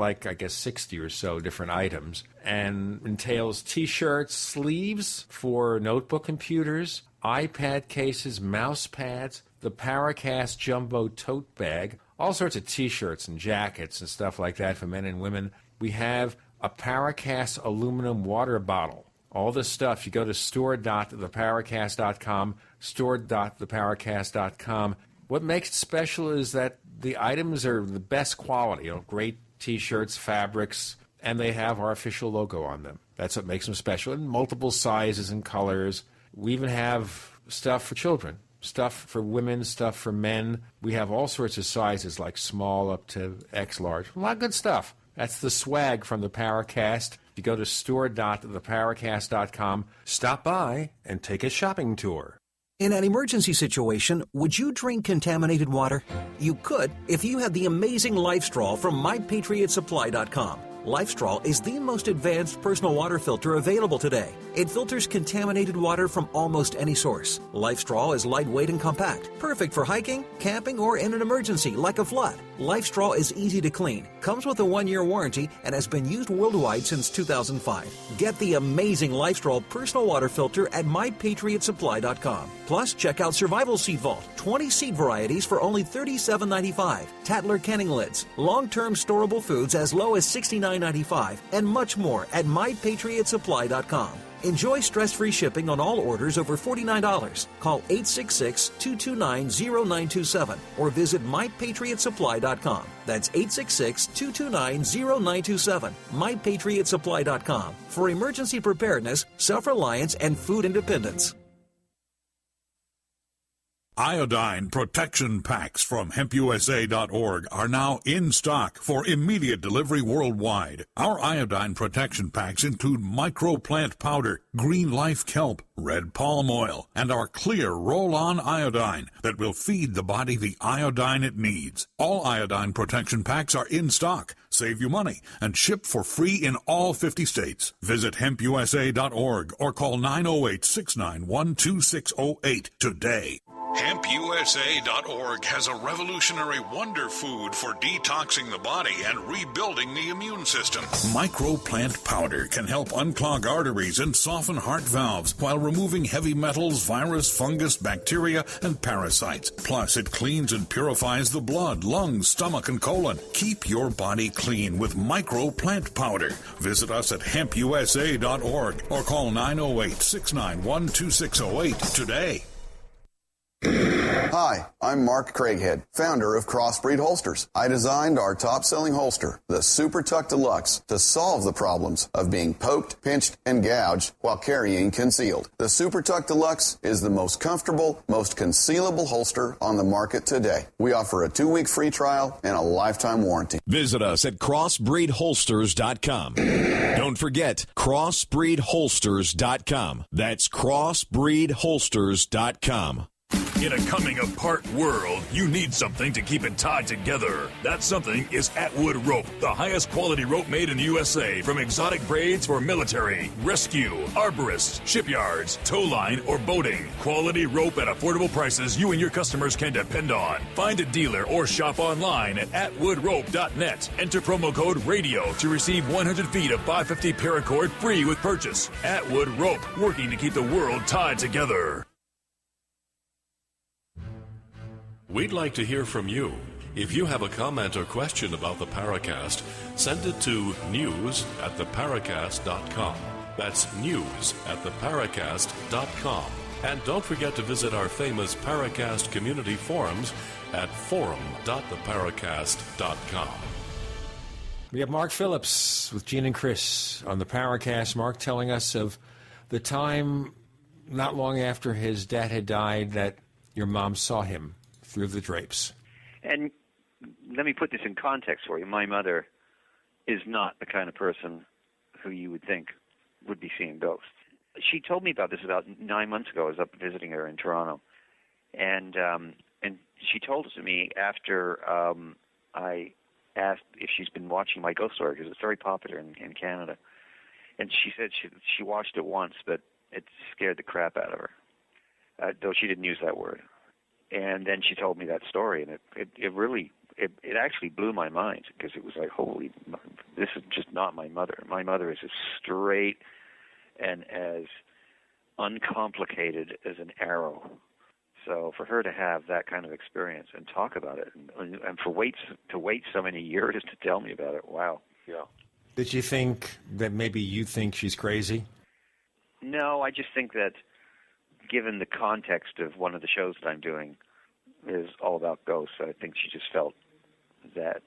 60 or so different items, and entails T-shirts, sleeves for notebook computers, iPad cases, mouse pads, the Paracast Jumbo tote bag, all sorts of T-shirts and jackets and stuff like that for men and women. We have a Paracast aluminum water bottle. All this stuff, you go to store.theparacast.com, store.theparacast.com. What makes it special is that the items are the best quality, great T-shirts, fabrics, and they have our official logo on them. That's what makes them special, in multiple sizes and colors. We even have stuff for children, stuff for women, stuff for men. We have all sorts of sizes, like small up to X large. A lot of good stuff. That's the swag from the Paracast. You go to store.theparacast.com, stop by, and take a shopping tour. In an emergency situation, would you drink contaminated water? You could if you had the amazing LifeStraw from MyPatriotSupply.com. LifeStraw is the most advanced personal water filter available today. It filters contaminated water from almost any source. LifeStraw is lightweight and compact, perfect for hiking, camping, or in an emergency like a flood. LifeStraw is easy to clean, comes with a 1-year warranty, and has been used worldwide since 2005. Get the amazing LifeStraw personal water filter at MyPatriotSupply.com. Plus, check out Survival Seed Vault, 20 seed varieties for only $37.95. Tattler canning lids, long-term storable foods as low as $69.95, and much more at MyPatriotSupply.com. Enjoy stress-free shipping on all orders over $49. Call 866-229-0927 or visit MyPatriotSupply.com. That's 866-229-0927. MyPatriotSupply.com for emergency preparedness, self-reliance, and food independence. Iodine protection packs from hempusa.org are now in stock for immediate delivery worldwide. Our iodine protection packs include microplant powder, green life kelp, red palm oil, and our clear roll-on iodine that will feed the body the iodine it needs. All iodine protection packs are in stock, save you money, and ship for free in all 50 states. Visit hempusa.org or call 908-691-2608 today. HempUSA.org has a revolutionary wonder food for detoxing the body and rebuilding the immune system. Microplant powder can help unclog arteries and soften heart valves while removing heavy metals, virus, fungus, bacteria, and parasites. Plus, it cleans and purifies the blood, lungs, stomach, and colon. Keep your body clean with Microplant powder. Visit us at HempUSA.org or call 908-691-2608 today. Hi, I'm Mark Craighead, founder of Crossbreed Holsters. I designed our top-selling holster, the Super Tuck Deluxe, to solve the problems of being poked, pinched, and gouged while carrying concealed. The Super Tuck Deluxe is the most comfortable, most concealable holster on the market today. We offer a 2-week free trial and a lifetime warranty. Visit us at crossbreedholsters.com. Don't forget, crossbreedholsters.com. That's crossbreedholsters.com. In a coming-apart world, you need something to keep it tied together. That something is Atwood Rope, the highest quality rope made in the USA, from exotic braids for military, rescue, arborists, shipyards, tow line, or boating. Quality rope at affordable prices you and your customers can depend on. Find a dealer or shop online at atwoodrope.net. Enter promo code RADIO to receive 100 feet of 550 paracord free with purchase. Atwood Rope, working to keep the world tied together. We'd like to hear from you. If you have a comment or question about the Paracast, send it to news@theparacast.com. That's news@theparacast.com. And don't forget to visit our famous Paracast community forums at forum.theparacast.com. We have Mark Phillips with Gene and Chris on the Paracast. Mark telling us of the time not long after his dad had died that your mom saw him through the drapes. And let me put this in context for you. My mother is not the kind of person who you would think would be seeing ghosts. She told me about this about 9 months ago. I was up visiting her in Toronto. And she told it to me after I asked if she's been watching my ghost story, because it's very popular in Canada. And she said she watched it once, but it scared the crap out of her, though she didn't use that word. And then she told me that story, and it really actually blew my mind, because it was like, holy, this is just not my mother. My mother is as straight and as uncomplicated as an arrow. So for her to have that kind of experience and talk about it, and to wait so many years to tell me about it, wow. Yeah. Did you think that maybe you think she's crazy? No, I just think that given the context of one of the shows that I'm doing is all about ghosts, I think she just felt that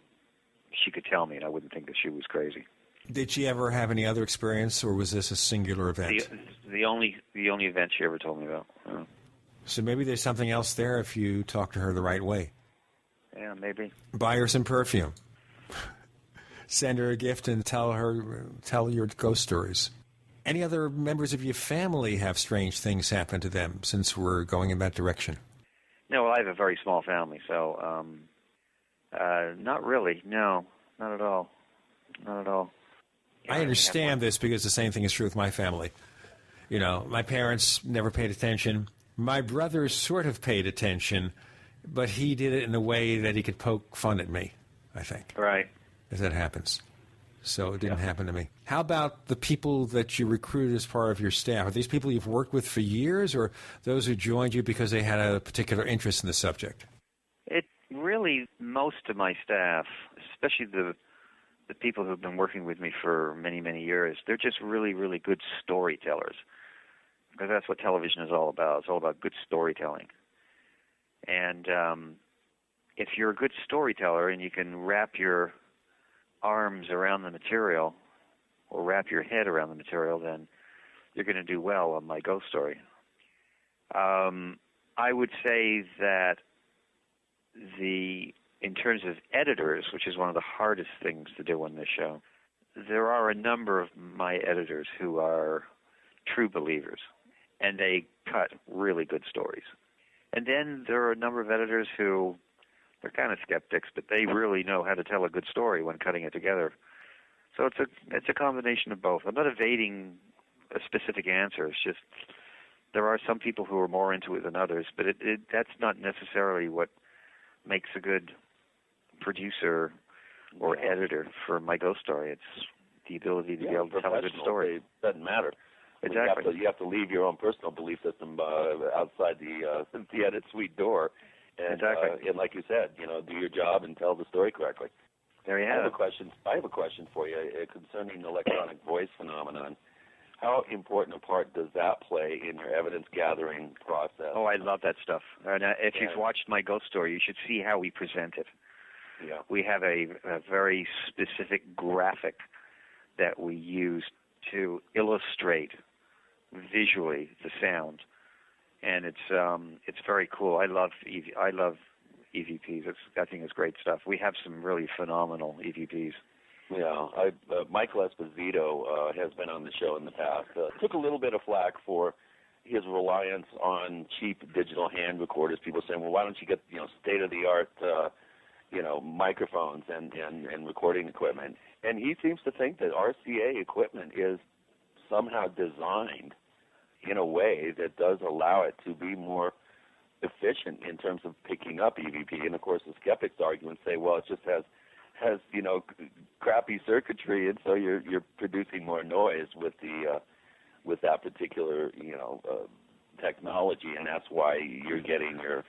she could tell me, and I wouldn't think that she was crazy. Did she ever have any other experience, or was this a singular event? The only event she ever told me about. So maybe there's something else there if you talk to her the right way. Yeah, maybe. Buy her some perfume. Send her a gift and tell your ghost stories. Any other members of your family have strange things happen to them, since we're going in that direction? No, well, I have a very small family, so not really. No, not at all. Not at all. I understand this because the same thing is true with my family. You know, my parents never paid attention. My brother sort of paid attention, but he did it in a way that he could poke fun at me, I think. Right. As that happens. So it didn't happen to me. How about the people that you recruited as part of your staff? Are these people you've worked with for years, or those who joined you because they had a particular interest in the subject? It really, most of my staff, especially the people who've been working with me for many, many years, they're just really, really good storytellers. Because that's what television is all about. It's all about good storytelling. And if you're a good storyteller and you can wrap your arms around the material or wrap your head around the material, then you're going to do well on my ghost story. I would say that in terms of editors, which is one of the hardest things to do on this show, there are a number of my editors who are true believers, and they cut really good stories. And then there are a number of editors who, they're kind of skeptics, but they really know how to tell a good story when cutting it together. So it's a combination of both. I'm not evading a specific answer. It's just There are some people who are more into it than others, but that's not necessarily what makes a good producer or editor for my ghost story. It's the ability to be able to tell a good story. It doesn't matter. Exactly. You have to leave your own personal belief system outside the edit suite door. And, exactly. And like you said, do your job and tell the story correctly. There you have it. I have a question for you concerning the electronic voice phenomenon. How important a part does that play in your evidence gathering process? Oh, I love that stuff. And if you've watched my ghost story, you should see how we present it. Yeah. We have a very specific graphic that we use to illustrate visually the sound, and it's very cool. I love EVPs. I think it's great stuff. We have some really phenomenal EVPs. Yeah, Michael Esposito has been on the show in the past. Took a little bit of flack for his reliance on cheap digital hand recorders. People saying, well, why don't you get state of the art microphones and recording equipment? And he seems to think that RCA equipment is somehow designed in a way that does allow it to be more efficient in terms of picking up EVP. And of course, the skeptics argue and say, well, it just has crappy circuitry, and so you're producing more noise with that particular technology, and that's why you're getting your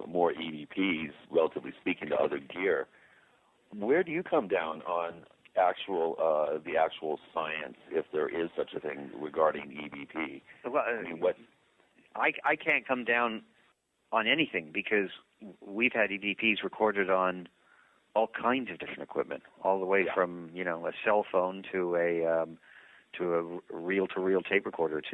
more EVPs, relatively speaking, to other gear. Where do you come down on the actual science, if there is such a thing, regarding EVP? Well, I can't come down on anything, because we've had EVPs recorded on all kinds of different equipment, all the way from a cell phone to a reel-to-reel tape recorder. It's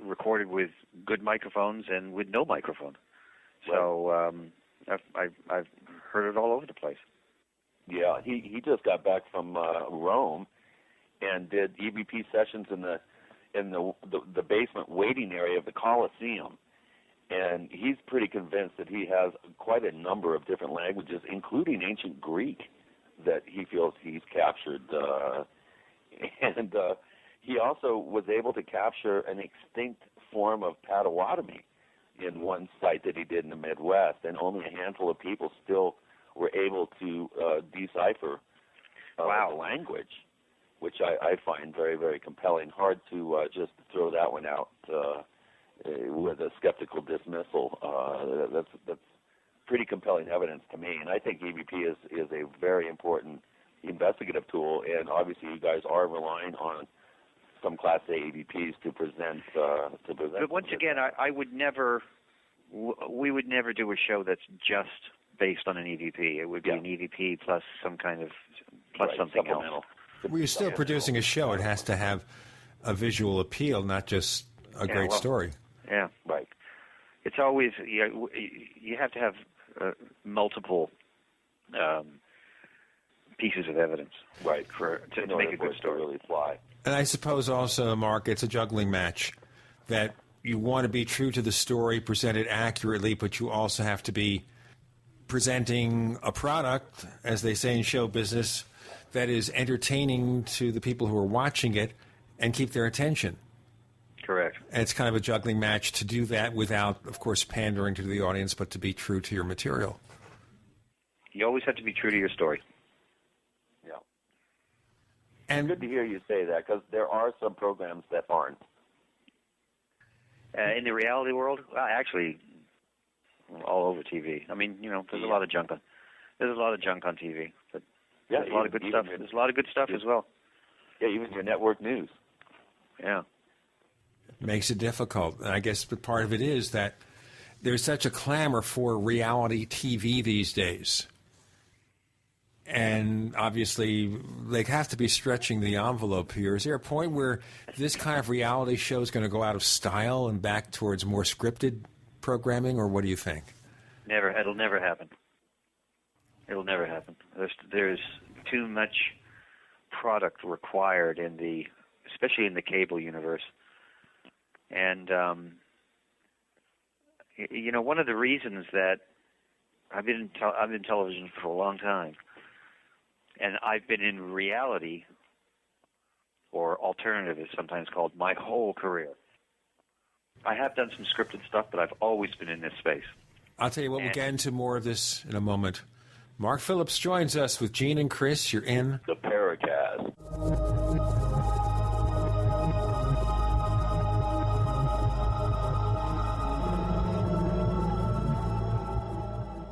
recorded with good microphones and with no microphone. So I've heard it all over the place. Yeah, he just got back from Rome and did EVP sessions in the basement waiting area of the Colosseum. And he's pretty convinced that he has quite a number of different languages, including ancient Greek, that he feels he's captured. And he also was able to capture an extinct form of Potawatomi in one site that he did in the Midwest, and only a handful of people still were able to decipher the language, which I find very, very compelling. Hard to just throw that one out with a skeptical dismissal. That's pretty compelling evidence to me, and I think EVP is a very important investigative tool, and obviously you guys are relying on some Class A EVPs to present. But once again, I would never. We would never do a show that's just based on an EVP. It would be an EVP plus some kind of something else. Well, you're still producing a show. It has to have a visual appeal, not just a great story. Yeah, right. It's always you have to have multiple pieces of evidence, right, to make a good story. Really fly. And I suppose also, Mark, it's a juggling match that you want to be true to the story, present it accurately, but you also have to be presenting a product, as they say in show business, that is entertaining to the people who are watching it and keep their attention. Correct. And it's kind of a juggling match to do that without, of course, pandering to the audience, but to be true to your material. You always have to be true to your story. Yeah. And good to hear you say that, because there are some programs that aren't. In the reality world, well, actually, all over TV. I mean, there's a lot of junk on. There's a lot of junk on TV, but there's a lot of good stuff. There's a lot of good stuff as well. Yeah, even your network news. Yeah. It makes it difficult. And I guess part of it is that there's such a clamor for reality TV these days. And obviously, they have to be stretching the envelope here. Is there a point where this kind of reality show is going to go out of style and back towards more scripted programming, or what do you think? Never. It'll never happen. It'll never happen. There's too much product required especially in the cable universe. And one of the reasons that I've been in television for a long time, and I've been in reality or alternative is sometimes called, my whole career. I have done some scripted stuff, but I've always been in this space. I'll tell you what, we'll get into more of this in a moment. Mark Phillips joins us with Gene and Chris. You're in the Paracast.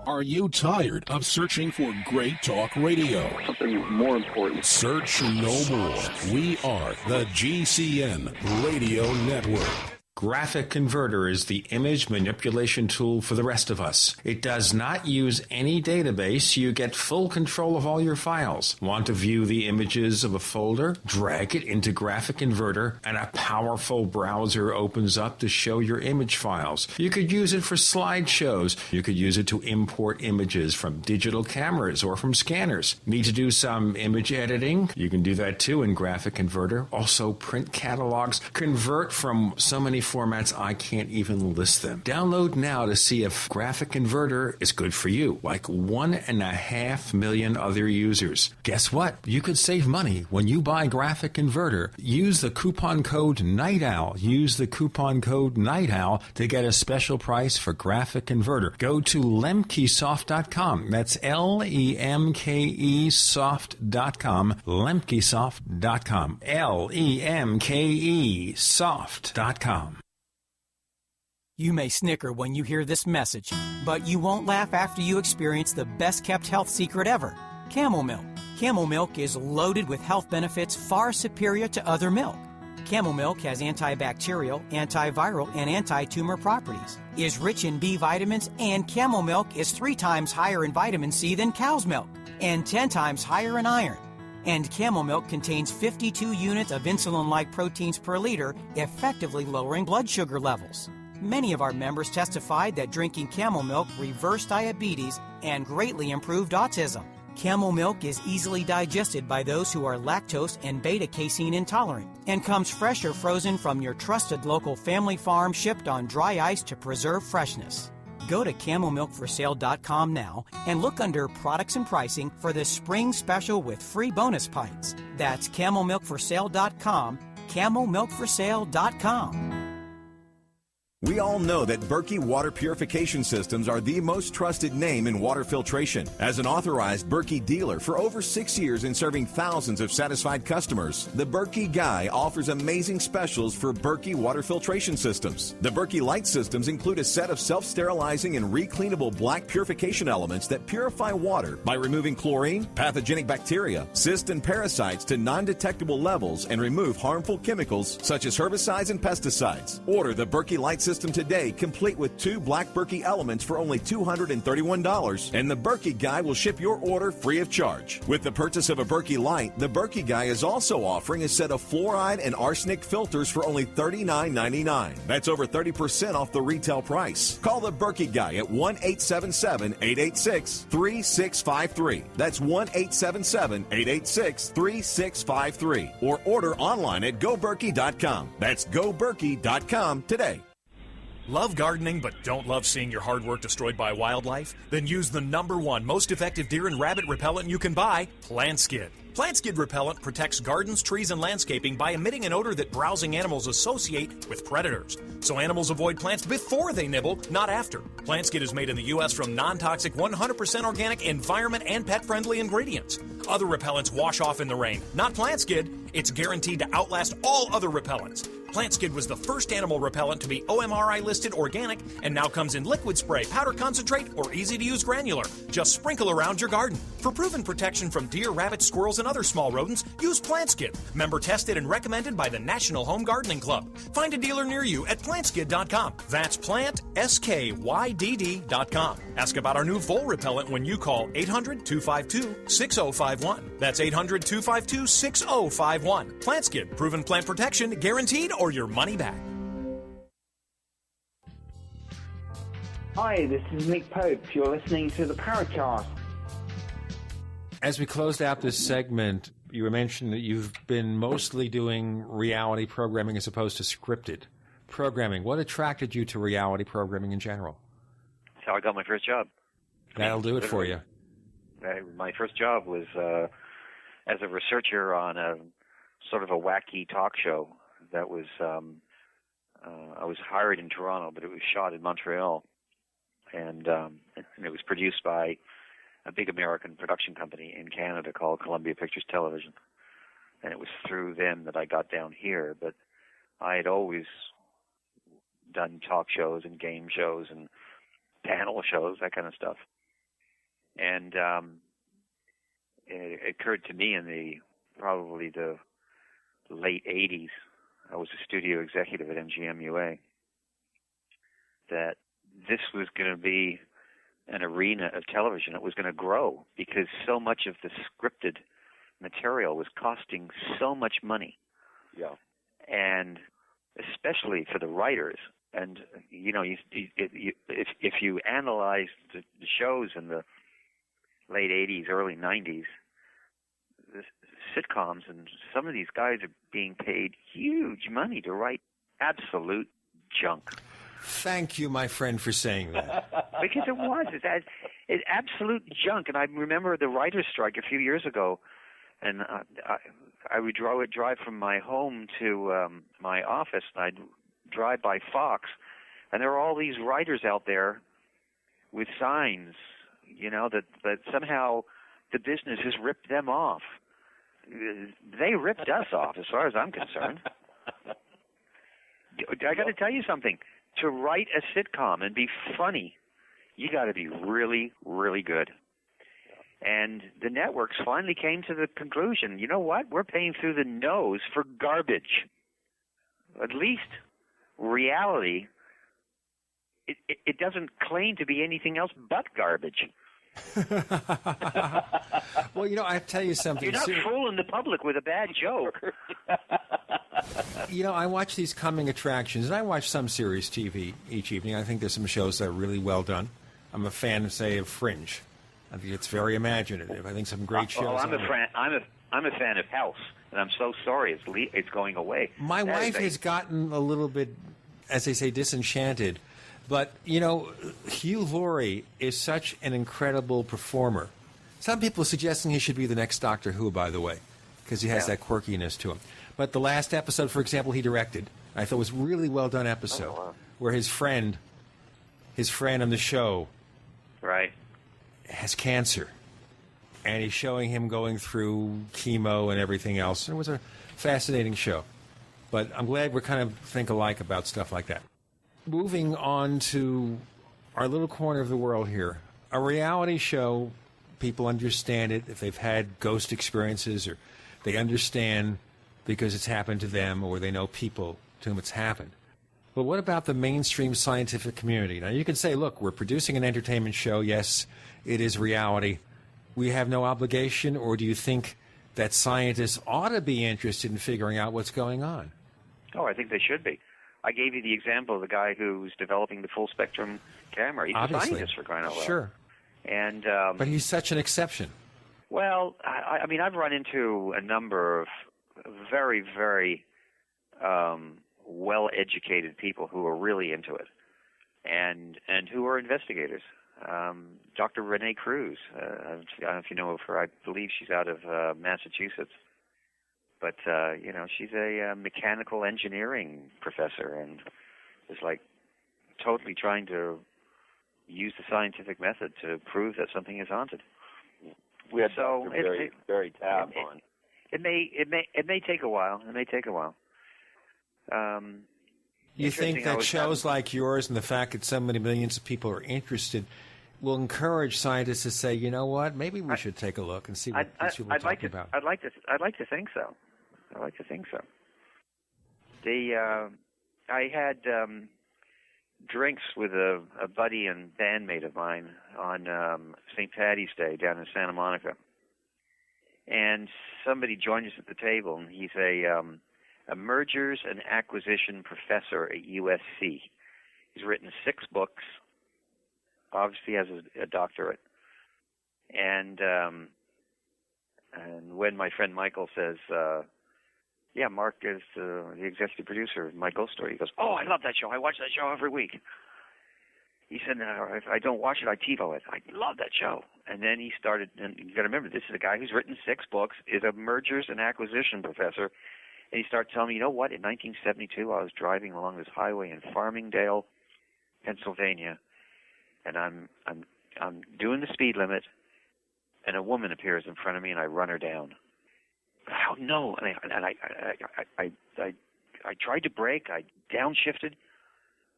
Are you tired of searching for great talk radio? Something more important. Search no more. We are the GCN Radio Network. Graphic Converter is the image manipulation tool for the rest of us. It does not use any database. You get full control of all your files. Want to view the images of a folder? Drag it into Graphic Converter, and a powerful browser opens up to show your image files. You could use it for slideshows. You could use it to import images from digital cameras or from scanners. Need to do some image editing? You can do that too in Graphic Converter. Also print catalogs. Convert from so many formats I can't even list them. Download now to see if Graphic Converter is good for you, like 1.5 million other users. Guess what? You could save money when you buy Graphic Converter. Use the coupon code Night Owl. Use the coupon code Night Owl to get a special price for Graphic Converter. Go to lemkesoft.com. That's Lemke soft.com. Lemkesoft.com. Lemke soft.com. You may snicker when you hear this message, but you won't laugh after you experience the best-kept health secret ever, camel milk. Camel milk is loaded with health benefits far superior to other milk. Camel milk has antibacterial, antiviral, and anti-tumor properties, is rich in B vitamins, and camel milk is 3 times higher in vitamin C than cow's milk, and 10 times higher in iron. And camel milk contains 52 units of insulin-like proteins per liter, effectively lowering blood sugar levels. Many of our members testified that drinking camel milk reversed diabetes and greatly improved autism. Camel milk is easily digested by those who are lactose and beta-casein intolerant and comes fresh or frozen from your trusted local family farm, shipped on dry ice to preserve freshness. Go to camelmilkforsale.com now and look under products and pricing for the spring special with free bonus pints. That's camelmilkforsale.com, camelmilkforsale.com. We all know that Berkey water purification systems are the most trusted name in water filtration. As an authorized Berkey dealer for over 6 years and serving thousands of satisfied customers, the Berkey Guy offers amazing specials for Berkey water filtration systems. The Berkey Light systems include a set of self-sterilizing and recleanable black purification elements that purify water by removing chlorine, pathogenic bacteria, cysts, and parasites to non-detectable levels and remove harmful chemicals such as herbicides and pesticides. Order the Berkey Light system today, complete with 2 black Berkey elements for only $231, and the Berkey Guy will ship your order free of charge. With the purchase of a Berkey Light, the Berkey Guy is also offering a set of fluoride and arsenic filters for only $39.99. That's over 30% off the retail price. Call the Berkey Guy at 1-877-886-3653. That's 1-877-886-3653. Or order online at goberkey.com. That's goberkey.com today. Love gardening but don't love seeing your hard work destroyed by wildlife? Then use the #1 most effective deer and rabbit repellent you can buy, Plant Skid. Plant Skid repellent protects gardens, trees, and landscaping by emitting an odor that browsing animals associate with predators. So animals avoid plants before they nibble, not after. Plant Skid is made in the U.S. from non-toxic, 100% organic, environment, and pet-friendly ingredients. Other repellents wash off in the rain. Not Plant Skid. It's guaranteed to outlast all other repellents. Plant Skid was the first animal repellent to be OMRI listed organic and now comes in liquid spray, powder concentrate, or easy-to-use granular. Just sprinkle around your garden. For proven protection from deer, rabbits, squirrels, and other small rodents, use Plant Skid. Member tested and recommended by the National Home Gardening Club. Find a dealer near you at plantskid.com. That's PlantSkydd.com. Ask about our new vole repellent when you call 800-252-6051. That's 800-252-6051. Plant Skid, proven plant protection, guaranteed, or your money back. Hi, this is Nick Pope. You're listening to the Paracast. As we closed out this segment, you mentioned that you've been mostly doing reality programming as opposed to scripted programming. What attracted you to reality programming in general? That's how I got my first job. That'll do it for you. My first job was as a researcher on sort of a wacky talk show that was. I was hired in Toronto, but it was shot in Montreal, and it was produced by a big American production company in Canada called Columbia Pictures Television, and it was through them that I got down here. But I had always done talk shows and game shows and panel shows, that kind of stuff. And it occurred to me in probably the late 80s, I was a studio executive at MGM-UA, that this was going to be an arena of television. It was going to grow because so much of the scripted material was costing so much money. Yeah. And especially for the writers. And, if you analyze the shows in the late 80s, early 90s, the sitcoms, and some of these guys are being paid huge money to write absolute junk. Thank you, my friend, for saying that. Because it's absolute junk. And I remember the writer's strike a few years ago, and I would drive from my home to my office, and I'd drive by Fox, and there are all these writers out there with signs, that somehow the business has ripped them off. They ripped us off, as far as I'm concerned. I got to tell you something. To write a sitcom and be funny, you got to be really, really good. And the networks finally came to the conclusion, you know what? We're paying through the nose for garbage. At least reality, it doesn't claim to be anything else but garbage. Well, I tell you something. You're not fooling the public with a bad joke. I watch these coming attractions, and I watch some series TV each evening. I think there's some shows that are really well done. I'm a fan, say, of Fringe. I think it's very imaginative. I think some great shows. I'm a fan of House, and I'm so sorry it's going away. My wife has gotten a little bit, as they say, disenchanted. But, Hugh Laurie is such an incredible performer. Some people are suggesting he should be the next Doctor Who, by the way, because he has that quirkiness to him. But the last episode, for example, he directed, I thought was a really well done episode, where his friend on the show has cancer. And he's showing him going through chemo and everything else. And it was a fascinating show. But I'm glad we're kind of think alike about stuff like that. Moving on to our little corner of the world here. A reality show, people understand it if they've had ghost experiences, or they understand because it's happened to them, or they know people to whom it's happened. But what about the mainstream scientific community? Now, you can say, look, we're producing an entertainment show. Yes, it is reality. We have no obligation, or do you think that scientists ought to be interested in figuring out what's going on? Oh, I think they should be. I gave you the example of the guy who's developing the full-spectrum camera. He's a scientist, for crying out loud. Sure. And, but he's such an exception. Well, I mean, I've run into a number of very, very well-educated people who are really into it and who are investigators. Dr. Renee Cruz, I don't know if you know of her. I believe she's out of Massachusetts. But, she's a mechanical engineering professor and is totally trying to use the scientific method to prove that something is haunted. We had Dr. Barry Tabb on. It may take a while. It may take a while. You think that shows like yours and the fact that so many millions of people are interested will encourage scientists to say, you know what, maybe we should take a look and see what these people are talking about? I'd like to think so. I like to think so. I had drinks with a buddy and bandmate of mine on St. Paddy's Day down in Santa Monica, and somebody joined us at the table, and he's a mergers and acquisition professor at USC. He's written 6 books. Obviously, has a doctorate, and when my friend Michael says. Yeah, Mark is the executive producer of my Ghost Story. He goes, oh, I love that show. I watch that show every week. He said, no, if I don't watch it, I TiVo it. I love that show. And then he started, and you got to remember, this is a guy who's written 6 books, is a mergers and acquisition professor. And he started telling me, you know what, in 1972, I was driving along this highway in Farmingdale, Pennsylvania, and I'm doing the speed limit, and a woman appears in front of me, and I run her down. Oh, no. And I tried to brake. I downshifted.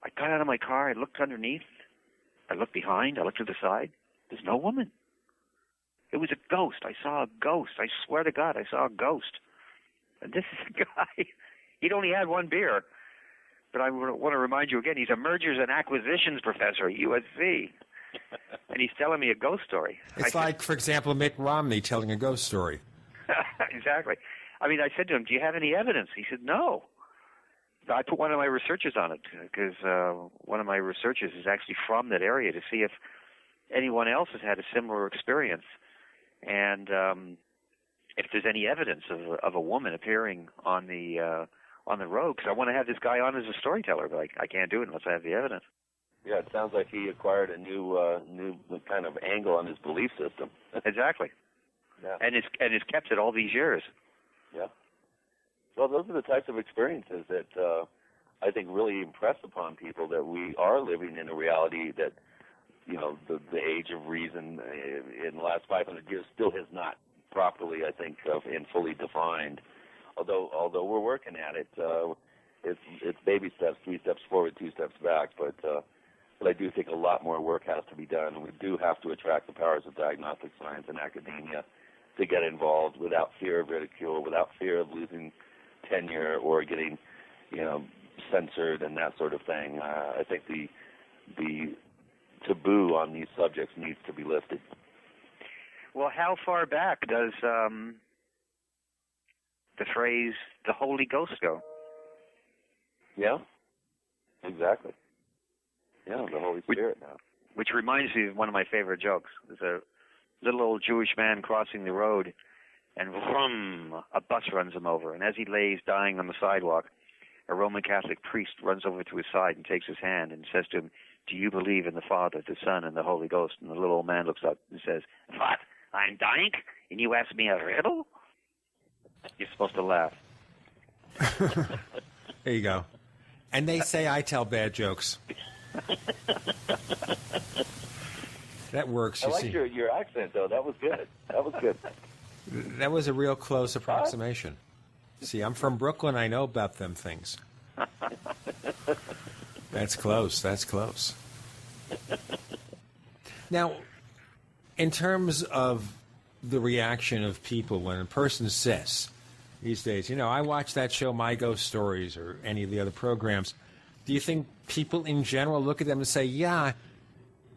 I got out of my car. I looked underneath. I looked behind. I looked to the side. There's no woman. It was a ghost. I saw a ghost. I swear to God, I saw a ghost. And this is a guy, he'd only had 1 beer. But I want to remind you again, he's a mergers and acquisitions professor at USC. And he's telling me a ghost story. It's like, for example, Mitt Romney telling a ghost story. Exactly. I mean, I said to him, do you have any evidence? He said, no. I put one of my researchers on it because one of my researchers is actually from that area to see if anyone else has had a similar experience. And if there's any evidence of a woman appearing on the road, because I want to have this guy on as a storyteller, but I can't do it unless I have the evidence. Yeah, it sounds like he acquired a new kind of angle on his belief system. Exactly. Yeah. And has kept it all these years. Yeah. Well, those are the types of experiences that I think really impress upon people that we are living in a reality that, you know, the age of reason in the last 500 years still has not properly, I think, and fully defined. Although we're working at it, it's baby steps, 3 steps forward, 2 steps back. But I do think a lot more work has to be done, and we do have to attract the powers of diagnostic science and academia to get involved without fear of ridicule, without fear of losing tenure or getting, you know, censored and that sort of thing. I think the taboo on these subjects needs to be lifted. Well, how far back does the phrase "the Holy Ghost" go? Yeah, exactly. Yeah, the Holy Spirit now. Which reminds me of one of my favorite jokes. There's a little old Jewish man crossing the road, and vroom, a bus runs him over. And as he lays dying on the sidewalk, a Roman Catholic priest runs over to his side and takes his hand and says to him, "Do you believe in the Father, the Son, and the Holy Ghost?" And the little old man looks up and says, "What? I'm dying? And you ask me a riddle?" You're supposed to laugh. There you go. And they say I tell bad jokes. That works. I like your accent, though. That was good. That was a real close approximation. See, I'm from Brooklyn. I know about them things. That's close. That's close. Now, in terms of the reaction of people when a person says these days, you know, I watch that show, My Ghost Stories, or any of the other programs, do you think people in general look at them and say, yeah,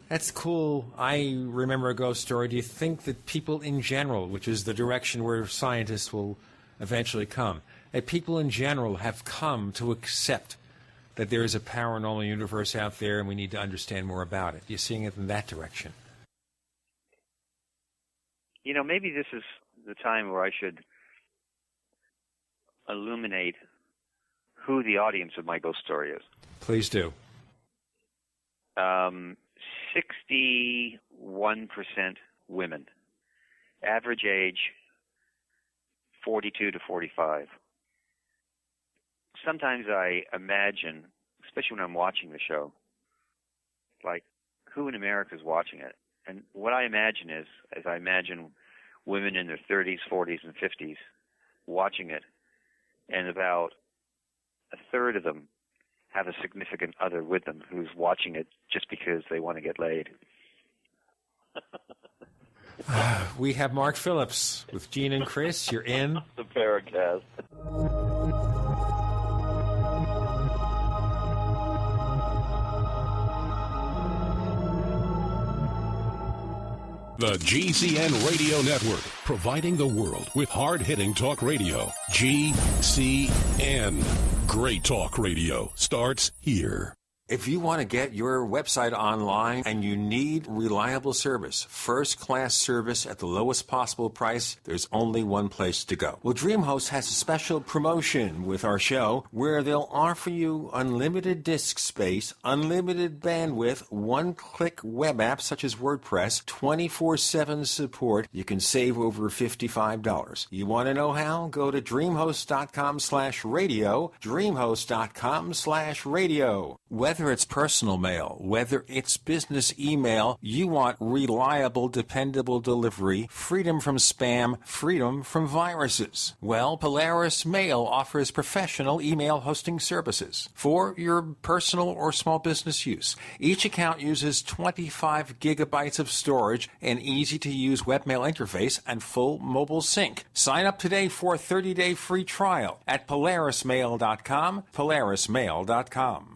that's cool, I remember a ghost story? Do you think that people in general, which is the direction where scientists will eventually come, that people in general have come to accept that there is a paranormal universe out there and we need to understand more about it? You're seeing it in that direction? You know, maybe this is the time where I should illuminate who the audience of My Ghost Story is. Please do. 61% women. Average age, 42 to 45. Sometimes I imagine, especially when I'm watching the show, like, who in America is watching it? And what I imagine is I imagine women in their 30s, 40s, and 50s watching it, and about a third of them have a significant other with them who's watching it just because they want to get laid. We have Mark Phillips with Gene and Chris. You're in the Paracast. The GCN Radio Network, providing the world with hard-hitting talk radio. GCN. Great talk radio starts here. If you want to get your website online and you need reliable service, first-class service at the lowest possible price, there's only one place to go. Well, DreamHost has a special promotion with our show where they'll offer you unlimited disk space, unlimited bandwidth, one-click web apps such as WordPress, 24/7 support. You can save over $55. You want to know how? Go to dreamhost.com/radio, dreamhost.com/radio. Whether it's personal mail, whether it's business email, you want reliable, dependable delivery, freedom from spam, freedom from viruses. Well, Polaris Mail offers professional email hosting services for your personal or small business use. Each account uses 25 gigabytes of storage, an easy-to-use webmail interface, and full mobile sync. Sign up today for a 30-day free trial at polarismail.com, polarismail.com.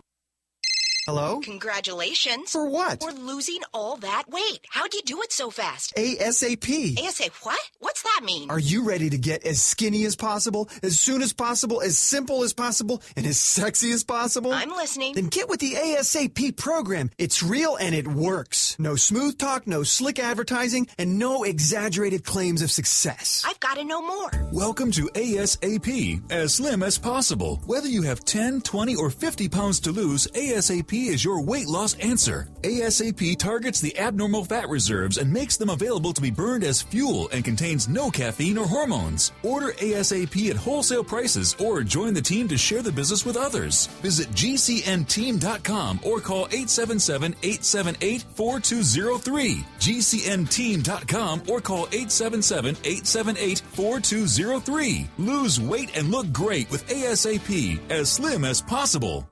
Hello? Congratulations. For what? For losing all that weight. How'd you do it so fast? ASAP. ASAP what? What's that mean? Are you ready to get as skinny as possible, as soon as possible, as simple as possible, and as sexy as possible? I'm listening. Then get with the ASAP program. It's real and it works. No smooth talk, no slick advertising, and no exaggerated claims of success. I've got to know more. Welcome to ASAP, as slim as possible. Whether you have 10, 20, or 50 pounds to lose, ASAP is your weight loss answer. ASAP targets the abnormal fat reserves and makes them available to be burned as fuel and contains no caffeine or hormones. Order ASAP at wholesale prices or join the team to share the business with others. Visit GCNteam.com or call 877-878-4203. GCNteam.com or call 877-878-4203. Lose weight and look great with ASAP, as slim as possible.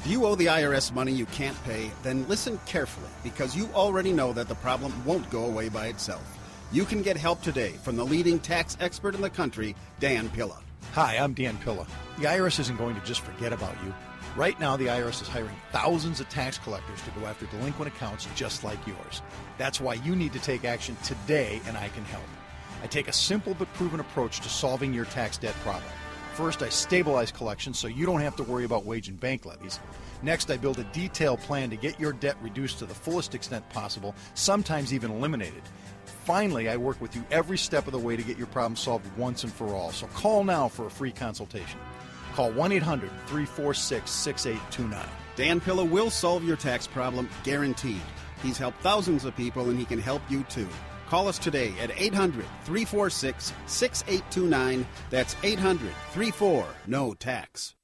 If you owe the IRS money you can't pay, then listen carefully, because you already know that the problem won't go away by itself. You can get help today from the leading tax expert in the country, Dan Pilla. Hi, I'm Dan Pilla. The IRS isn't going to just forget about you. Right now, the IRS is hiring thousands of tax collectors to go after delinquent accounts just like yours. That's why you need to take action today, and I can help. I take a simple but proven approach to solving your tax debt problem. First, I stabilize collections so you don't have to worry about wage and bank levies. Next, I build a detailed plan to get your debt reduced to the fullest extent possible, sometimes even eliminated. Finally, I work with you every step of the way to get your problem solved once and for all. So call now for a free consultation. Call 1-800-346-6829. Dan Pilla will solve your tax problem, guaranteed. He's helped thousands of people, and he can help you too. Call us today at 800-346-6829. That's 800-34-NO-TAX.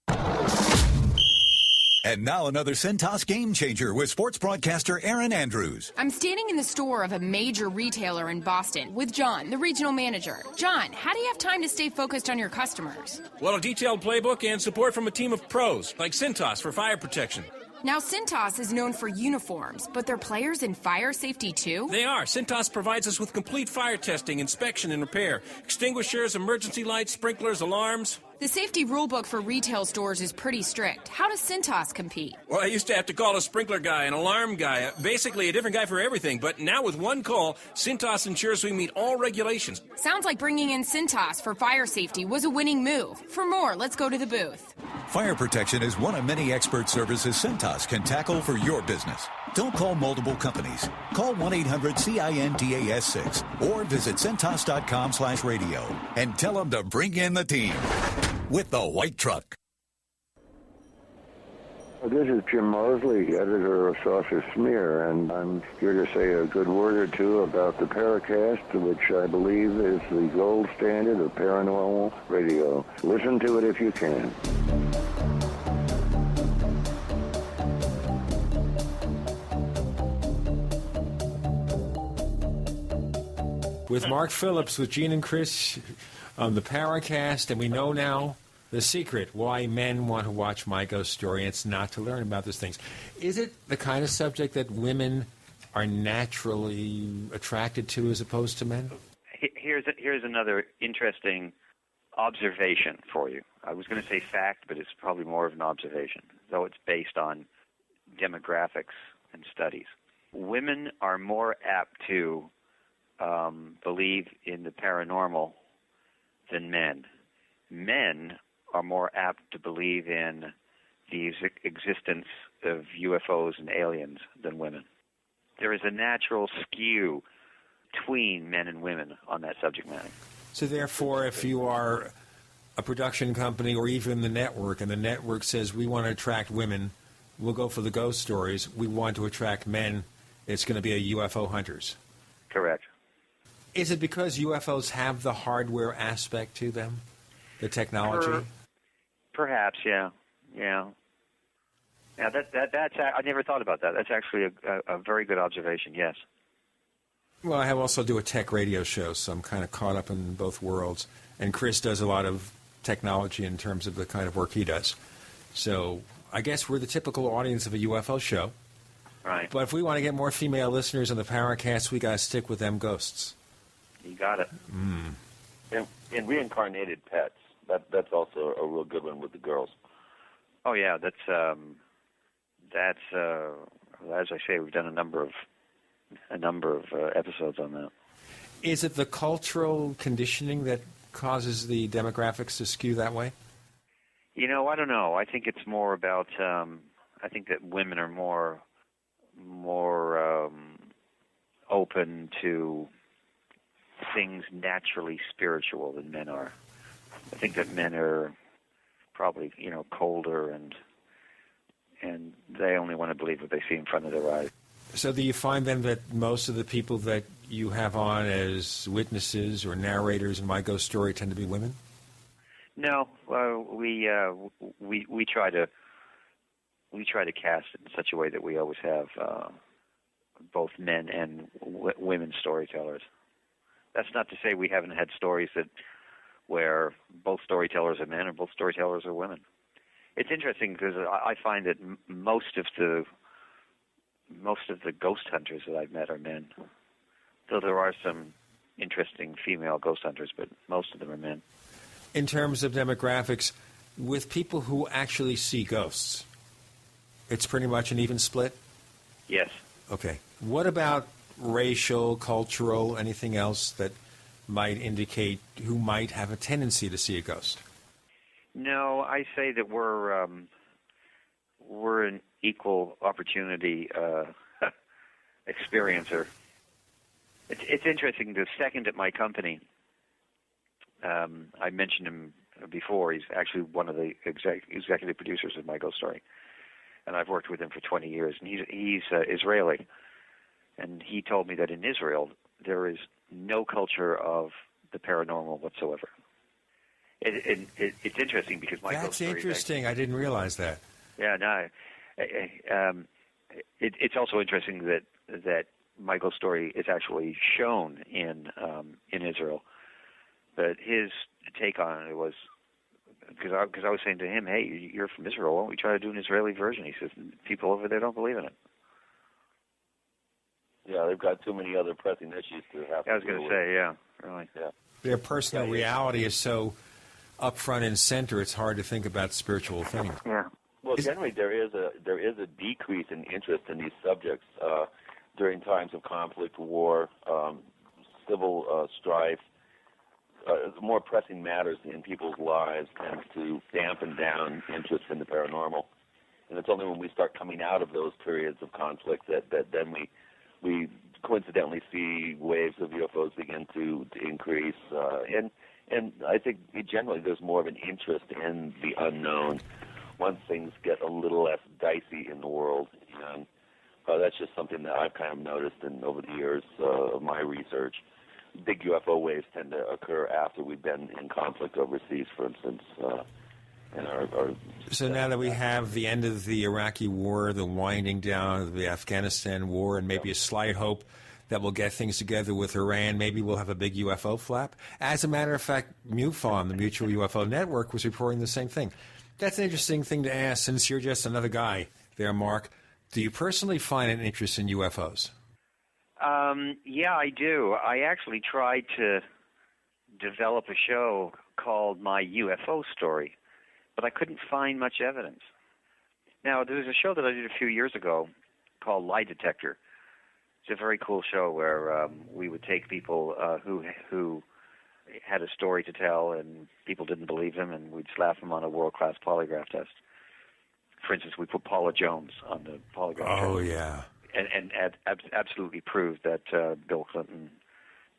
And now another Cintas game changer with sports broadcaster Aaron Andrews. I'm standing in the store of a major retailer in Boston with John, the regional manager. John, how do you have time to stay focused on your customers? Well, a detailed playbook and support from a team of pros, like Cintas for fire protection. Now, Cintas is known for uniforms, but they're players in fire safety too? They are. Cintas provides us with complete fire testing, inspection, and repair. Extinguishers, emergency lights, sprinklers, alarms. The safety rulebook for retail stores is pretty strict. How does Cintas compete? Well, I used to have to call a sprinkler guy, an alarm guy, basically a different guy for everything. But now with one call, Cintas ensures we meet all regulations. Sounds like bringing in Cintas for fire safety was a winning move. For more, let's go to the booth. Fire protection is one of many expert services Cintas can tackle for your business. Don't call multiple companies. Call 1-800-CINTAS6 or visit Cintas.com/radio and tell them to bring in the team with the white truck. This is Jim Mosley, editor of Saucer Smear, and I'm here to say a good word or two about the Paracast, which I believe is the gold standard of paranormal radio. Listen to it if you can. With Mark Phillips, with Gene and Chris on the Paracast, and we know now the secret why men want to watch My Ghost Story. It's not to learn about these things. Is it the kind of subject that women are naturally attracted to as opposed to men? Here's another interesting observation for you. I was going to say fact, but it's probably more of an observation, though it's based on demographics and studies. Women are more apt to believe in the paranormal than men. Men are more apt to believe in the existence of UFOs and aliens than women. There is a natural skew between men and women on that subject matter. So therefore, if you are a production company or even the network, and the network says we want to attract women, we'll go for the ghost stories. We want to attract men, it's going to be a UFO hunters. Correct. Is it because UFOs have the hardware aspect to them, the technology? Perhaps, yeah. Yeah, that's. I never thought about that. That's actually a very good observation. Yes. Well, I also do a tech radio show, so I'm kind of caught up in both worlds. And Chris does a lot of technology in terms of the kind of work he does. So I guess we're the typical audience of a UFO show. Right. But if we want to get more female listeners on the Paracast, we got to stick with them ghosts. You got it. And reincarnated pets. That's also a real good one with the girls. Oh yeah, that's as I say, we've done a number of episodes on that. Is it the cultural conditioning that causes the demographics to skew that way? I don't know. I think it's more about. I think that women are more open to things naturally spiritual than men are. I think that men are probably, colder and they only want to believe what they see in front of their eyes. So do you find then that most of the people that you have on as witnesses or narrators in My Ghost Story tend to be women? No, we try to cast it in such a way that we always have both men and women storytellers. That's not to say we haven't had stories where both storytellers are men and both storytellers are women. It's interesting because I find that most of the ghost hunters that I've met are men, though there are some interesting female ghost hunters, but most of them are men. In terms of demographics, with people who actually see ghosts, it's pretty much an even split? Yes. Okay. What about racial, cultural, anything else that might indicate who might have a tendency to see a ghost? No, I say that we're an equal opportunity experiencer. It's interesting. The second at my company, I mentioned him before. He's actually one of the executive producers of My Ghost Story, and I've worked with him for 20 years. And he's Israeli, and he told me that in Israel there is no culture of the paranormal whatsoever. It's interesting because My Ghost Story. That's interesting. I didn't realize that. Yeah, no. It's also interesting that My Ghost Story is actually shown in Israel. But his take on it was because I was saying to him, "Hey, you're from Israel. Why don't we try to do an Israeli version?" He says, "People over there don't believe in it." Yeah, they've got too many other pressing issues to have. I was going to say, yeah, really. Yeah. Their personal reality is so up front and center, it's hard to think about spiritual things. Yeah. Well, generally there is a decrease in interest in these subjects during times of conflict, war, civil strife. More pressing matters in people's lives tends to dampen down interest in the paranormal, and it's only when we start coming out of those periods of conflict that then we coincidentally see waves of UFOs begin to increase, and I think generally there's more of an interest in the unknown once things get a little less dicey in the world, and that's just something that I've kind of noticed over the years of my research. Big UFO waves tend to occur after we've been in conflict overseas, for instance. So now that we have the end of the Iraqi war, the winding down of the Afghanistan war, and maybe a slight hope that we'll get things together with Iran, maybe we'll have a big UFO flap. As a matter of fact, MUFON, the Mutual UFO Network, was reporting the same thing. That's an interesting thing to ask, since you're just another guy there, Mark. Do you personally find an interest in UFOs? Yeah, I do. I actually tried to develop a show called My UFO Story, but I couldn't find much evidence. Now, there was a show that I did a few years ago called Lie Detector. It's a very cool show where we would take people who had a story to tell and people didn't believe him, and we'd slap him on a world-class polygraph test. For instance, we put Paula Jones on the polygraph test. Oh, yeah. And absolutely proved that Bill Clinton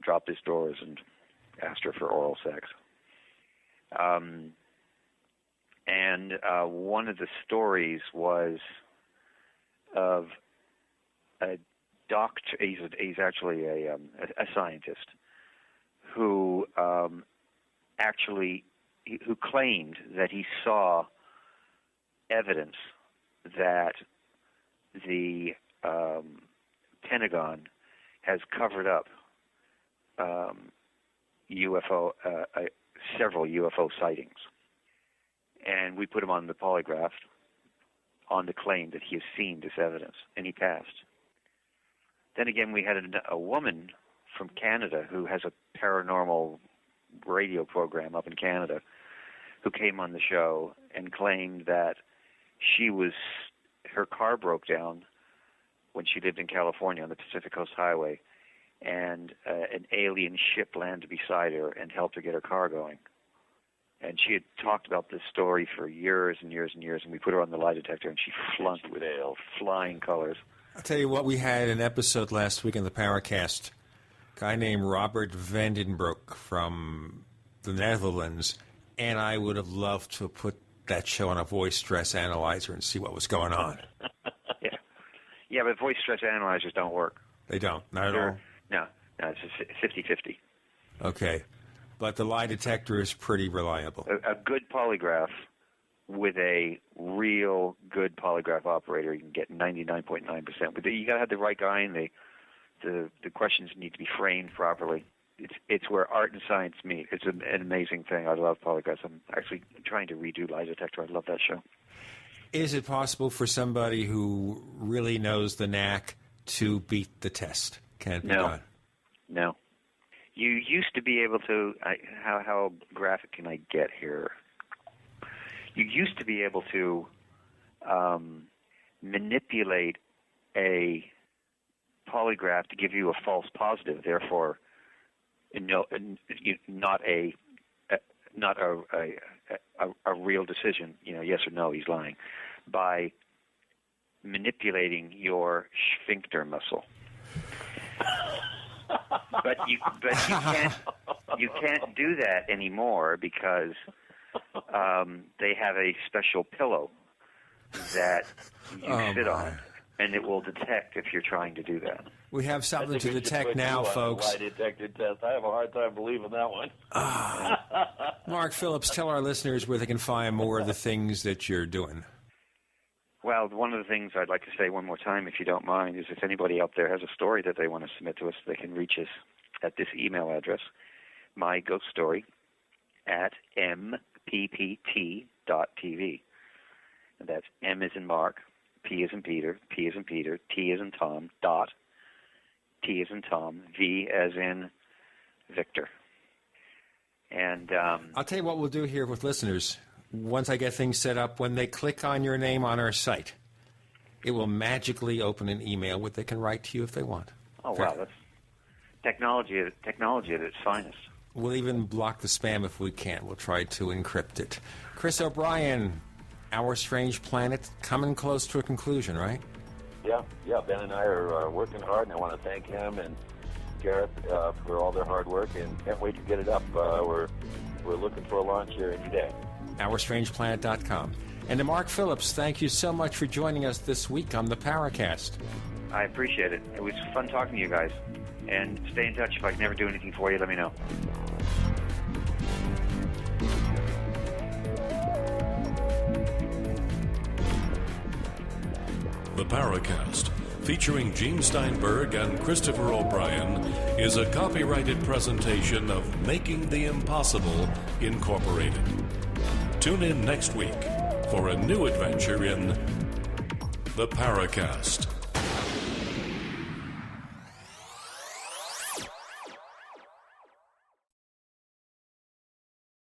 dropped his drawers and asked her for oral sex. And one of the stories was of a doctor. He's actually a scientist who who claimed that he saw evidence that the Pentagon has covered up several UFO sightings. And we put him on the polygraph on the claim that he has seen this evidence, and he passed. Then again, we had a woman from Canada who has a paranormal radio program up in Canada who came on the show and claimed that her car broke down when she lived in California on the Pacific Coast Highway, and an alien ship landed beside her and helped her get her car going. And she had talked about this story for years and years and years, and we put her on the lie detector, and she flunked with flying colors. I'll tell you what, we had an episode last week in the Paracast, a guy named Robert Vandenbroek from the Netherlands, and I would have loved to have put that show on a voice stress analyzer and see what was going on. Yeah, but voice stress analyzers don't work. They don't, not at all? No, it's 50-50. Okay. But the lie detector is pretty reliable. A good polygraph with a real good polygraph operator, you can get 99.9%. But you got to have the right guy, and the questions need to be framed properly. It's where art and science meet. It's an amazing thing. I love polygraphs. I'm actually trying to redo lie detector. I love that show. Is it possible for somebody who really knows the knack to beat the test? Can it be done? No. You used to be able to, how graphic can I get here? You used to be able to manipulate a polygraph to give you a false positive, therefore not a real decision, yes or no, he's lying, by manipulating your sphincter muscle. But you can't do that anymore because they have a special pillow that you sit on, and it will detect if you're trying to do that. We have something to detect now, folks. Lie detector test. I have a hard time believing that one. Mark Phillips, tell our listeners where they can find more of the things that you're doing. Well, one of the things I'd like to say one more time, if you don't mind, is if anybody out there has a story that they want to submit to us, they can reach us at this email address, myghoststory@mppt.tv. And that's M as in Mark, P as in Peter, P as in Peter, T as in Tom, dot, T as in Tom, V as in Victor. And I'll tell you what we'll do here with listeners. Once I get things set up, when they click on your name on our site, it will magically open an email that they can write to you if they want. Oh, wow, that's technology at its finest. We'll even block the spam if we can. We'll try to encrypt it. Chris O'Brien, Our Strange Planet, coming close to a conclusion, right? Yeah, Ben and I are working hard, and I want to thank him and Gareth for all their hard work, and can't wait to get it up. We're looking for a launch here any day. OurStrangePlanet.com. And to Mark Phillips, thank you so much for joining us this week on the Paracast. I appreciate it. It was fun talking to you guys. And stay in touch. If I can ever do anything for you, let me know. The Paracast, featuring Gene Steinberg and Christopher O'Brien, is a copyrighted presentation of Making the Impossible, Incorporated. Tune in next week for a new adventure in The Paracast.